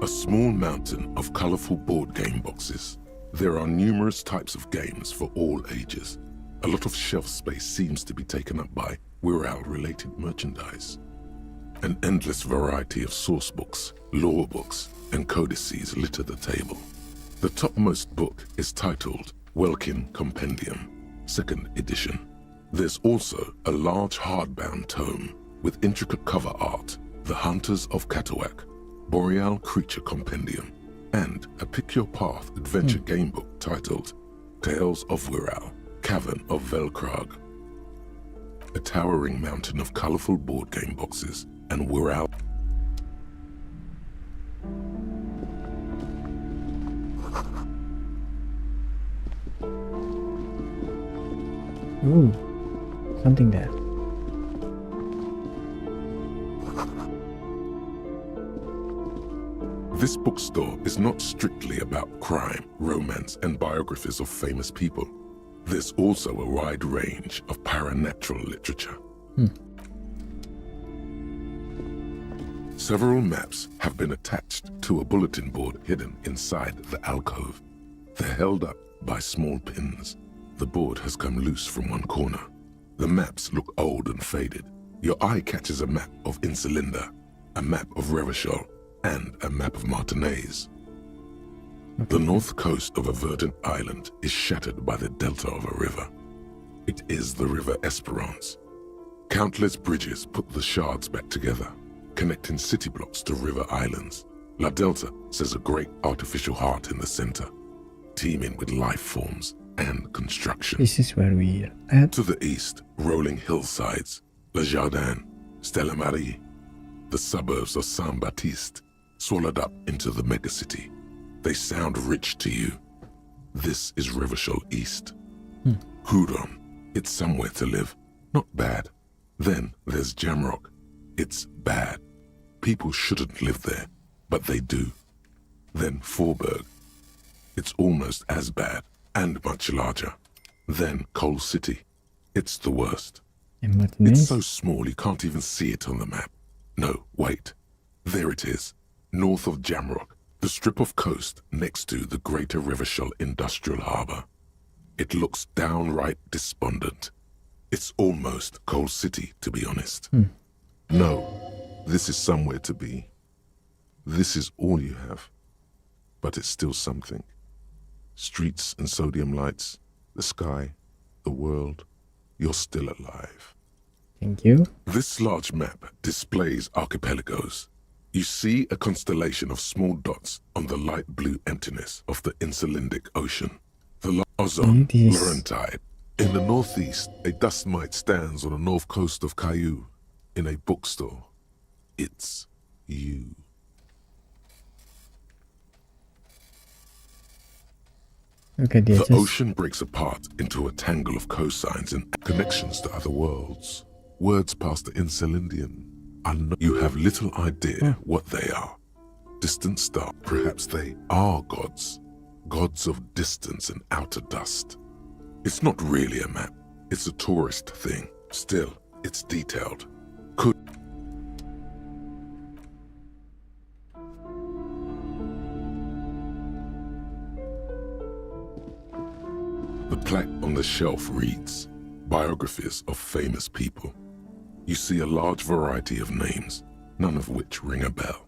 A small mountain of colorful board game boxes. There are numerous types of games for all ages. A lot of shelf space seems to be taken up by Wirral-related merchandise. An endless variety of source books, lore books, and codices litter the table. The topmost book is titled Welkin Compendium, 2nd edition. There's also a large hardbound tome with intricate cover art, The Hunters of Catawak, Boreal Creature Compendium, and a pick-your-path adventure game book titled Tales of Wirral, Cavern of Velkrag. A towering mountain of colorful board game boxes and Wirral. Ooh. Something there. This bookstore is not strictly about crime, romance, and biographies of famous people. There's also a wide range of paranatural literature. Several maps have been attached to a bulletin board hidden inside the alcove. They're held up by small pins. The board has come loose from one corner. The maps look old and faded. Your eye catches a map of Insulinda, a map of Revachol, and a map of Martinaise. The north coast of a verdant island is shattered by the delta of a river. It is the River Esperance. Countless bridges put the shards back together, connecting city blocks to river islands. La Delta says a great artificial heart in the center, teeming with life forms and construction. This is where we're at. To the east, rolling hillsides, Le Jardin, Stella Marie, the suburbs of Saint-Baptiste, swallowed up into the megacity. They sound rich to you. This is Revachol East. Hudon, it's somewhere to live, not bad. Then there's Jamrock. It's bad. People shouldn't live there, but they do. Then Forberg. It's almost as bad, and much larger. Then Coal City. It's the worst. En wat It's is? so small you can't even see it on the map. No, wait. There it is. North of Jamrock, the strip of coast next to the Greater Revachol Industrial Harbour. It looks downright despondent. It's almost Coal City, to be honest. No, this is somewhere to be. This is all you have. But it's still something. Streets and sodium lights, the sky, the world. You're still alive. Thank you. This large map displays archipelagos. You see a constellation of small dots on the light blue emptiness of the Insulindic Ocean. The ozone, Laurentide. In the northeast, a dust mite stands on the north coast of Caillou. In a bookstore. It's you. Okay, The ocean breaks apart into a tangle of cosigns and connections to other worlds. Words past the Insulindian. You have little idea what they are. Distant star. Perhaps they are gods. Gods of distance and outer dust. It's not really a map. It's a tourist thing. Still, it's detailed. The plaque on the shelf reads, Biographies of Famous People. You see a large variety of names, none of which ring a bell.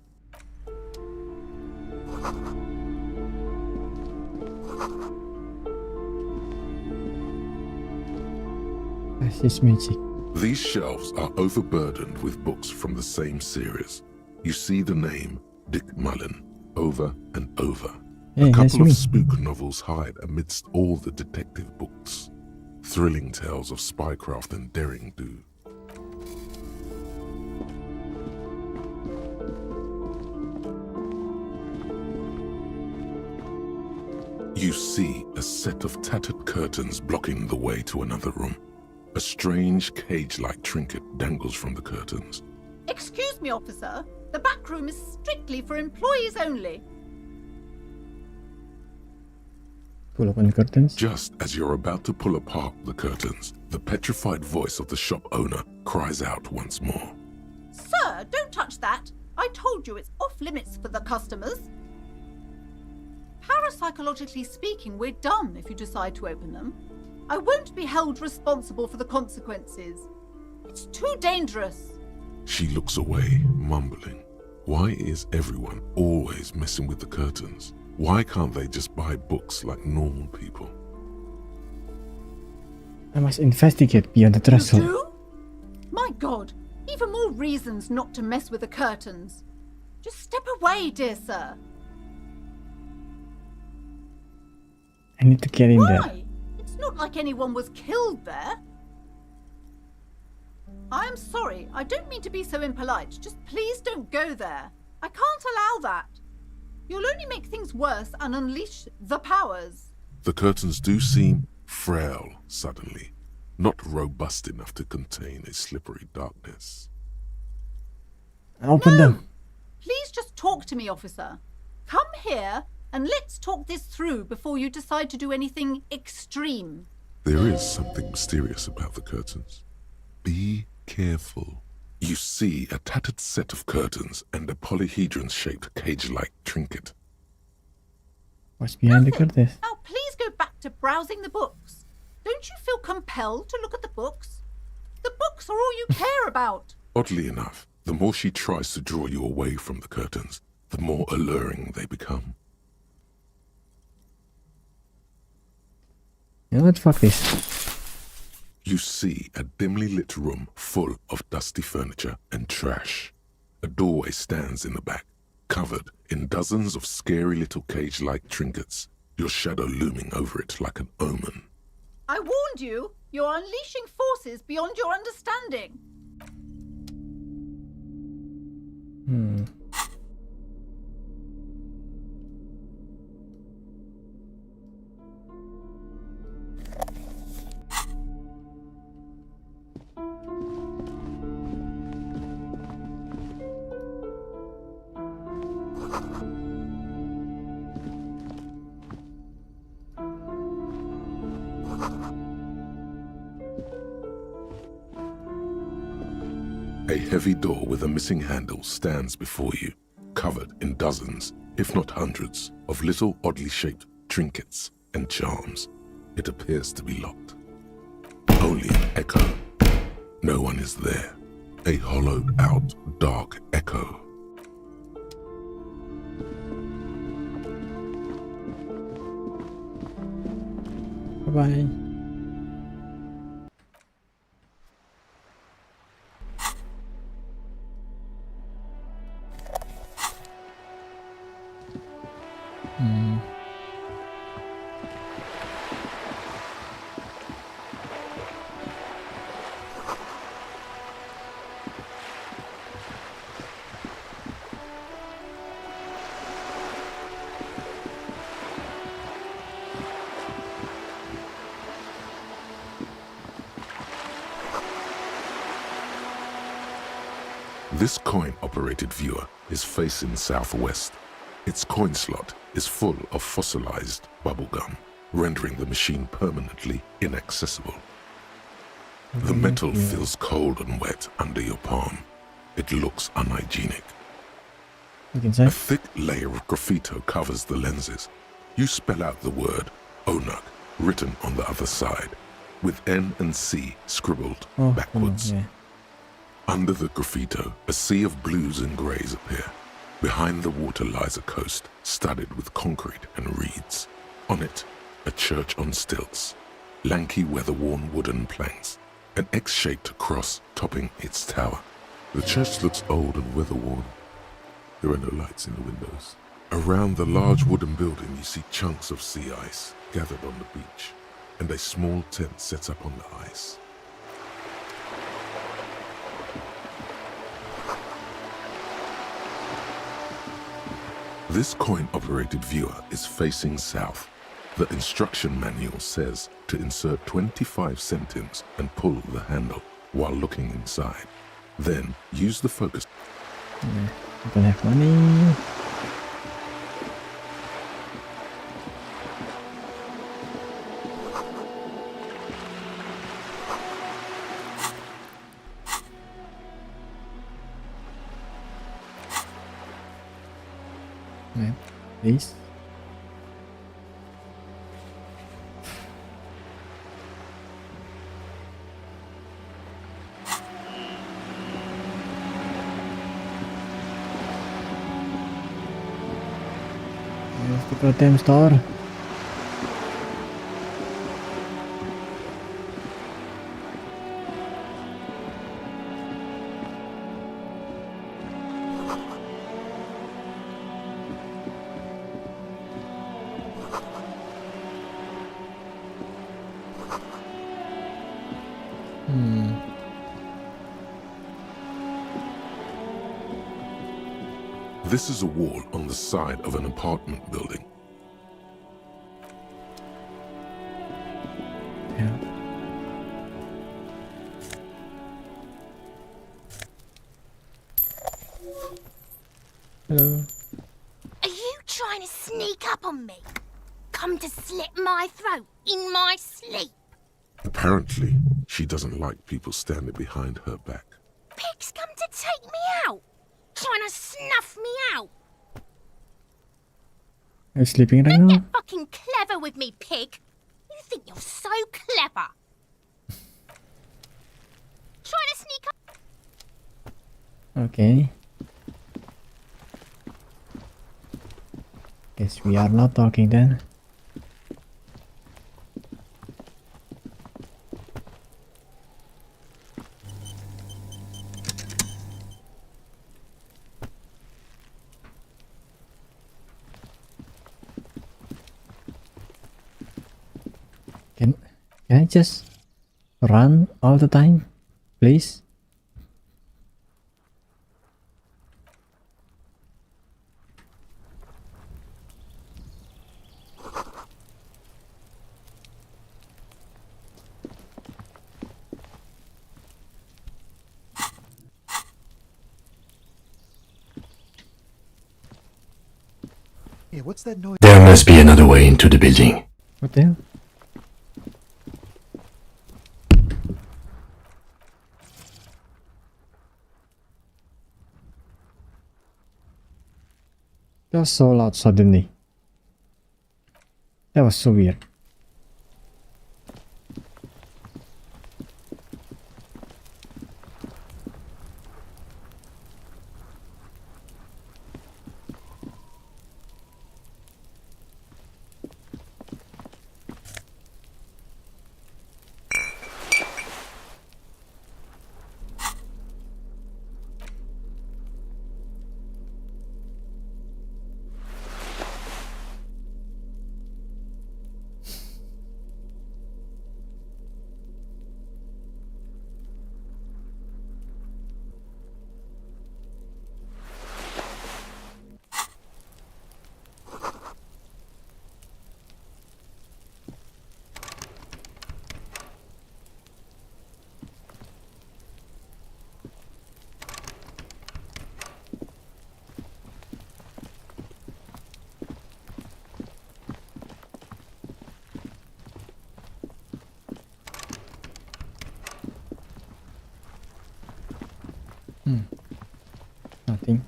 This magic. These shelves are overburdened with books from the same series. You see the name Dick Mullen over and over. Hey, a couple that's of me. spook novels hide amidst all the detective books. Thrilling tales of spycraft and daring do. You see a set of tattered curtains blocking the way to another room. A strange cage-like trinket dangles from the curtains. Excuse me, officer. The back room is strictly for employees only. Pull open the curtains. Just as you're about to pull apart the curtains, the petrified voice of the shop owner cries out once more. Sir, don't touch that. I told you it's off limits for the customers. Parapsychologically speaking, we're done if you decide to open them. I won't be held responsible for the consequences. It's too dangerous. She looks away, mumbling. Why is everyone always messing with the curtains? Why can't they just buy books like normal people? I must investigate beyond the threshold. You do? My God, even more reasons not to mess with the curtains. Just step away, dear sir. I need to get in there. Why? It's not like anyone was killed there. I am sorry, I don't mean to be so impolite. Just please don't go there. I can't allow that. You'll only make things worse and unleash the powers. The curtains do seem frail suddenly, not robust enough to contain a slippery darkness. Open them. Please just talk to me, officer. Come here and let's talk this through before you decide to do anything extreme. There is something mysterious about the curtains. Be careful. You see a tattered set of curtains and a polyhedron-shaped cage-like trinket. What's behind the curtains? Now please go back to browsing the books. Don't you feel compelled to look at the books? The books are all you care about. Oddly enough, the more she tries to draw you away from the curtains, the more alluring they become. You know what? Fuck this. You see a dimly lit room full of dusty furniture and trash. A doorway stands in the back, covered in dozens of scary little cage-like trinkets, your shadow looming over it like an omen. I warned you. You're unleashing forces beyond your understanding. A heavy door with a missing handle stands before you, covered in dozens, if not hundreds, of little oddly shaped trinkets and charms. It appears to be locked. Only an echo. No one is there. A hollowed out, dark echo. Bye-bye. This coin-operated viewer is facing southwest. Its coin slot is full of fossilized bubblegum, rendering the machine permanently inaccessible. The metal feels cold and wet under your palm. It looks unhygienic. A thick layer of graffito covers the lenses. You spell out the word Onuk written on the other side, with N and C scribbled backwards. Under the graffito, a sea of blues and greys appear. Behind the water lies a coast studded with concrete and reeds. On it, a church on stilts, lanky weather-worn wooden planks, an X-shaped cross topping its tower. The church looks old and weather-worn. There are no lights in the windows. Around the large wooden building, you see chunks of sea ice gathered on the beach, and a small tent set up on the ice. This coin-operated viewer is facing south. The instruction manual says to insert 25 centimes and pull the handle while looking inside. Then use the focus. Yeah, I don't have money. Yeah, please. Where's the goddamn store? This is a wall on the side of an apartment building. Yeah. Hello. Are you trying to sneak up on me? Come to slit my throat in my sleep? Apparently, she doesn't like people standing behind her back. Pig's come to take me out. Trying to snuff me out. Are you sleeping right Don't now? get fucking clever with me, pig. You think you're so clever. Trying to sneak up. Okay. Guess we are not talking then. Can I just run all the time, please? Yeah, what's that noise? There must be another way into the building. What the hell? That was so loud suddenly. That was so weird. Nothing.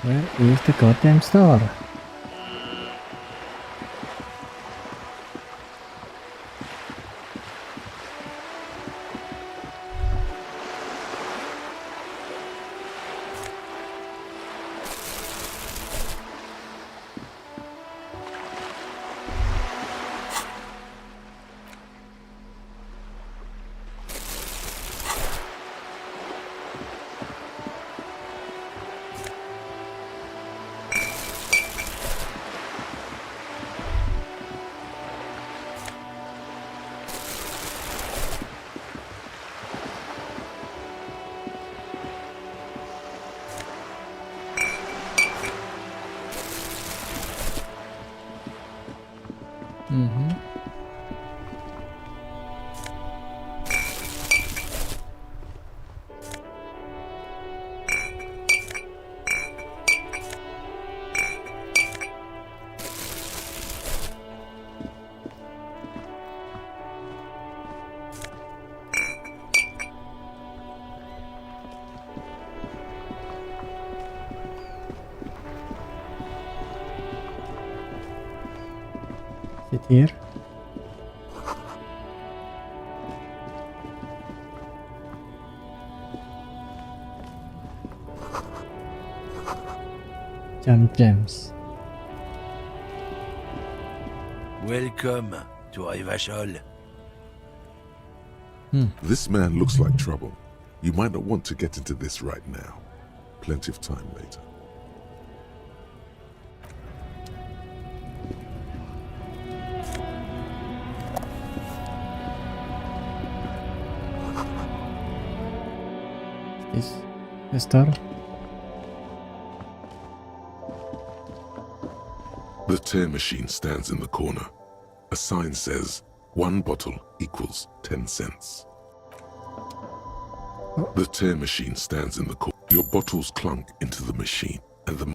Where is the goddamn star? Sit here. Gems. Welcome to Rivachol. This man looks like trouble. You might not want to get into this right now. Plenty of time later. Is the star? The tear machine stands in the corner. A sign says, 1 bottle equals 10 cents. The tear machine stands in the corner. Your bottles clunk into the machine, and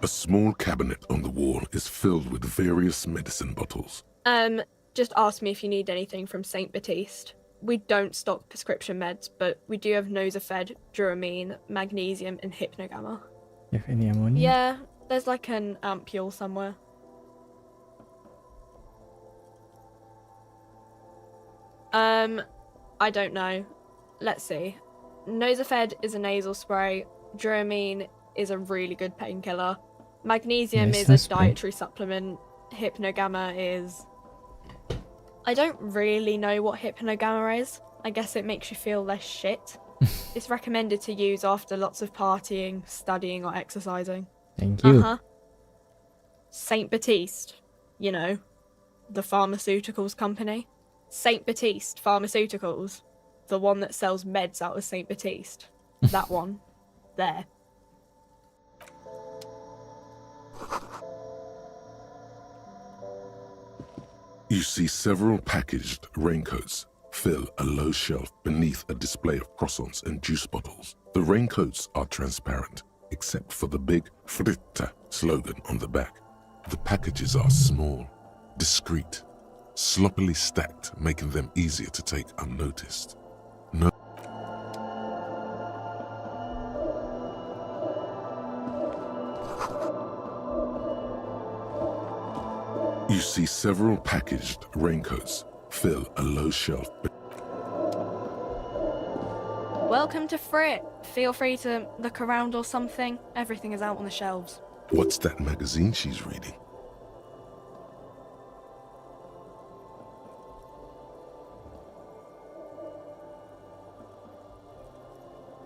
a small cabinet on the wall is filled with various medicine bottles. Just ask me if you need anything from St. Baptiste. We don't stock prescription meds, but we do have Nosafed, Duramine, Magnesium, and Hypnogamma. You have any ammonia? Yeah, there's like an ampule somewhere. I don't know. Let's see. Nosafed is a nasal spray. Duramine is a really good painkiller. Magnesium is a dietary supplement. Hypnogamma is... I don't really know what Hypnogamma is. I guess it makes you feel less shit. It's recommended to use after lots of partying, studying, or exercising. Thank you. St. Baptiste. You know, the pharmaceuticals company. St. Baptiste Pharmaceuticals. The one that sells meds out of St. Baptiste. That one. There. You see several packaged raincoats, fill a low shelf beneath a display of croissants and juice bottles. The raincoats are transparent, except for the big Fritta slogan on the back. The packages are small, discreet, sloppily stacked, making them easier to take unnoticed. No. You see several packaged raincoats fill a low shelf. Welcome to Frit. Feel free to look around or something. Everything is out on the shelves. What's that magazine she's reading?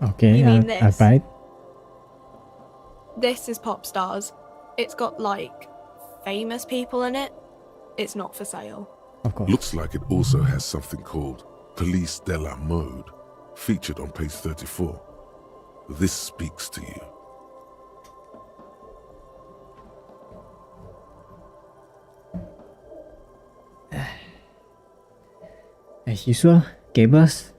Okay, You mean I'll this? buy it. This is Pop Stars. It's got, like, famous people in it. It's not for sale. Of course. Looks like it also has something called Police de la Mode, featured on page 34. This speaks to you. As usual, gamers.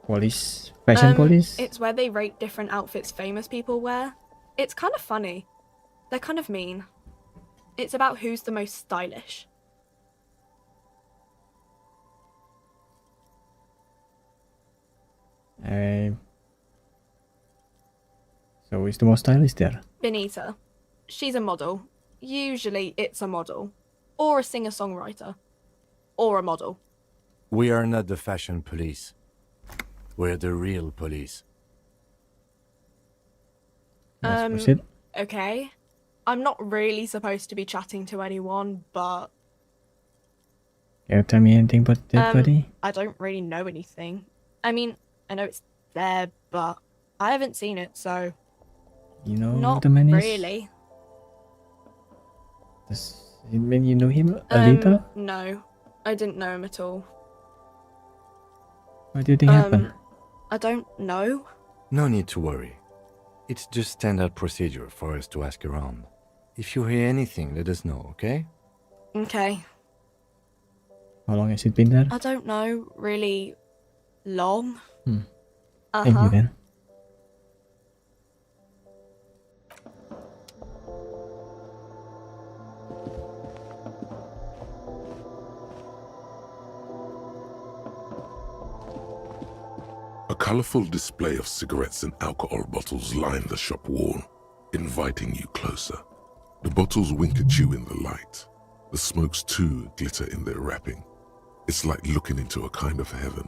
Police, fashion police. It's where they rate different outfits famous people wear. It's kind of funny. They're kind of mean. It's about who's the most stylish. So is the most stylish there? Benita. She's a model. Usually it's a model. Or a singer-songwriter. Or a model. We are not the fashion police. We're the real police. Proceed. Okay. I'm not really supposed to be chatting to anyone, but... Can you tell me anything about that, buddy? I don't really know anything. I mean, I know it's there, but I haven't seen it, so... You know Not the man is? really. Does it mean you know him a little? No. I didn't know him at all. What do you think happened? I don't know. No need to worry. It's just standard procedure for us to ask around. If you hear anything, let us know, okay? Okay. How long has it been there? I don't know, really long. Thank you then. A colorful display of cigarettes and alcohol bottles line the shop wall, inviting you closer. The bottles wink at you in the light. The smokes too glitter in their wrapping. It's like looking into a kind of heaven.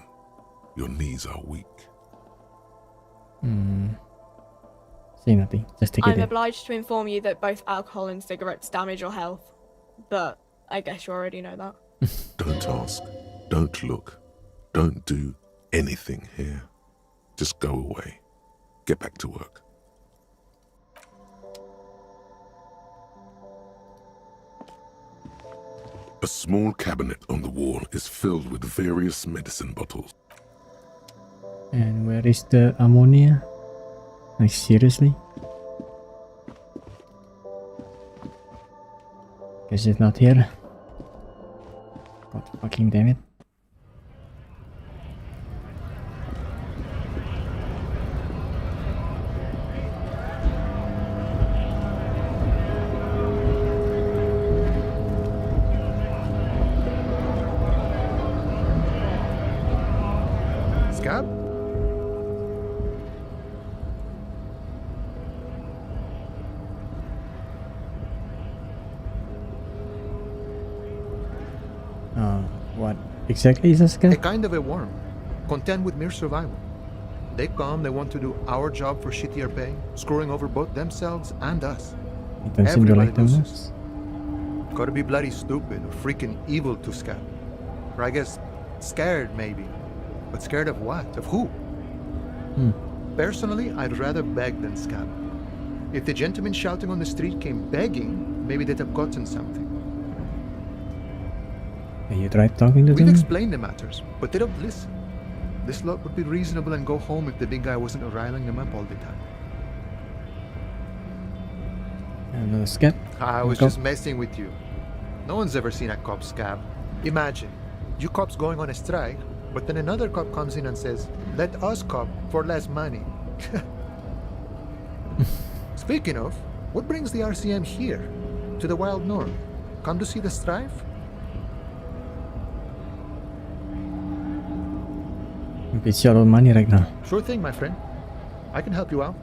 Your knees are weak. Say nothing. Just take it I'm in. obliged to inform you that both alcohol and cigarettes damage your health. But I guess you already know that. Don't ask. Don't look. Don't do anything here. Just go away. Get back to work. A small cabinet on the wall is filled with various medicine bottles. And where is the ammonia? Like seriously? Guess it's not here. God fucking damn it. Scab? What exactly is a scab? A kind of a worm, content with mere survival. They come, they want to do our job for shittier pay, screwing over both themselves and us. It doesn't seem to like them loses. Gotta be bloody stupid or freaking evil to scab. Or I guess scared maybe. But scared of what? Of who? Personally, I'd rather beg than scab. If the gentleman shouting on the street came begging, maybe they'd have gotten something. Have you tried talking to We've them? explained the matters, but they don't listen. This lot would be reasonable and go home if the big guy wasn't riling them up all the time. Another scab. I was Go. just messing with you. No one's ever seen a cop scab. Imagine, you cops going on a strike, but then another cop comes in and says, let us cop for less money. Speaking of, what brings the RCM here? To the wild north? Come to see the strife? It's your own money right now. Sure thing, my friend. I can help you out.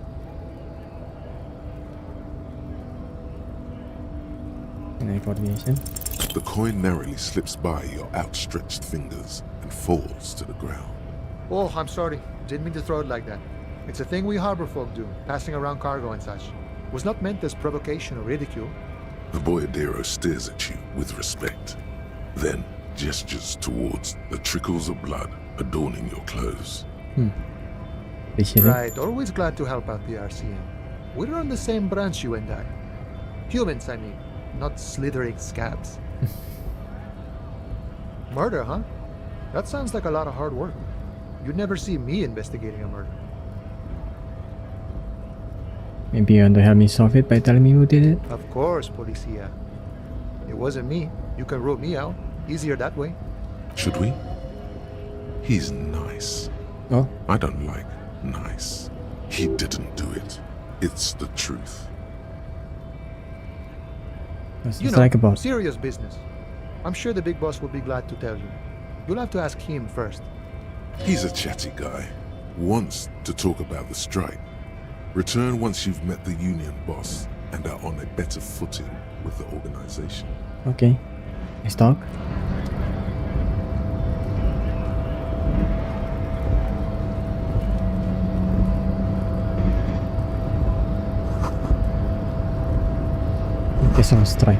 Coordination. The coin narrowly slips by your outstretched fingers and falls to the ground. Oh, I'm sorry. Didn't mean to throw it like that. It's a thing we harbor folk do, passing around cargo and such. Was not meant as provocation or ridicule. The boyadero stares at you with respect, then gestures towards the trickles of blood adorning your clothes. Right, always glad to help out the RCM. We're on the same branch, you and I. Humans, I mean, not slithering scabs. Murder, huh? That sounds like a lot of hard work. You'd never see me investigating a murder. Maybe you want to help me solve it by telling me who did it? Of course, Policia. It wasn't me. You can rule me out. Easier that way. Should we? He's nice. Oh? I don't like nice. He didn't do it. It's the truth. What's You the know, strike about? serious business. I'm sure the big boss will be glad to tell you. You'll have to ask him first. He's a chatty guy. Wants to talk about the strike. Return once you've met the union boss and are on a better footing with the organization. Okay. Let's talk. Guess I'll strike.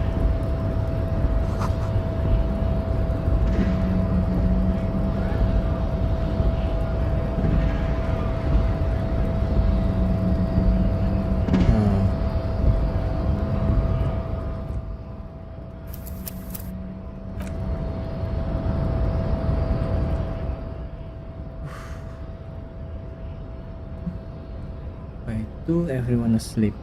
Why do everyone asleep?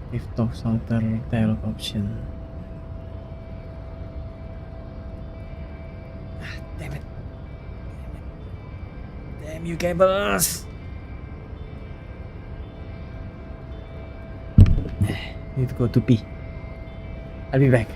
If talks alter dialogue option. Damn it. Damn you cables! Need to go to pee. I'll be back.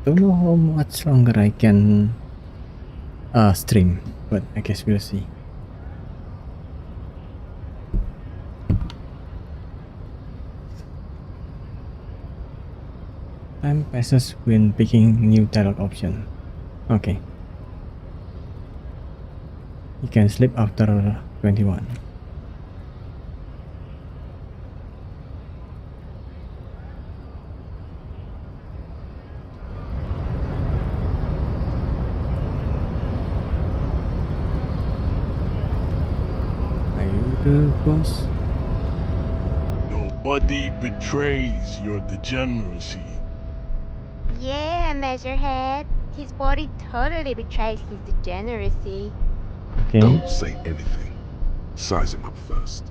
I don't know how much longer I can stream, but I guess we'll see. Time passes when picking new dialogue option. Okay. You can sleep after 21. Good boss. Nobody betrays your degeneracy. Yeah, Measurehead. His body totally betrays his degeneracy. Okay. Don't say anything. Size him up first.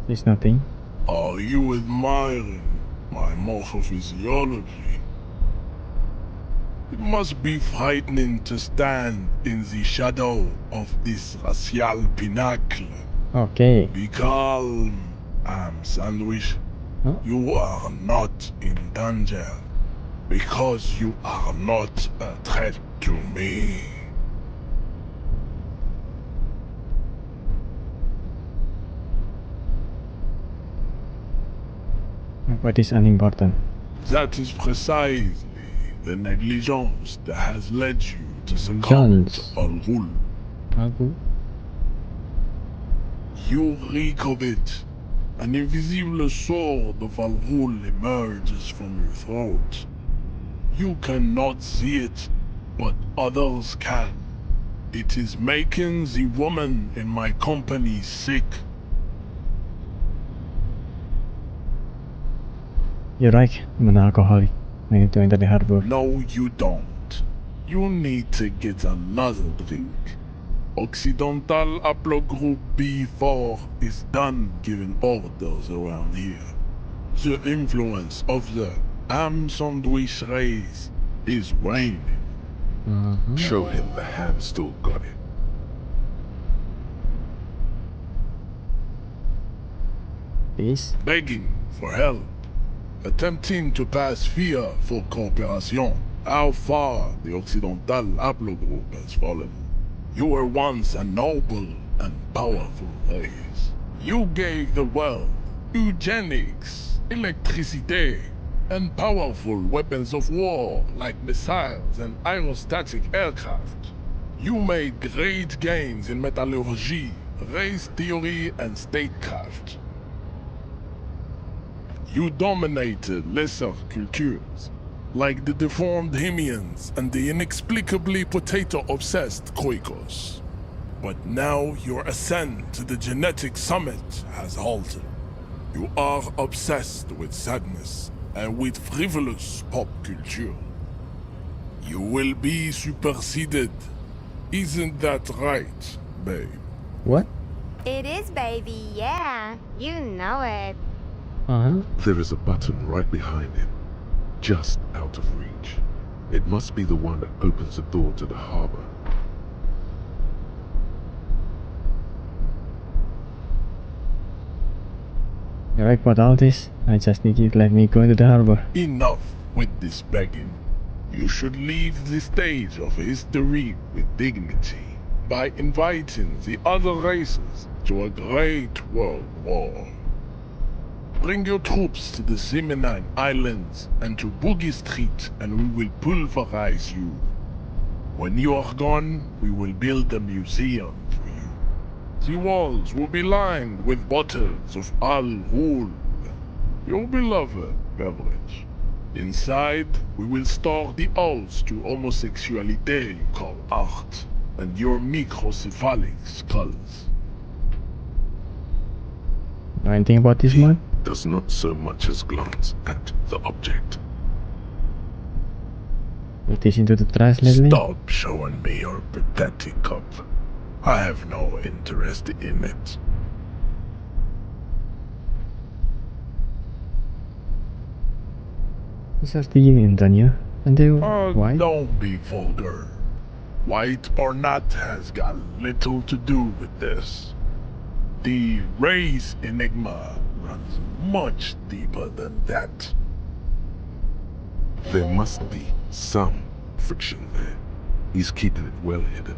There's nothing. Are you admiring my morphophysiology? It must be frightening to stand in the shadow of this racial pinnacle. Okay. Be calm, Sandwich. Huh? You are not in danger because you are not a threat to me. What is unimportant? That is precisely the negligence that has led you to succumb to Al-Ghul. Al-Ghul? You reek of it. An invisible sword of Al-Ghul emerges from your throat. You cannot see it, but others can. It is making the woman in my company sick. You're right. I'm an alcoholic. I need to enter the harbor. No, you don't. You need to get another drink. Occidental Haplogroup B4 is done giving orders around here. The influence of the ham sandwich race is waning. Show him the hand still got it. Peace. Begging for help. Attempting to pass fear for cooperation. How far the Occidental Haplogroup has fallen. You were once a noble and powerful race. You gave the world eugenics, electricity, and powerful weapons of war like missiles and aerostatic aircraft. You made great gains in metallurgy, race theory, and statecraft. You dominated lesser cultures, like the deformed Hemians and the inexplicably potato-obsessed Khoikos. But now your ascent to the genetic summit has halted. You are obsessed with sadness and with frivolous pop culture. You will be superseded. Isn't that right, babe? What? It is, baby, yeah. You know it. There is a button right behind him, just out of reach. It must be the one that opens the door to the harbor. Alright, but all this, I just need you to let me go into the harbor. Enough with this begging. You should leave the stage of history with dignity by inviting the other races to a great world war. Bring your troops to the Seminine Islands and to Boogie Street and we will pulverize you. When you are gone, we will build a museum for you. The walls will be lined with bottles of Al-Ghul, your beloved beverage. Inside, we will store the odes to homosexuality you call art, and your microcephalic skulls. Know anything about this one? Does not so much as glance at the object. Put this into the trash, Leslie. Stop showing me your pathetic cup. I have no interest in it. These are the Indian, and they white. Don't be vulgar. White or not has got little to do with this. The race enigma runs much deeper than that. There must be some friction there. He's keeping it well hidden.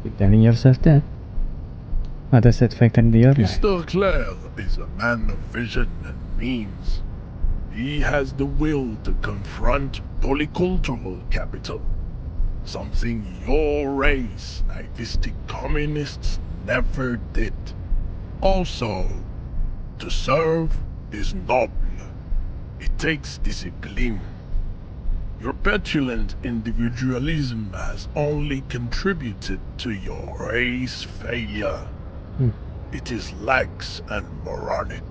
Keep telling yourself that. How does that factor in the other? Mr. Clare is a man of vision and means. He has the will to confront polycultural capital. Something your race, naivistic communists, never did. Also, to serve is noble. It takes discipline. Your petulant individualism has only contributed to your race failure. It is lax and moronic.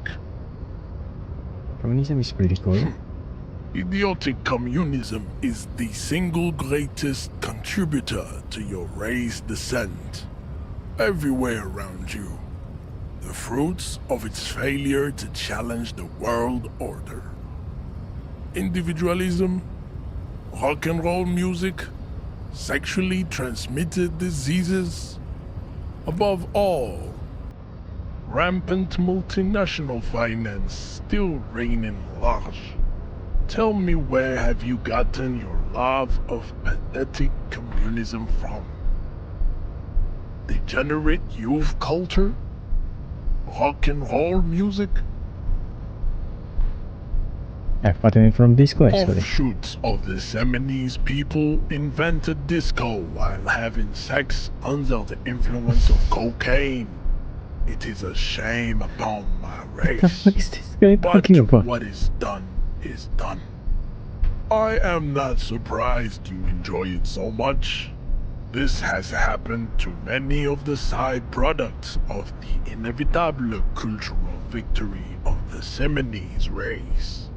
Communism is pretty cool. Idiotic communism is the single greatest contributor to your race descent. Everywhere around you, the fruits of its failure to challenge the world order. Individualism, rock and roll music, sexually transmitted diseases. Above all, rampant multinational finance still reigning large. Tell me, where have you gotten your love of pathetic communism from? Degenerate youth culture? Rock and roll music? I've gotten it from Disco actually. Offshoots of the Seminoles people invented disco while having sex under the influence of cocaine. It is a shame upon my race. What is this guy But talking about? what is done is done. I am not surprised you enjoy it so much. This has happened to many of the side products of the inevitable cultural victory of the Seminoles race.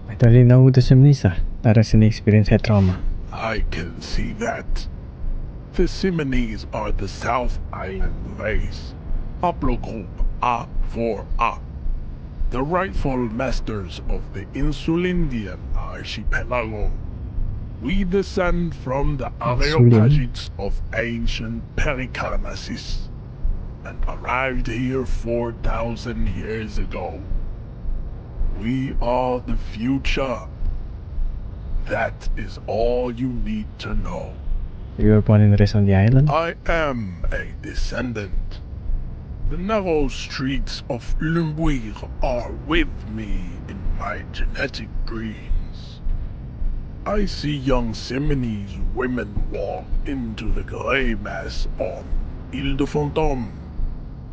I don't really know who the Seminoles are. That recently experienced head trauma. I can see that. The Seminoles are the South Island race, haplogroup A4A, the rightful masters of the Insulindian archipelago. We descend from the Areopagites of ancient Pericarnassus and arrived here 4,000 years ago. We are the future. That is all you need to know. You were born and raised on the island? I am a descendant. The narrow streets of Lumbuir are with me in my genetic dreams. I see young Seminoles women walk into the grey mass on Ile de Fantôme,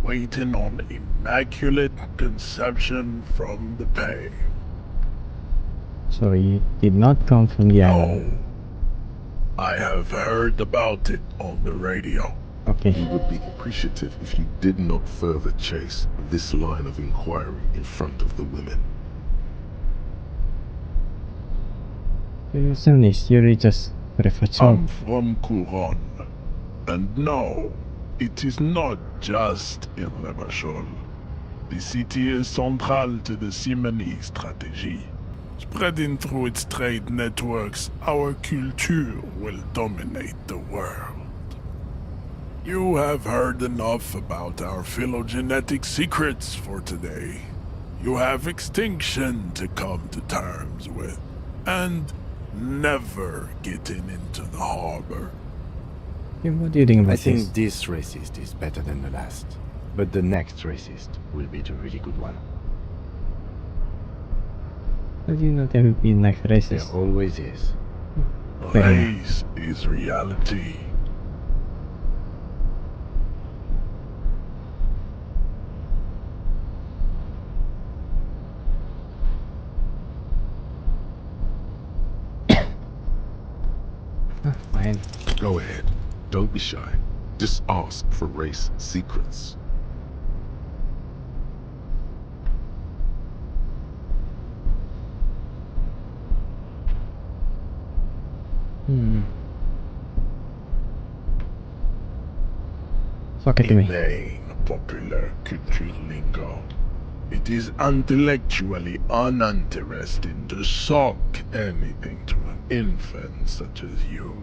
waiting on immaculate conception from the pale. So he did not come from the island. I have heard about it on the radio. Okay. You would be appreciative if you did not further chase this line of inquiry in front of the women. So you're Seminoles, you really just prefer I'm job. from Couronne. And no, it is not just in Revachol. The city is central to the Seminoles strategy. Spreading through its trade networks, our culture will dominate the world. You have heard enough about our phylogenetic secrets for today. You have extinction to come to terms with, and never getting into the harbor. What do you think about I think this? this racist is better than the last, but the next racist will be the really good one. How do you not ever been like racist? There always is. Race is reality. Fine. Go ahead. Don't be shy. Just ask for race secrets. Fuck it to me. Inane popular culture lingo. It is intellectually uninteresting to sock anything to an infant such as you.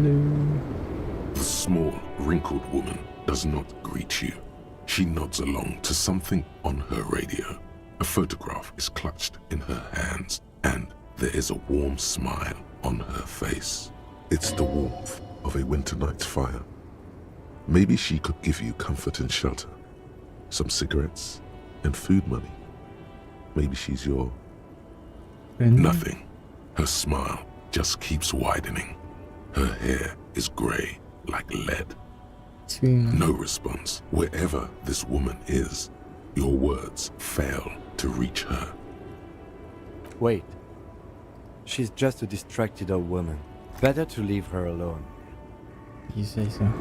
The small, wrinkled woman does not greet you. She nods along to something on her radio. A photograph is clutched in her hands, and there is a warm smile on her face. It's the warmth of a winter night's fire. Maybe she could give you comfort and shelter, some cigarettes and food money. Maybe she's your... Nothing. Her smile just keeps widening. Her hair is grey like lead. No response. Wherever this woman is, your words fail to reach her. Wait. She's just a distracted old woman. Better to leave her alone. You say so.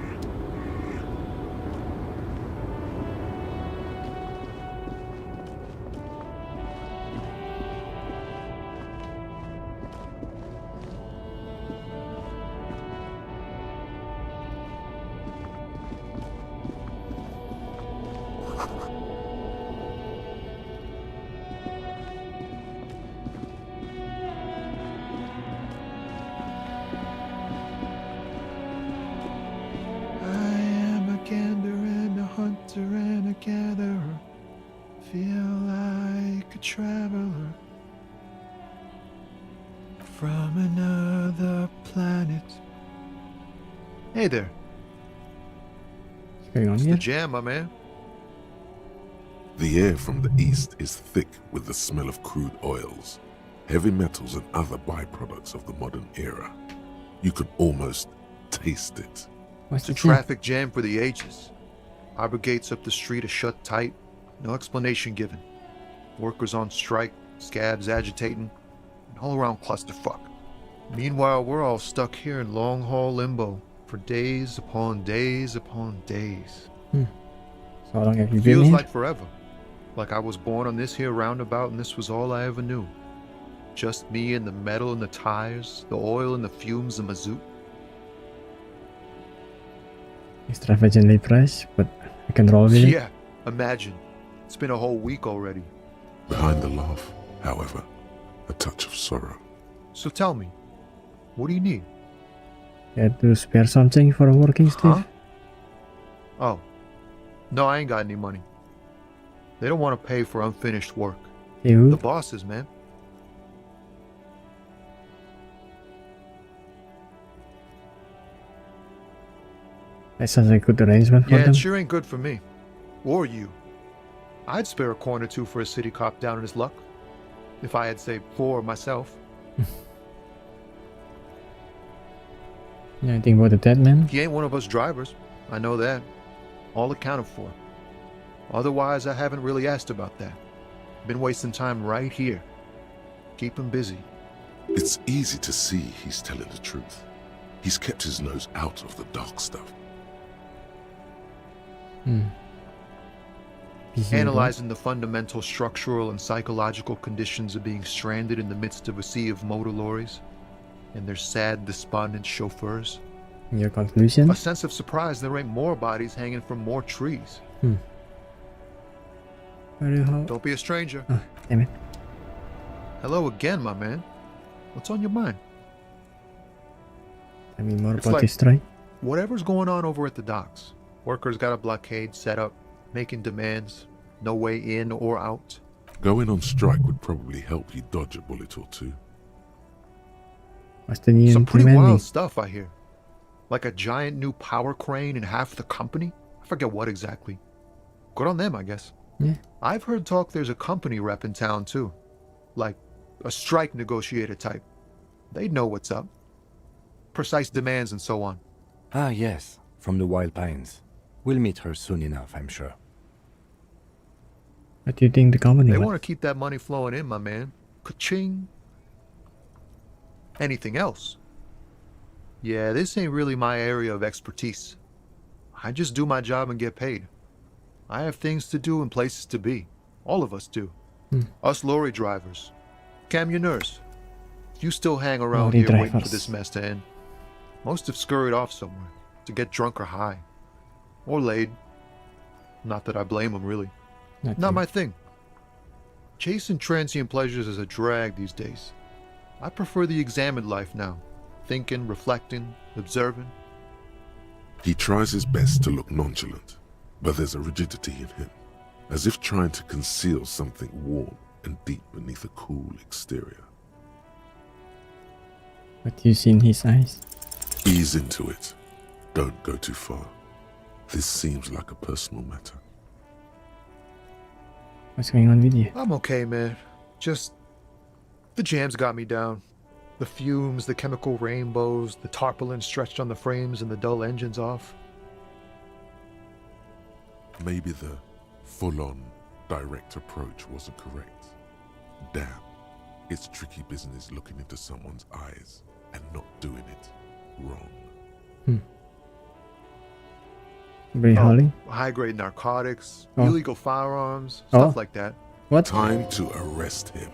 Traveler from another planet. Hey there. What's going on It's here? the jam, my man. The air from the east is thick with the smell of crude oils, heavy metals and other byproducts of the modern era. You can almost taste it. It's a traffic jam for the ages. Harbor gates up the street are shut tight. No explanation given. Workers on strike, scabs agitating, an all-around clusterfuck. Meanwhile, we're all stuck here in long-haul limbo for days upon days upon days. So how long have you been Feels here? like forever. Like I was born on this here roundabout and this was all I ever knew. Just me and the metal and the tires, the oil and the fumes of mazout. Extravagantly priced, but I can roll with it. Yeah, imagine. It's been a whole week already. Behind the laugh, however, a touch of sorrow. So tell me, what do you need? Care to spare something for a working Steve? Huh? Oh, no, I ain't got any money. They don't want to pay for unfinished work. You? The bosses, man. That sounds like a good arrangement for Yeah, them. it sure ain't good for me. Or you. I'd spare a coin or two for a city cop down in his luck. If I had, say, 4 myself. Yeah, I think about the dead man. He ain't one of us drivers. I know that. All accounted for. Otherwise, I haven't really asked about that. Been wasting time right here. Keep him busy. It's easy to see he's telling the truth. He's kept his nose out of the dark stuff. Analyzing the fundamental structural and psychological conditions of being stranded in the midst of a sea of motor lorries and their sad, despondent chauffeurs. Your conclusion? A sense of surprise there ain't more bodies hanging from more trees. Don't be a stranger. Oh, damn it. Hello again, my man. What's on your mind? Tell me more It's about like this strike. whatever's going on over at the docks. Workers got a blockade set up, making demands, no way in or out. Going on strike would probably help you dodge a bullet or two. What's the new Some pretty demanding? wild stuff, I hear. Like a giant new power crane in half the company? I forget what exactly. Good on them, I guess. Yeah. I've heard talk there's a company rep in town, too. Like a strike negotiator type. They'd know what's up. Precise demands and so on. Ah, yes, from the Wild Pines. We'll meet her soon enough, I'm sure. What do you think the company They wants? want to keep that money flowing in, my man. Ka-ching. Anything else? Yeah, this ain't really my area of expertise. I just do my job and get paid. I have things to do and places to be. All of us do. Us lorry drivers. Camionneurs. You still hang around Lorry here waiting for drivers. this mess to end. Most have scurried off somewhere to get drunk or high. Or laid. Not that I blame them, really. Not my thing. Chasing transient pleasures is a drag these days. I prefer the examined life now. thinking, reflecting, observing. He tries his best to look nonchalant, but there's a rigidity in him, as if trying to conceal something warm and deep beneath a cool exterior. What you see in his eyes? Ease into it. Don't go too far. This seems like a personal matter. What's going on with you? I'm okay, man. Just the jams got me down. The fumes, the chemical rainbows, the tarpaulin stretched on the frames and the dull engines off. Maybe the full-on, direct approach wasn't correct. Damn, it's tricky business looking into someone's eyes and not doing it wrong. Very hauling? High-grade narcotics, Oh. illegal firearms, stuff like that. What? Time to arrest him.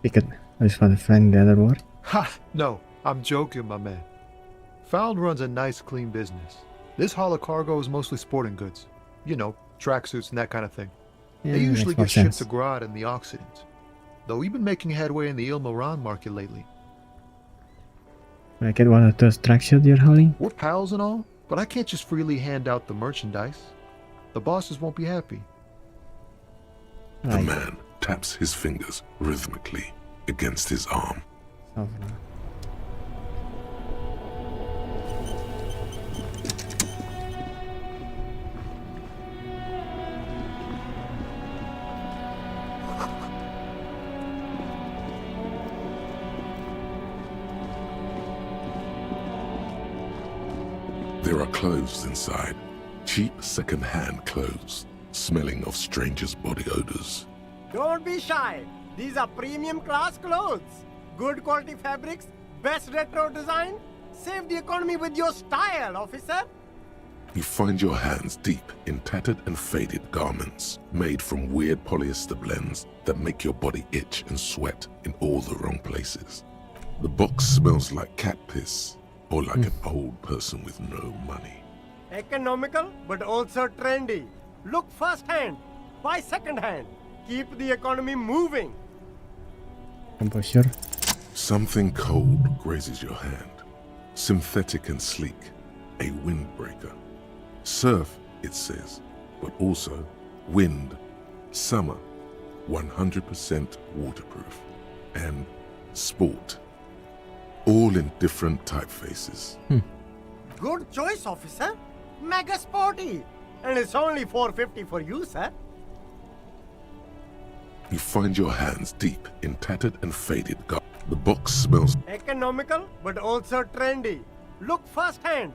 Because I just want to find the other word. Ha! No, I'm joking, my man. Found runs a nice, clean business. This haul of cargo is mostly sporting goods. You know, tracksuits and that kind of thing. Yeah, They usually makes more get shipped sense. abroad in the Occident. Though we've been making headway in the Il-Moran market lately. Can I get one of those tracksuits you're hauling? We're pals and all, but I can't just freely hand out the merchandise. The bosses won't be happy. The man taps his fingers rhythmically against his arm. There are clothes inside, cheap second-hand clothes, smelling of strangers' body odors. Don't be shy. These are premium class clothes. Good quality fabrics, best retro design. Save the economy with your style, officer. You find your hands deep in tattered and faded garments made from weird polyester blends that make your body itch and sweat in all the wrong places. The box smells like cat piss or like an old person with no money. Economical, but also trendy. Look first-hand, buy second-hand. Keep the economy moving. Composure. Something cold grazes your hand. Synthetic and sleek. A windbreaker. Surf, it says, but also wind, summer, 100% waterproof, and sport. All in different typefaces. Good choice, officer. Mega sporty. And it's only $4.50 for you, sir. You find your hands deep in tattered and faded garments. The box smells Economical, but also trendy. Look first-hand.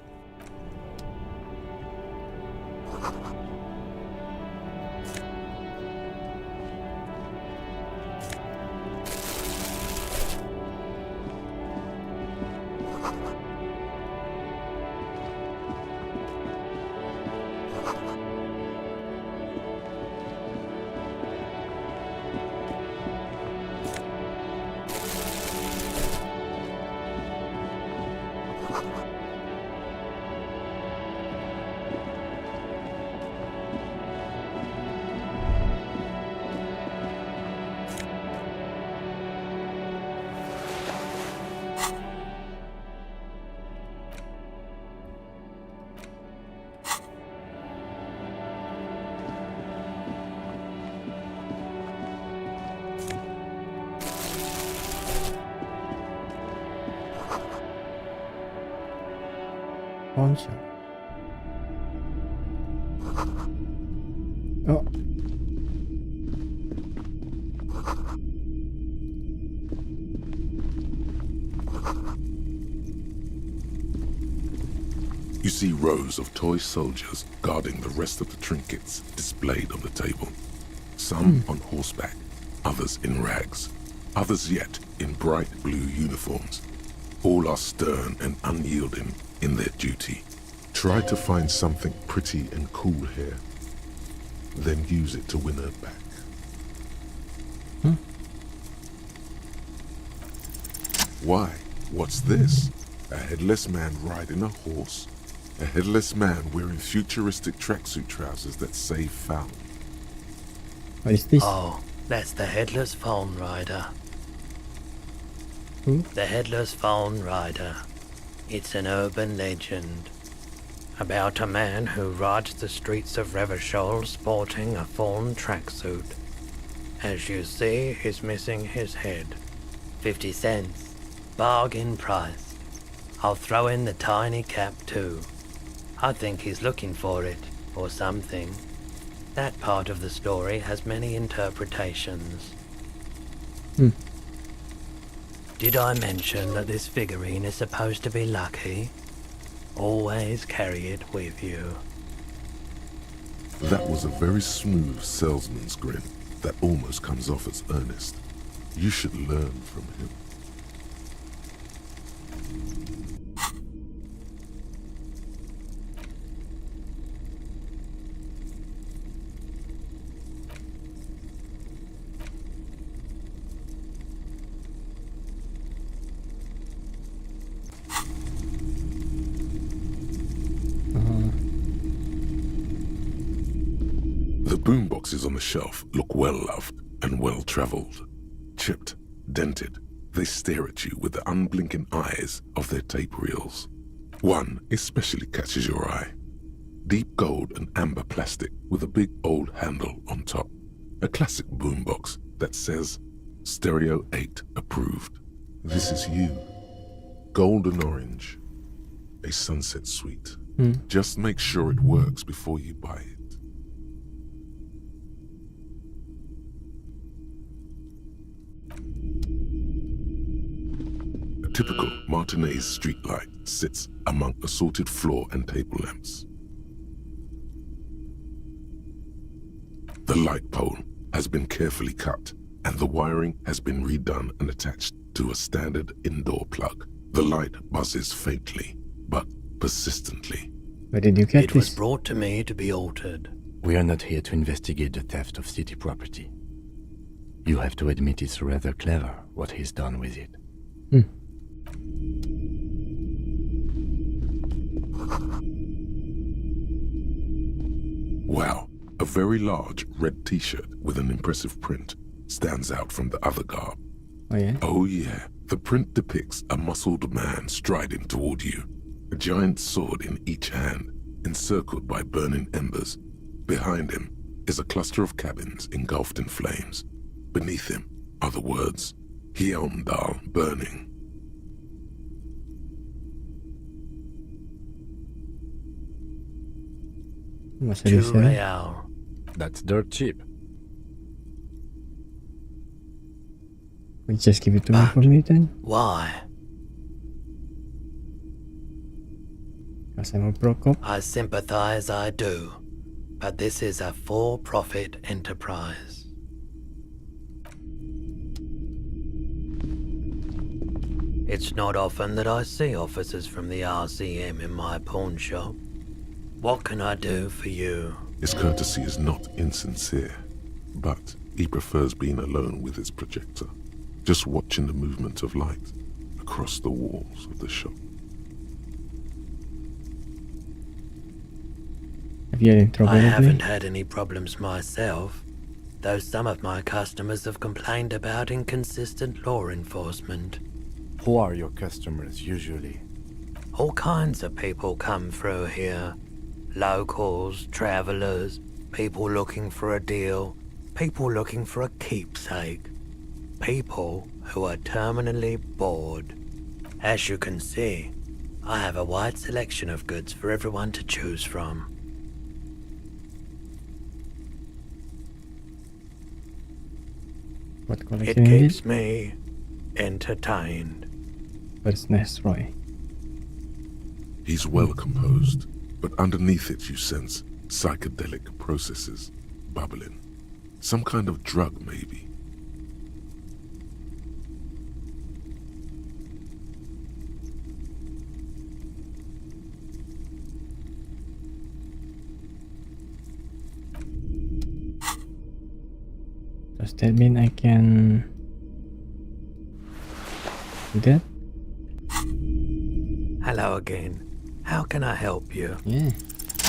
Also. Oh. You see rows of toy soldiers guarding the rest of the trinkets displayed on the table. Some on horseback, others in rags, others yet in bright blue uniforms. All are stern and unyielding in their duty. Try to find something pretty and cool here, then use it to win her back. Why? What's this? A headless man riding a horse? A headless man wearing futuristic tracksuit trousers that say found. What is this? Oh, that's the headless phone rider. The Headless Fawn Rider. It's an urban legend about a man who rides the streets of Revachol sporting a fawn tracksuit. As you see, he's missing his head. 50 cents. Bargain price. I'll throw in the tiny cap too. I think he's looking for it, or something. That part of the story has many interpretations. Did I mention that this figurine is supposed to be lucky? Always carry it with you. That was a very smooth salesman's grin that almost comes off as earnest. You should learn from him. The boomboxes on the shelf look well-loved and well-traveled. Chipped, dented, they stare at you with the unblinking eyes of their tape reels. One especially catches your eye. Deep gold and amber plastic with a big old handle on top. A classic boombox that says, Stereo 8 approved. This is you. Golden orange. A sunset suite. Just make sure it works before you buy it. A typical Martinez streetlight sits among assorted floor and table lamps. The light pole has been carefully cut, and the wiring has been redone and attached to a standard indoor plug. The light buzzes faintly, but persistently. Where did you get It was brought to me to be altered. We are not here to investigate the theft of city property. You have to admit it's rather clever what he's done with it. Wow, a very large red t-shirt with an impressive print stands out from the other garb. Oh yeah? Oh yeah, the print depicts a muscled man striding toward you, a giant sword in each hand, encircled by burning embers. Behind him is a cluster of cabins engulfed in flames. Beneath him are the words, Hyondal burning. What's it say? Real. That's dirt cheap. Will you just give it to me for me then? Why? Because I'm a broke up. I sympathize, I do. But this is a for-profit enterprise. It's not often that I see officers from the RCM in my pawn shop. What can I do for you? His courtesy is not insincere, but he prefers being alone with his projector, just watching the movement of light across the walls of the shop. Have you had any trouble I lately? haven't had any problems myself, though some of my customers have complained about inconsistent law enforcement. Who are your customers usually? All kinds of people come through here. Locals, travelers, people looking for a deal, people looking for a keepsake. People who are terminally bored. As you can see, I have a wide selection of goods for everyone to choose from. What It collection is keeps it? me entertained. What's next, Roy? He's well composed, but underneath it you sense psychedelic processes bubbling. Some kind of drug, maybe. Does that mean I can do that? Hello again. How can I help you? Yeah.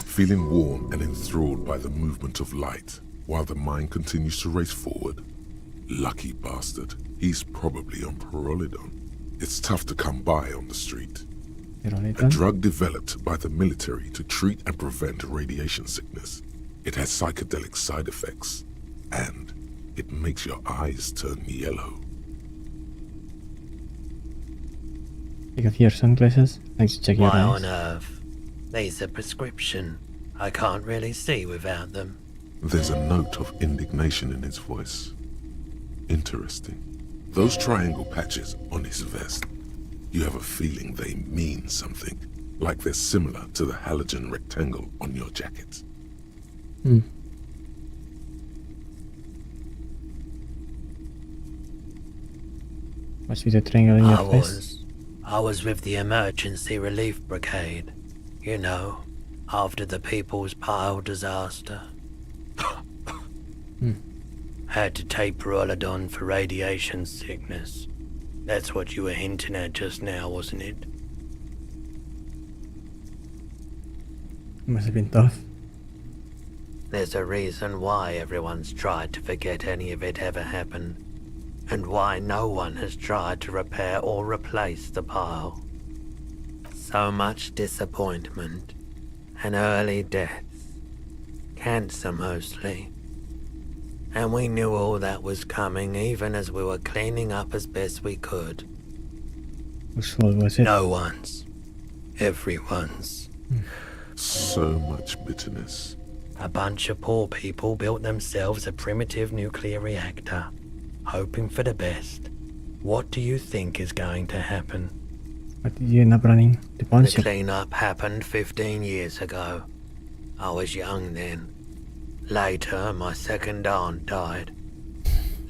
Feeling warm and enthralled by the movement of light, while the mind continues to race forward. Lucky bastard. He's probably on Parolidon. It's tough to come by on the street. A Ironitan. drug developed by the military to treat and prevent radiation sickness. It has psychedelic side effects, and it makes your eyes turn yellow. You got your sunglasses? Let's check your Why eyes. on earth? These are prescription. I can't really see without them. There's a note of indignation in his voice. Interesting. Those triangle patches on his vest, you have a feeling they mean something, like they're similar to the halogen rectangle on your jacket. Hmm. Must be the triangle in your face. I was with the emergency relief brigade. You know, after the People's Pile disaster. Had to take Perolidon for radiation sickness. That's what you were hinting at just now, wasn't it? Must have been tough. There's a reason why everyone's tried to forget any of it ever happened, and why no one has tried to repair or replace the pile. So much disappointment, and early deaths. Cancer mostly. And we knew all that was coming even as we were cleaning up as best we could. Whose fault was it? No one's. Everyone's. So much bitterness. A bunch of poor people built themselves a primitive nuclear reactor, hoping for the best. What do you think is going to happen? But did you end up running the pawn The shop? cleanup happened 15 years ago. I was young then. Later, my second aunt died.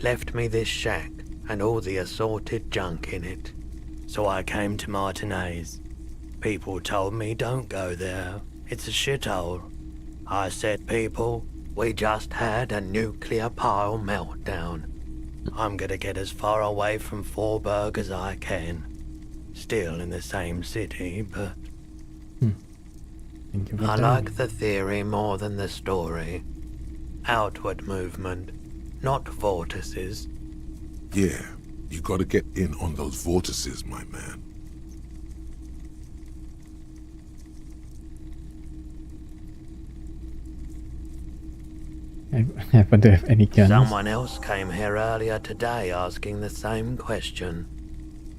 Left me this shack and all the assorted junk in it. So I came to Martinez. People told me don't go there. It's a shithole. I said, people, we just had a nuclear pile meltdown. I'm gonna get as far away from Forburg as I can. Still in the same city, but... Thank you for I telling like me. the theory more than the story. Outward movement, not vortices. Yeah, you gotta get in on those vortices, my man. I happen to have any guns. Someone else came here earlier today asking the same question.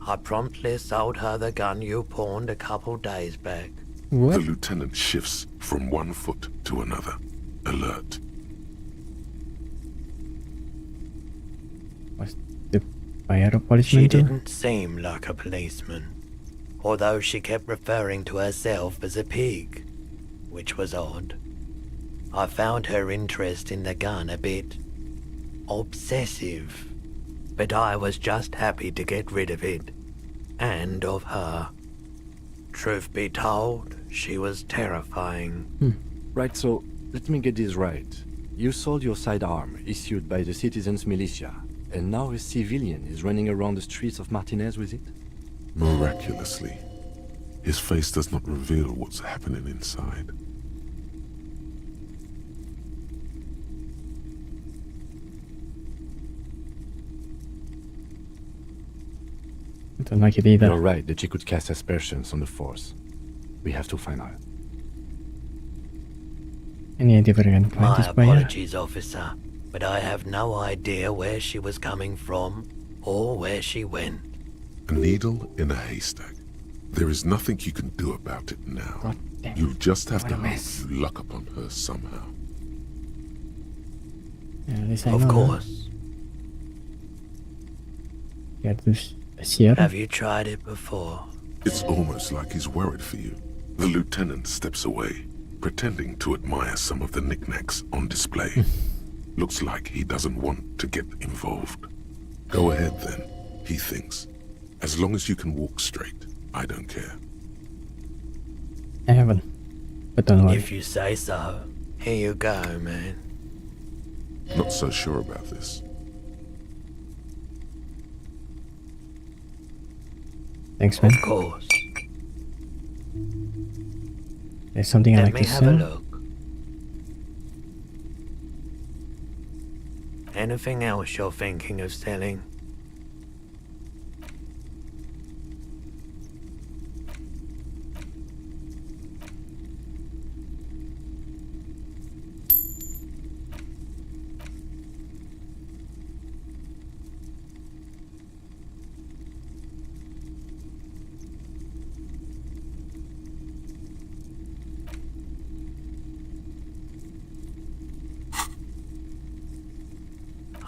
I promptly sold her the gun you pawned a couple days back. What? The lieutenant shifts from one foot to another. Alert. Was the fire a She policeman too? didn't seem like a policeman, although she kept referring to herself as a pig, which was odd. I found her interest in the gun a bit obsessive, but I was just happy to get rid of it, and of her. Truth be told, she was terrifying. Right, so let me get this right. You sold your sidearm, issued by the citizens' militia, and now a civilian is running around the streets of Martinez with it? Miraculously, his face does not reveal what's happening inside. I don't like it either. You're right that she could cast aspersions on the Force. We have to find her. Any idea where we're gonna find My this buyer? apologies, officer, but I have no idea where she was coming from or where she went. A needle in a haystack. There is nothing you can do about it now. God damn. You'll just have What to a hope mess. you luck upon her somehow. Yeah, at least I Of know. course. Yeah, this Sierra. Have you tried it before? It's almost like he's worried for you. The lieutenant steps away, pretending to admire some of the knickknacks on display. Looks like he doesn't want to get involved. Go ahead then, he thinks. As long as you can walk straight, I don't care. I haven't. But don't worry. If you say so. Here you go, man. Not so sure about this. Thanks, man. Of course. There's something I Let like me to have a sell. look. Anything else you're thinking of selling?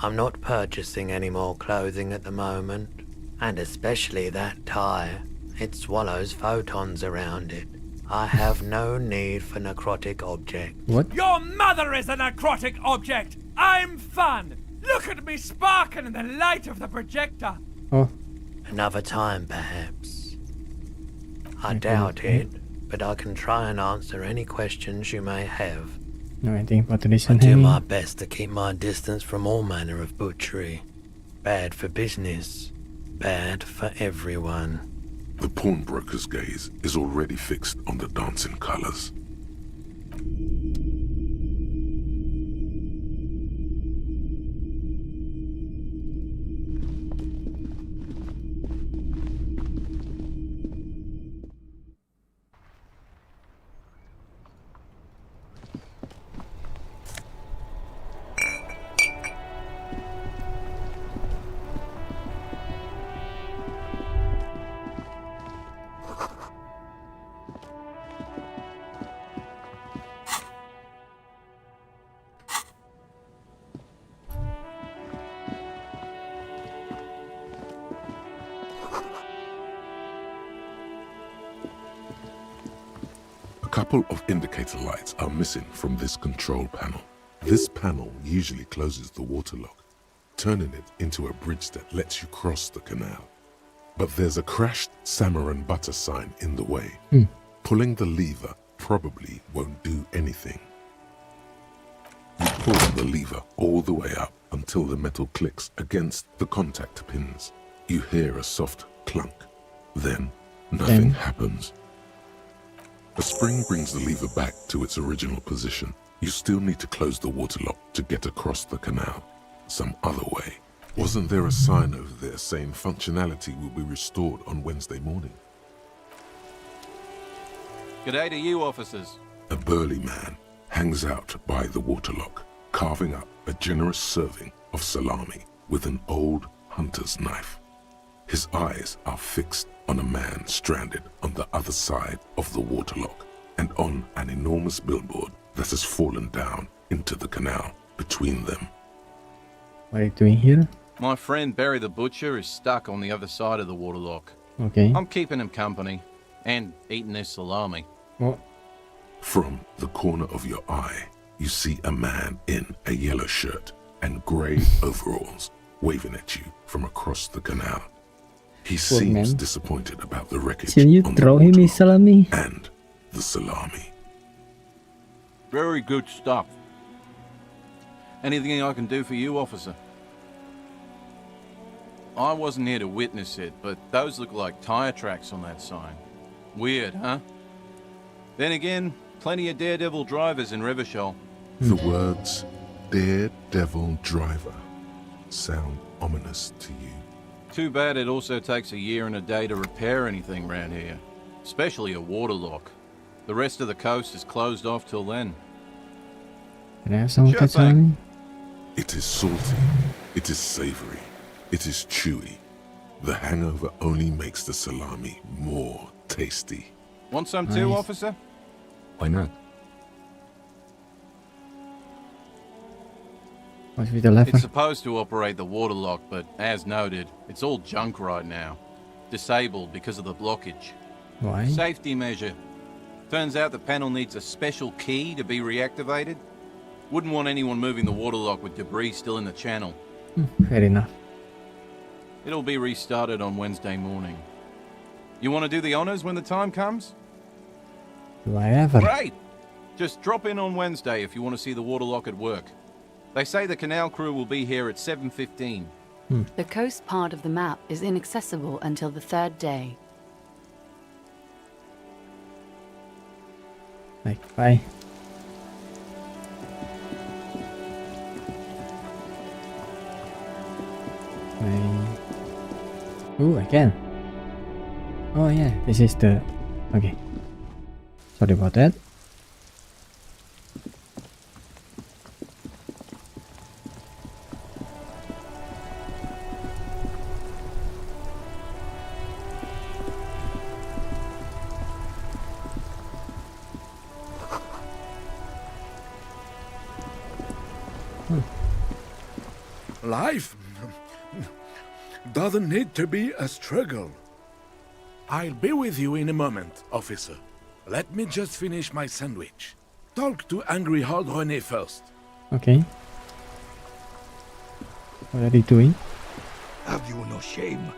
I'm not purchasing any more clothing at the moment, and especially that tie. It swallows photons around it. I have no need for necrotic objects. What? Your mother is a necrotic object! I'm fun! Look at me sparking in the light of the projector! Oh. Another time, perhaps. I doubt it, but I can try and answer any questions you may have. No, I think what I listen do him. my best to keep my distance from all manner of butchery. Bad for business. Bad for everyone. The pawnbroker's gaze is already fixed on the dancing colors. A couple of indicator lights are missing from this control panel. This panel usually closes the waterlock, turning it into a bridge that lets you cross the canal. But there's a crashed salmon and butter sign in the way. Pulling the lever probably won't do anything. You pull the lever all the way up until the metal clicks against the contact pins. You hear a soft clunk. Then nothing happens. A spring brings the lever back to its original position. You still need to close the waterlock to get across the canal. Some other way. Wasn't there a sign over there saying functionality will be restored on Wednesday morning? G'day to you, officers. A burly man hangs out by the waterlock, carving up a generous serving of salami with an old hunter's knife. His eyes are fixed on a man stranded on the other side of the waterlock and on an enormous billboard that has fallen down into the canal between them. What are you doing here? My friend Barry the Butcher is stuck on the other side of the waterlock. Okay. I'm keeping him company and eating his salami. What? From the corner of your eye, you see a man in a yellow shirt and grey overalls waving at you from across the canal. He seems disappointed about the wreckage Can you on throw the him his salami? and the salami. Very good stuff. Anything I can do for you, officer? I wasn't here to witness it, but those look like tire tracks on that sign. Weird, huh? Then again, plenty of daredevil drivers in Revachol. The words daredevil driver sound ominous to you. Too bad it also takes a year and a day to repair anything round here, especially a waterlock. The rest of the coast is closed off till then. Can I have some of Sure that thing. salami? It is salty, it is savory, it is chewy. The hangover only makes the salami more tasty. Want some too, Nice. officer? Why not? What's with the lever? It's supposed to operate the waterlock, but as noted, it's all junk right now. Disabled because of the blockage. Why? Safety measure. Turns out the panel needs a special key to be reactivated. Wouldn't want anyone moving the waterlock with debris still in the channel. Fair enough. It'll be restarted on Wednesday morning. You want to do the honors when the time comes? Do I ever? Great! Just drop in on Wednesday if you want to see the waterlock at work. They say the canal crew will be here at 7:15. The coast part of the map is inaccessible until the third day. Like, bye. Ooh, I can. Oh yeah, this is the... Okay. Sorry about that. Life doesn't need to be a struggle. I'll be with you in a moment, officer. Let me just finish my sandwich. Talk to angry old René first. Okay. What are they doing? Have you no shame?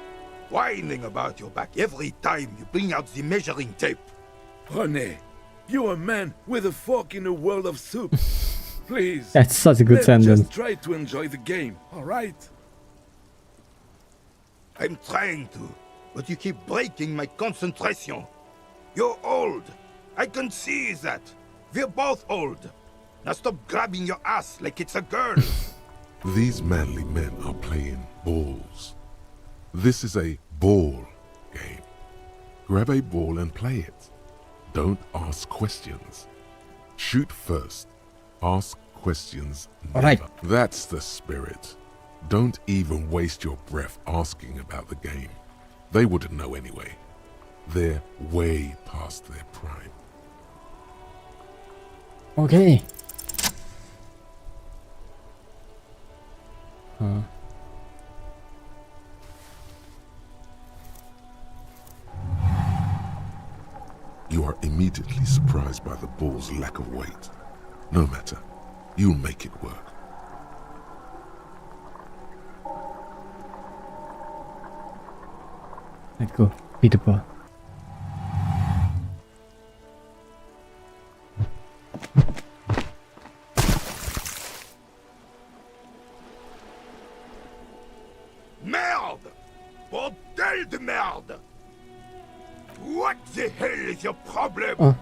Whining about your back every time you bring out the measuring tape. René, you're a man with a fork in a world of soup. Please. That's such a good let's sentence. just try to enjoy the game, alright? I'm trying to, but you keep breaking my concentration. You're old. I can see that. We're both old. Now stop grabbing your ass like it's a girl. These manly men are playing balls. This is a ball game. Grab a ball and play it. Don't ask questions. Shoot first. Ask questions never. All right. That's the spirit. Don't even waste your breath asking about the game. They wouldn't know anyway. They're way past their prime. Okay. You are immediately surprised by the ball's lack of weight. No matter, you'll make it work. Let's go. Beat the ball. Merde! Bordel de merde! What the hell is your problem? Oh.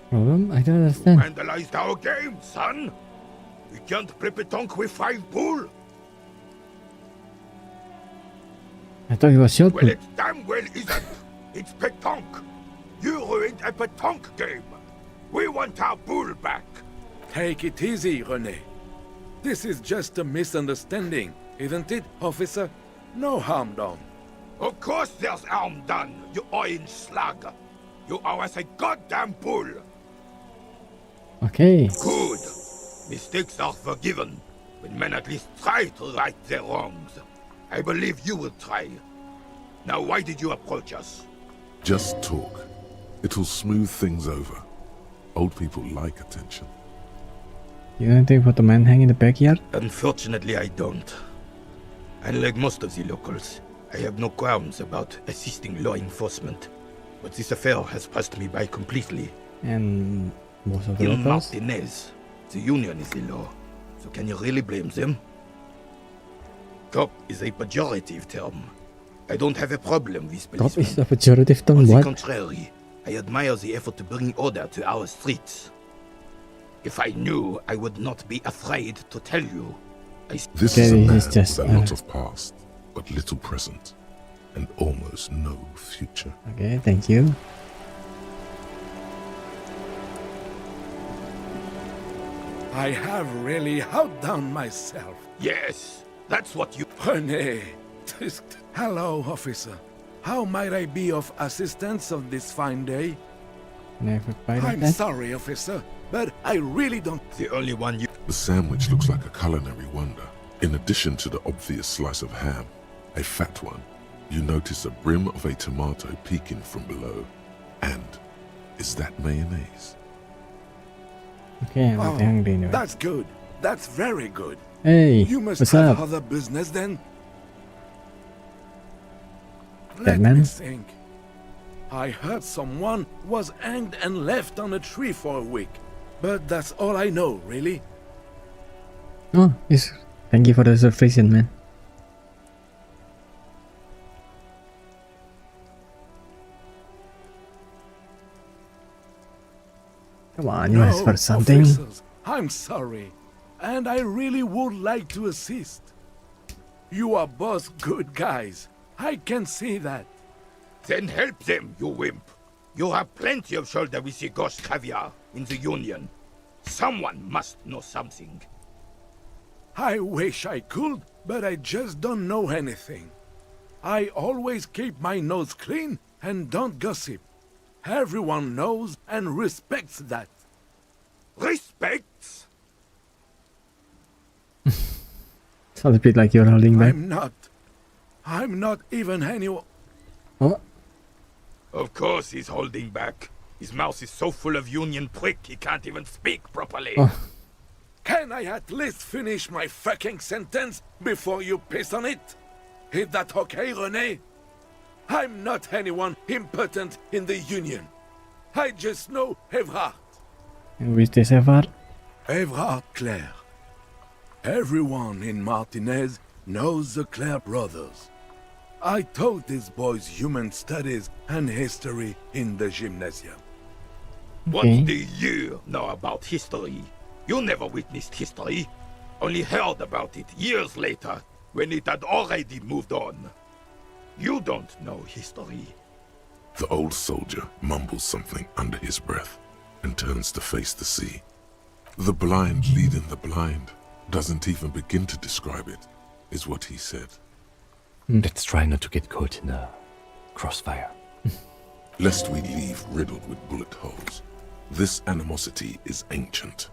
Problem? I don't understand. Vandalized our game, son! We can't play petanque with 5 bull! I thought it was shot Well, put. it damn well isn't! It's petanque! You ruined a petanque game! We want our bull back! Take it easy, René. This is just a misunderstanding, isn't it, officer? No harm done. Of course there's harm done, you orange slug! You owe us a goddamn bull! Okay. Good! Mistakes are forgiven when men at least try to right their wrongs. I believe you will try. Now why did you approach us? Just talk. It'll smooth things over. Old people like attention. You don't think about the man hanging in the backyard? Unfortunately, I don't. Unlike most of the locals, I have no qualms about assisting law enforcement. But this affair has passed me by completely. And most of the Il locals? Martinez, the union is the law. So can you really blame them? Cop is a pejorative term. I don't have a problem with Cop policemen. is a pejorative term, On the what? contrary, I admire the effort to bring order to our streets. If I knew, I would not be afraid to tell you. This Okay, is a man he's just, with a lot of past, but little present, and almost no future. Okay, thank you. I have really outdone myself. Yes, that's what you... René. Hello, officer. How might I be of assistance on this fine day? Never bite I'm that. sorry, officer, but I really don't... The only one you... The sandwich looks like a culinary wonder. In addition to the obvious slice of ham, a fat one, you notice a brim of a tomato peeking from below. And is that mayonnaise? Okay, I'm not hungry anyway. That's good. That's very good. Hey, You must what's have up? other business then. That Let man? me think. I heard someone was hanged and left on a tree for a week. But that's all I know, really. Oh, yes. Thank you for the sufficient, man. Come on, you asked for something. Officers, I'm sorry. And I really would like to assist. You are both good guys. I can see that. Then help them, you wimp. You have plenty of shoulder with the ghost caviar in the Union. Someone must know something. I wish I could, but I just don't know anything. I always keep my nose clean and don't gossip. Everyone knows and respects that. Respects? Sounds a bit like you're holding back. I'm not even anyone. Oh. Of course he's holding back. His mouth is so full of union prick he can't even speak properly. Oh. Can I at least finish my fucking sentence before you piss on it? Is that okay, René? I'm not anyone important in the Union. I just know Evrard. Who is this Evrard? Evrard Clare. Everyone in Martinez knows the Clare brothers. I taught these boys human studies and history in the gymnasium. What do you know about history? You never witnessed history. Only heard about it years later, when it had already moved on. You don't know history. The old soldier mumbles something under his breath and turns to face the sea. The blind leading the blind doesn't even begin to describe it, is what he said. Let's try not to get caught in the crossfire. Lest we leave riddled with bullet holes. This animosity is ancient.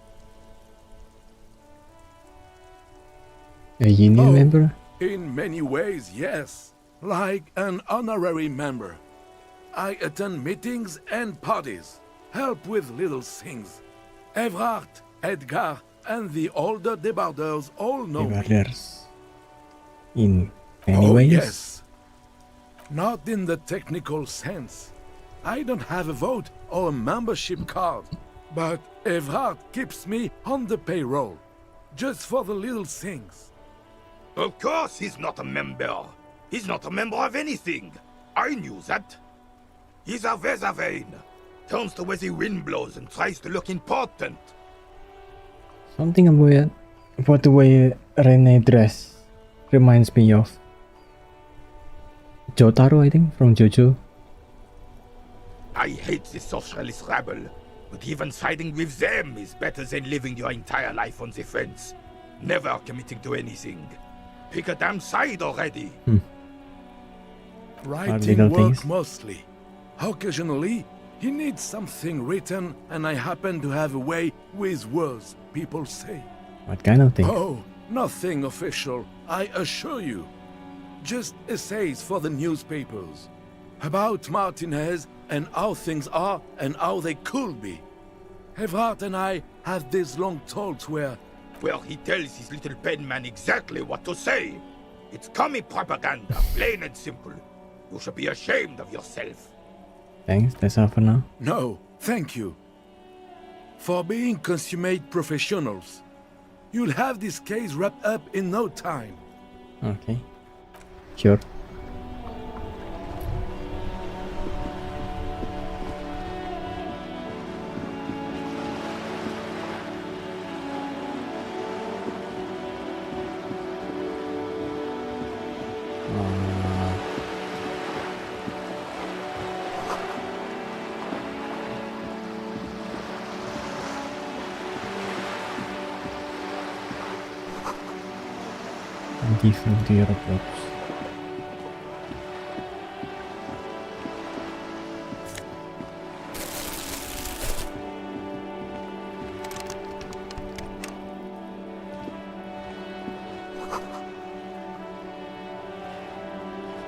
A union member? In many ways, yes. Like an honorary member. I attend meetings and parties, help with little things. Evrard, Edgar, and the older debarders all know me. Debarders. In many ways? Yes. Not in the technical sense. I don't have a vote or a membership card, but Evrard keeps me on the payroll, just for the little things. Of course he's not a member. He's not a member of anything. I knew that. He's a Weservein. Turns to where the wind blows and tries to look important. Something about the way René dress reminds me of Jotaro, I think, from JoJo. I hate the socialist rabble, but even siding with them is better than living your entire life on the fence. Never committing to anything. Pick a damn side already. Writing work mostly. Occasionally, he needs something written, and I happen to have a way with words, people say. What kind of thing? Oh, nothing official, I assure you. Just essays for the newspapers. About Martinez and how things are and how they could be. Evrard and I have these long talks where... Well, he tells his little pen man exactly what to say. It's commie propaganda, plain and simple. You should be ashamed of yourself. Thanks, that's all for now. No, thank you. For being consummate professionals. You'll have this case wrapped up in no time. Okay. Sure. Different airports.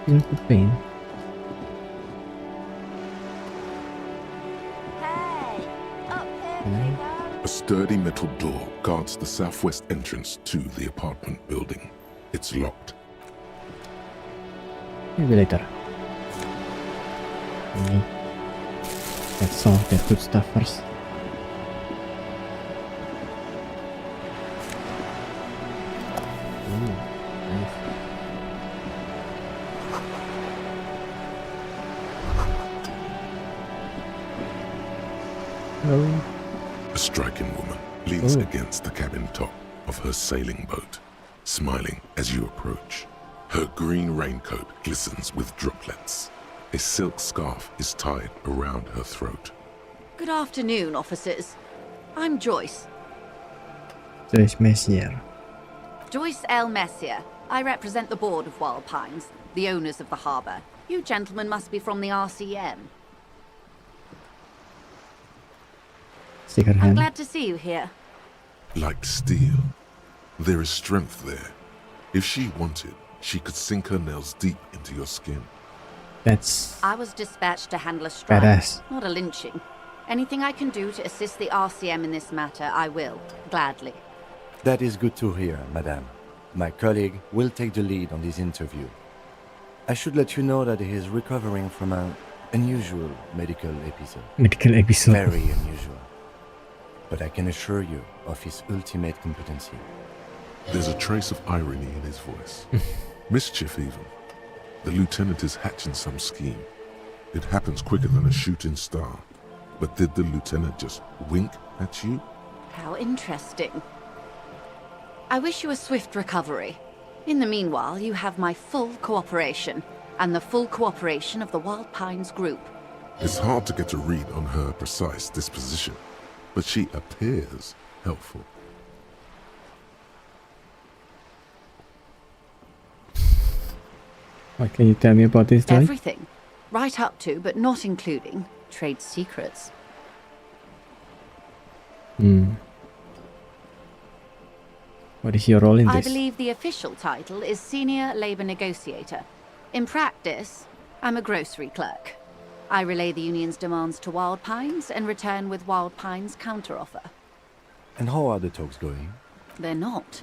Feel the pain. A sturdy metal door guards the southwest entrance to the apartment building. It's locked. Maybe later. Okay. Let's solve that good stuff first. Ooh, nice. Hello. A striking woman leans against the cabin top of her sailing boat, smiling as you approach. Her green raincoat glistens with droplets. A silk scarf is tied around her throat. Good afternoon, officers. I'm Joyce. Joyce Messier. Joyce L. Messier. I represent the board of Wild Pines, the owners of the harbour. You gentlemen must be from the RCM. I'm glad to see you here. Like steel, there is strength there. If she wanted, she could sink her nails deep into your skin. That's I was dispatched to handle a strike, badass. not a lynching. Anything I can do to assist the RCM in this matter, I will, gladly. That is good to hear, madame. My colleague will take the lead on this interview. I should let you know that he is recovering from an unusual medical episode. Medical episode. Very unusual. But I can assure you of his ultimate competency. There's a trace of irony in his voice. Mischief even. The lieutenant is hatching some scheme. It happens quicker than a shooting star. But did the lieutenant just wink at you? How interesting. I wish you a swift recovery. In the meanwhile, you have my full cooperation, and the full cooperation of the Wild Pines group. It's hard to get a read on her precise disposition, but she appears helpful. What can you tell me about this guy? Everything. Right up to, but not including, trade secrets. What is your role in this? I believe the official title is Senior Labor Negotiator. In practice, I'm a grocery clerk. I relay the union's demands to Wild Pines and return with Wild Pines' counteroffer. And how are the talks going? They're not.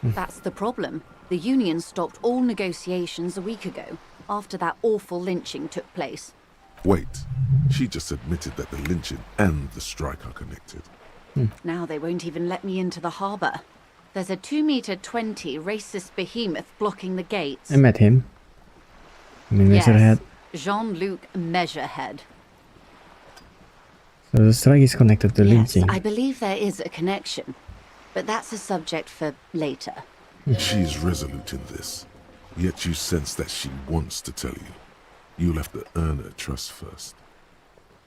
That's the problem. The union stopped all negotiations a week ago, after that awful lynching took place. Wait, she just admitted that the lynching and the strike are connected. Now they won't even let me into the harbour. There's a 2-meter 20 racist behemoth blocking the gates. I met him. I mean, Yes, Measurehead. Jean-Luc Measurehead. So the strike is connected to Yes, lynching. I believe there is a connection, but that's a subject for later. She's resolute in this, yet you sense that she wants to tell you. You'll have to earn her trust first.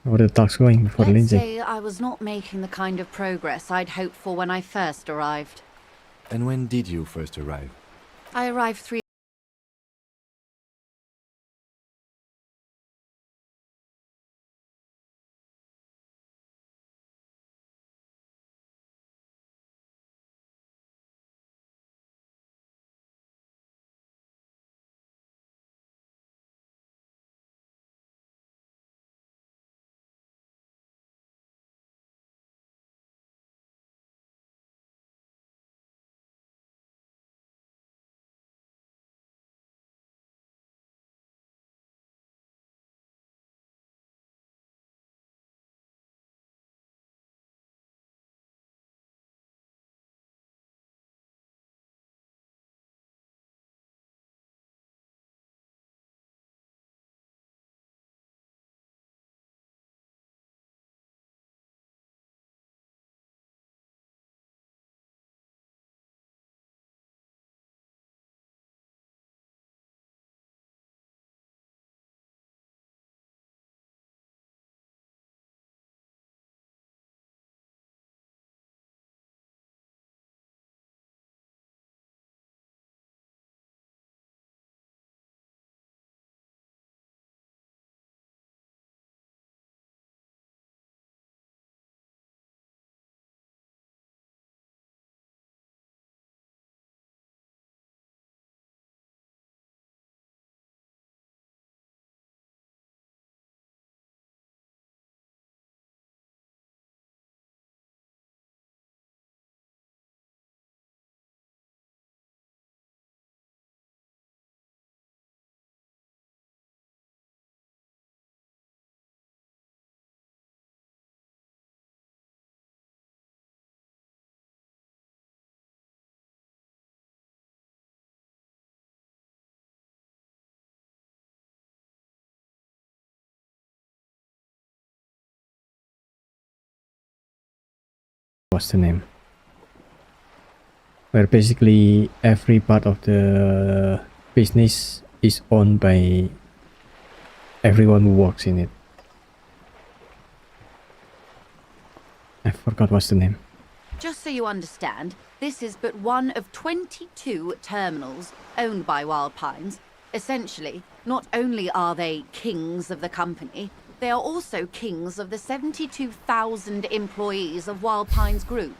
How are the talks going before the Let's lynching? say I was not making the kind of progress I'd hoped for when I first arrived. And when did you first arrive? I arrived 3 What's the name? Where basically every part of the business is owned by everyone who works in it. I forgot what's the name. Just so you understand, this is but one of 22 terminals owned by Wild Pines. Essentially, not only are they kings of the company, they are also kings of the 72,000 employees of Wild Pines Group.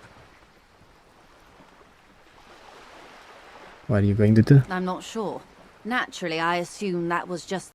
What are you going to do? I'm not sure. Naturally, I assume that was just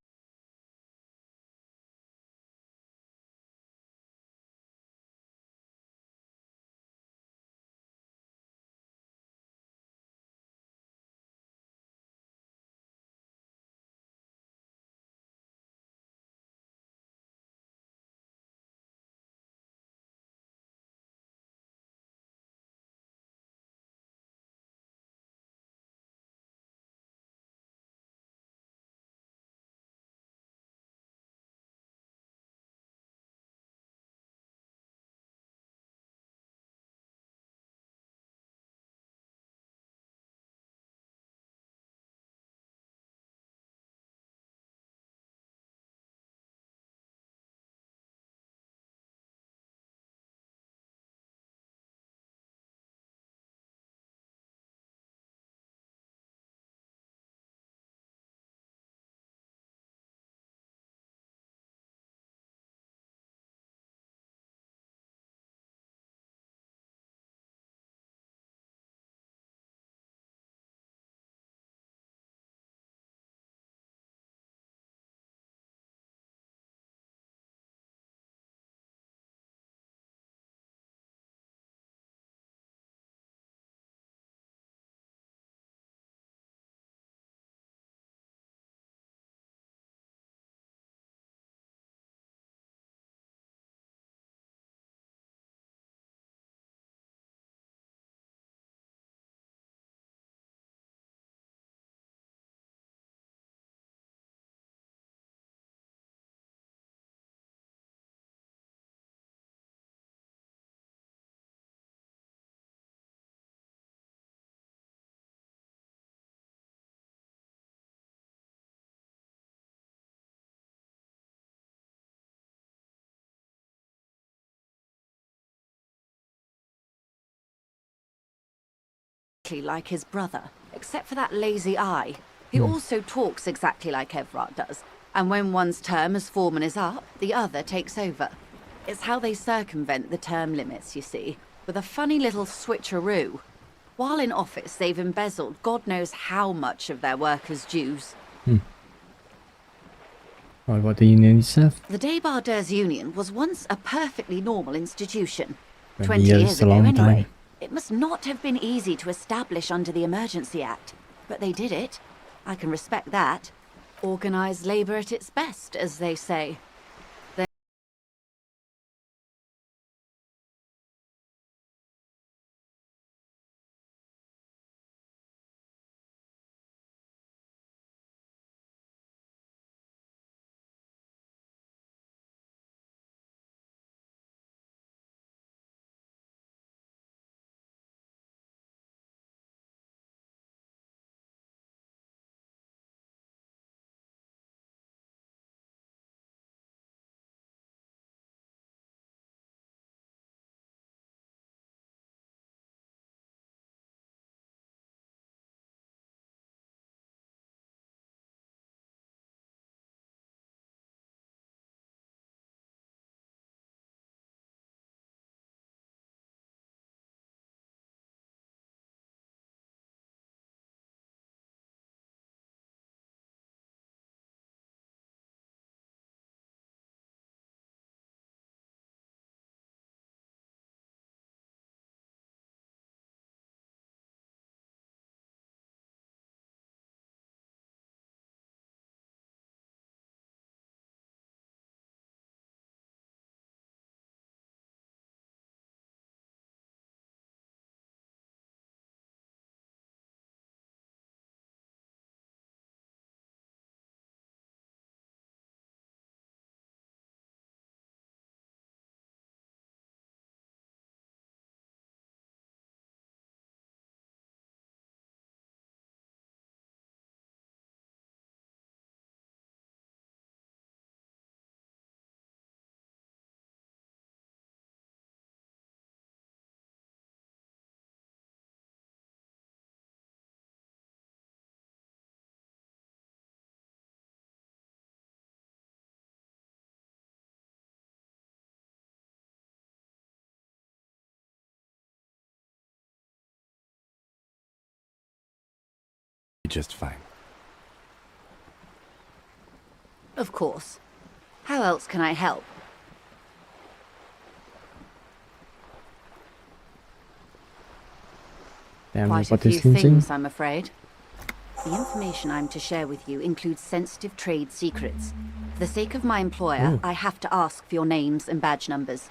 like his brother, except for that lazy eye. He also talks exactly like Evrart does, and when one's term as foreman is up, the other takes over. It's how they circumvent the term limits, you see, with a funny little switcheroo. While in office, they've embezzled God knows how much of their workers' dues. What about the union itself? The Debardeurs Union was once a perfectly normal institution. 20 20 years years is a ago, long anyway. time. It must not have been easy to establish under the Emergency Act, but they did it. I can respect that. Organised labour at its best, as they say. just fine. Of course. How else can I help? Damn, Quite a what is few missing? things, I'm afraid. The information I'm to share with you includes sensitive trade secrets. For the sake of my employer, Ooh. I have to ask for your names and badge numbers.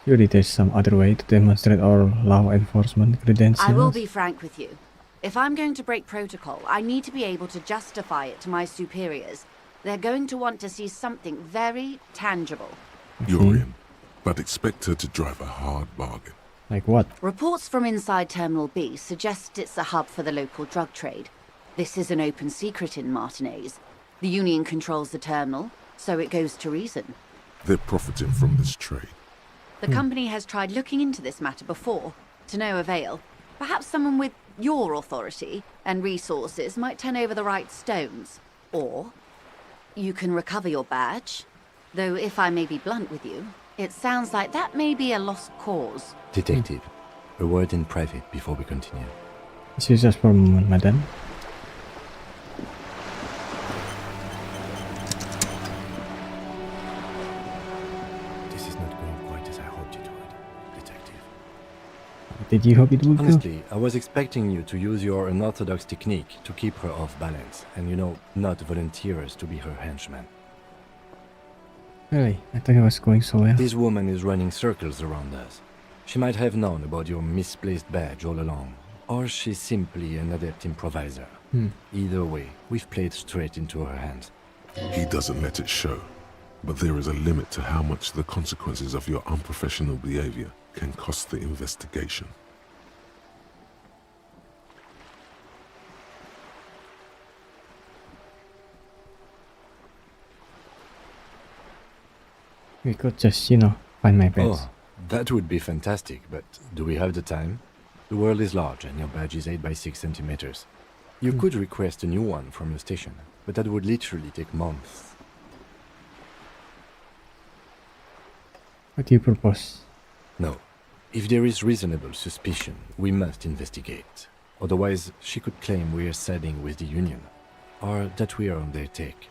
Surely there's some other way to demonstrate our law enforcement credentials. I will be frank with you. If I'm going to break protocol, I need to be able to justify it to my superiors. They're going to want to see something very tangible. You're in, but expect her to drive a hard bargain. Like what? Reports from inside Terminal B suggest it's a hub for the local drug trade. This is an open secret in Martinez. The Union controls the terminal, so it goes to reason. They're profiting from this trade. The company has tried looking into this matter before, to no avail. Perhaps someone with your authority and resources might turn over the right stones. Or you can recover your badge. Though if I may be blunt with you, it sounds like that may be a lost cause. Detective, a word in private before we continue. This is just for Madame. Did you hope it would go? Honestly, I was expecting you to use your unorthodox technique to keep her off balance, and not volunteer us to be her henchman. Really? I thought it was going so well. This woman is running circles around us. She might have known about your misplaced badge all along, or she's simply an adept improviser. Either way, we've played straight into her hands. He doesn't let it show, but there is a limit to how much the consequences of your unprofessional behavior can cost the investigation. We could just, find my badge. Oh, that would be fantastic, but do we have the time? The world is large and your badge is 8 by 6 centimeters. You could request a new one from your station, but that would literally take months. What do you propose? No. If there is reasonable suspicion, we must investigate. Otherwise, she could claim we're siding with the Union, or that we are on their take.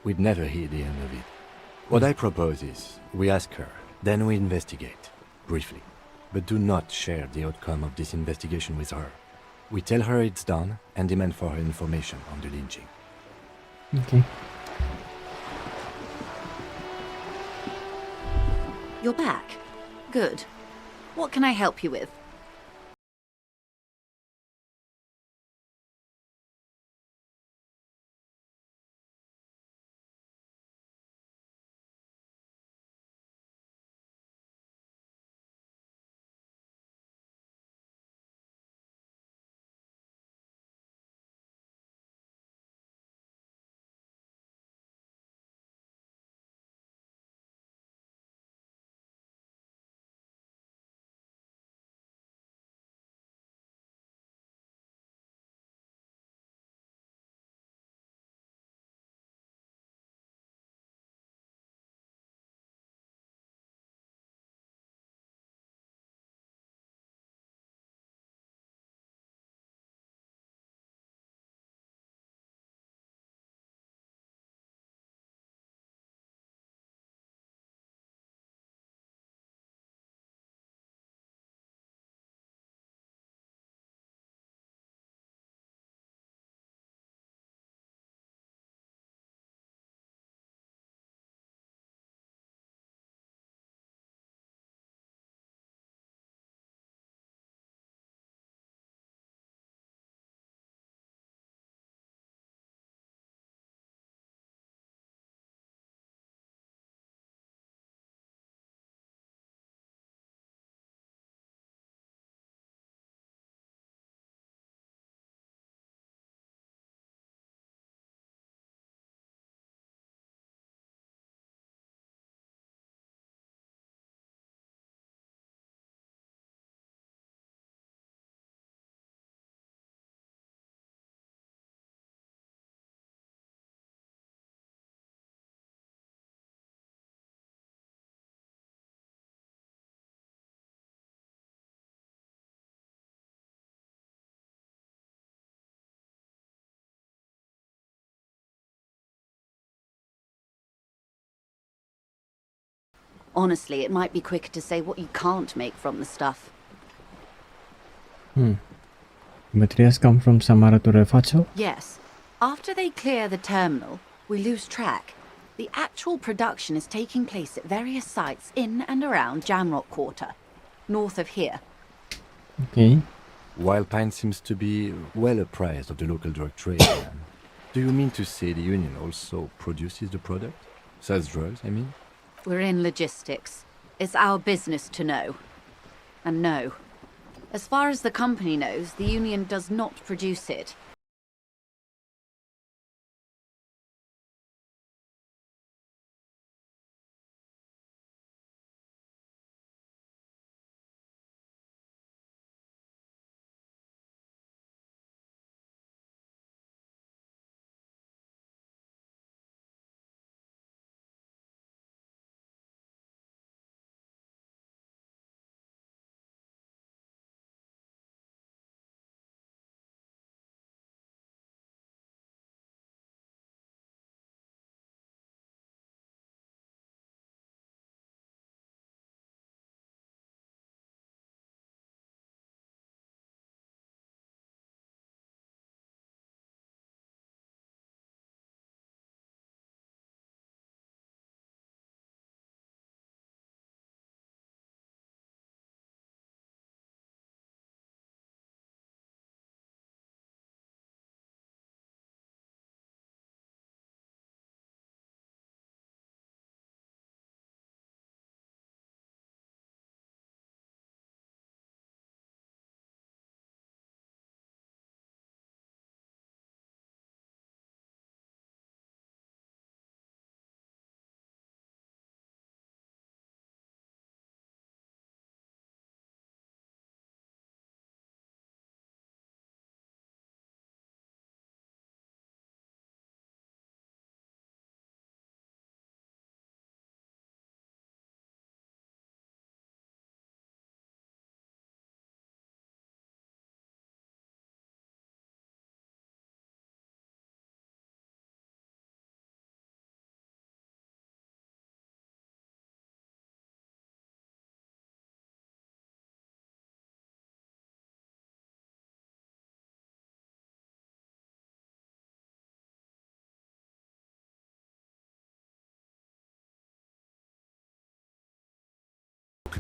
We'd never hear the end of it. What I propose is, we ask her, then we investigate, briefly. but do not share the outcome of this investigation with her. We tell her it's done and demand for her information on the lynching. Okay. You're back. Good. What can I help you with? Honestly, it might be quicker to say what you can't make from the stuff. Materials come from Samara to Refacho? Yes. After they clear the terminal, we lose track. The actual production is taking place at various sites in and around Jamrock Quarter, north of here. Okay. Wildpine seems to be well apprised of the local drug trade. Do you mean to say the Union also produces the product? Sells drugs, I mean? We're in logistics. It's our business to know. And no. As far as the company knows, the Union does not produce it.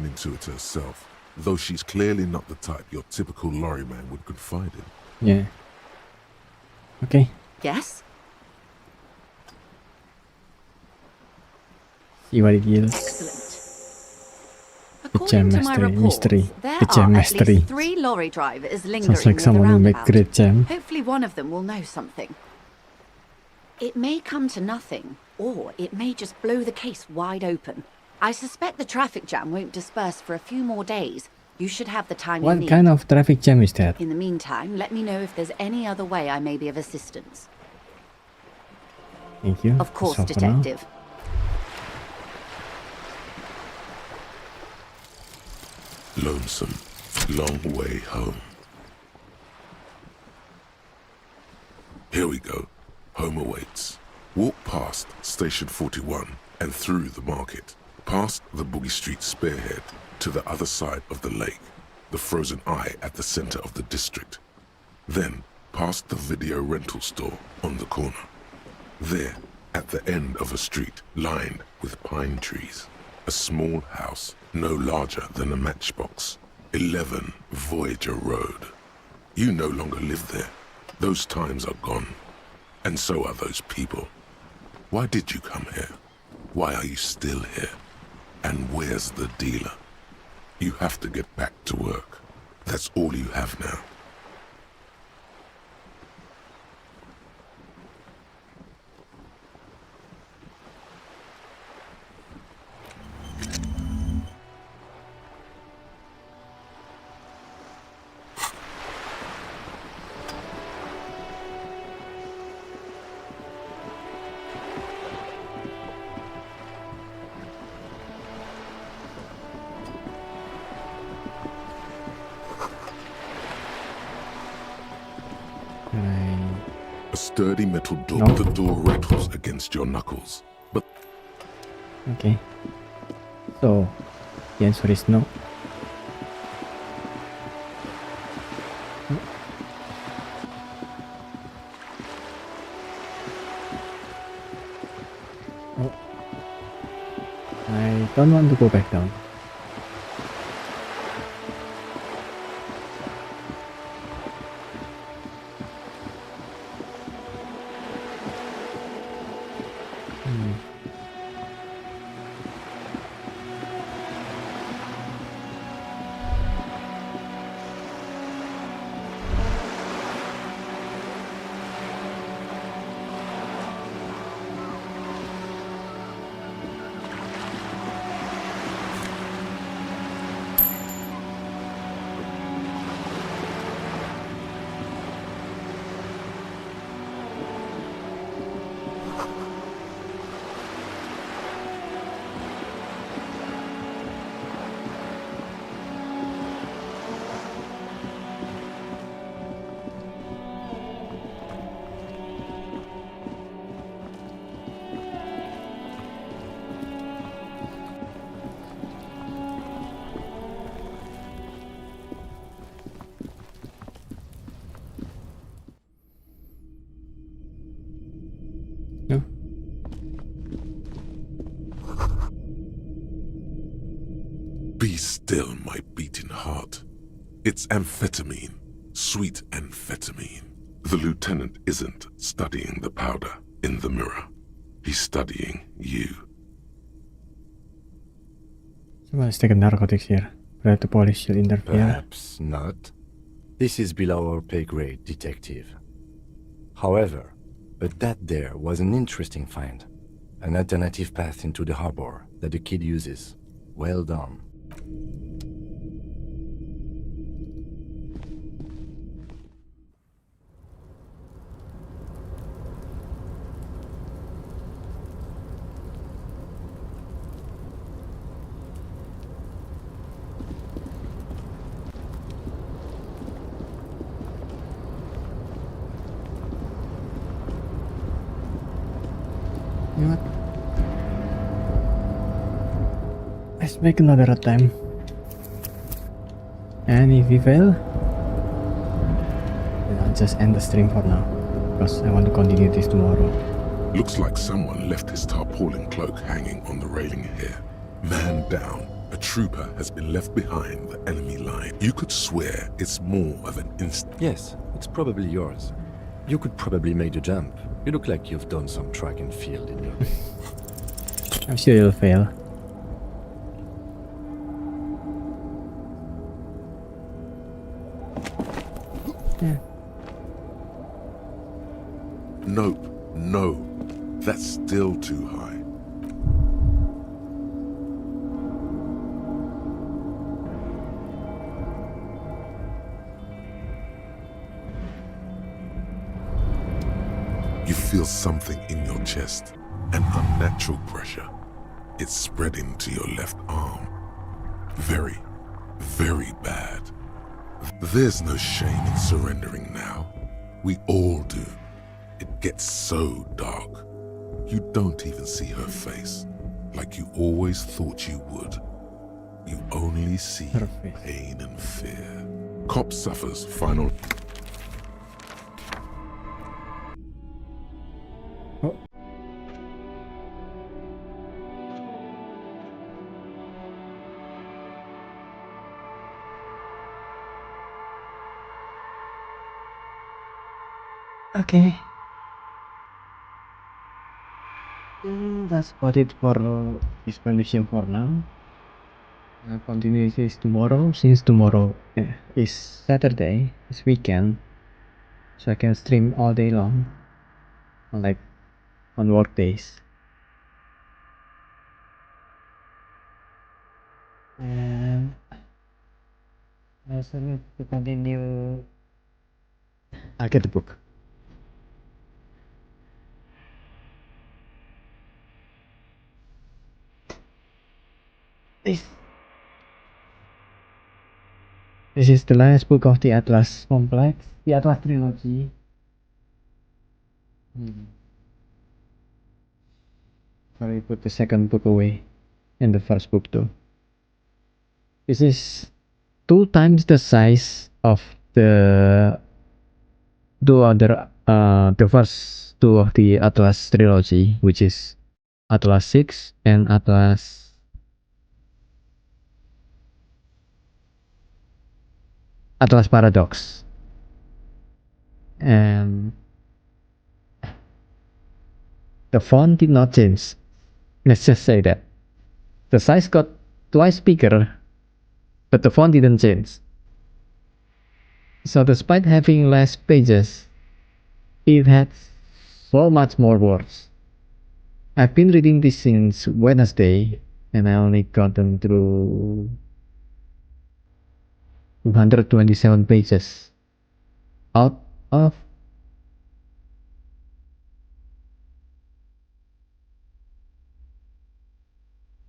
looking into it herself, though she's clearly not the type your typical lorry man would confide in. Yeah. Okay. Yes? See what it yields. Excellent. The gem According to my mystery. reports, there The gem are at mystery. least 3 lorry drivers lingering Sounds like near someone the who make roundabout. great gem. Hopefully one of them will know something. It may come to nothing, or it may just blow the case wide open. I suspect the traffic jam won't disperse for a few more days. You should have the time you What need. kind of traffic jam is that? In the meantime, let me know if there's any other way I may be of assistance. Thank you. Of course, So for now. Detective. Lonesome, long way home. Here we go. Home awaits. Walk past Station 41 and through the market, past the Boogie Street spearhead to the other side of the lake, the frozen eye at the center of the district. Then past the video rental store on the corner. There, at the end of a street lined with pine trees, a small house no larger than a matchbox. 11 Voyager Road. You no longer live there. Those times are gone. And so are those people. Why did you come here? Why are you still here? And where's the dealer? You have to get back to work. That's all you have now. A sturdy metal door. No. The door rattles against your knuckles. But Okay. So, the answer is no. Oh. I don't want to go back down. No. be still, my beating heart. It's amphetamine. Sweet amphetamine. The lieutenant isn't studying the powder in the mirror. He's studying you. Someone is taking narcotics here. Perhaps the police should interfere. Perhaps not. This is below our pay grade, detective. However, that there was an interesting find. An alternative path into the harbor that the kid uses. Well done. You know what? Let's make another attempt. And if we fail, then I'll just end the stream for now. Because I want to continue this tomorrow. Looks like someone left his tarpaulin cloak hanging on the railing here. Man down. A trooper has been left behind the enemy line. You could swear it's more of an instinct. Yes, it's probably yours. You could probably make the jump. You look like you've done some track and field in your day. I'm sure you'll fail. Yeah. Nope, no. That's still too high. You feel something in your chest, an unnatural pressure. It's spreading to your left arm. Very, very bad. There's no shame in surrendering now. We all do. It gets so dark. You don't even see her face, like you always thought you would. You only see pain and fear. Cop suffers final... Okay. That's about it for this mission for now. Continue this tomorrow, since tomorrow is Saturday, it's weekend, so I can stream all day long, like on work days. And I also need to continue. I'll get the book. This is the last book of the Atlas complex, the Atlas trilogy. Probably put the second book away and the first book too. This is 2 times the size of the the first 2 of the Atlas trilogy, which is Atlas 6 and Atlas Paradox. And the font did not change. Let's just say that. The size got twice bigger, but the font didn't change. So despite having less pages, it had so much more words. I've been reading this since Wednesday, and I only gotten through 227 pages out of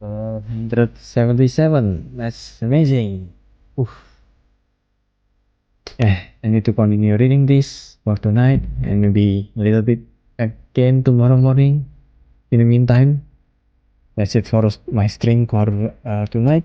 177. That's amazing. Oof. Yeah, I need to continue reading this for tonight and maybe a little bit again tomorrow morning. In the meantime, that's it for my stream for tonight.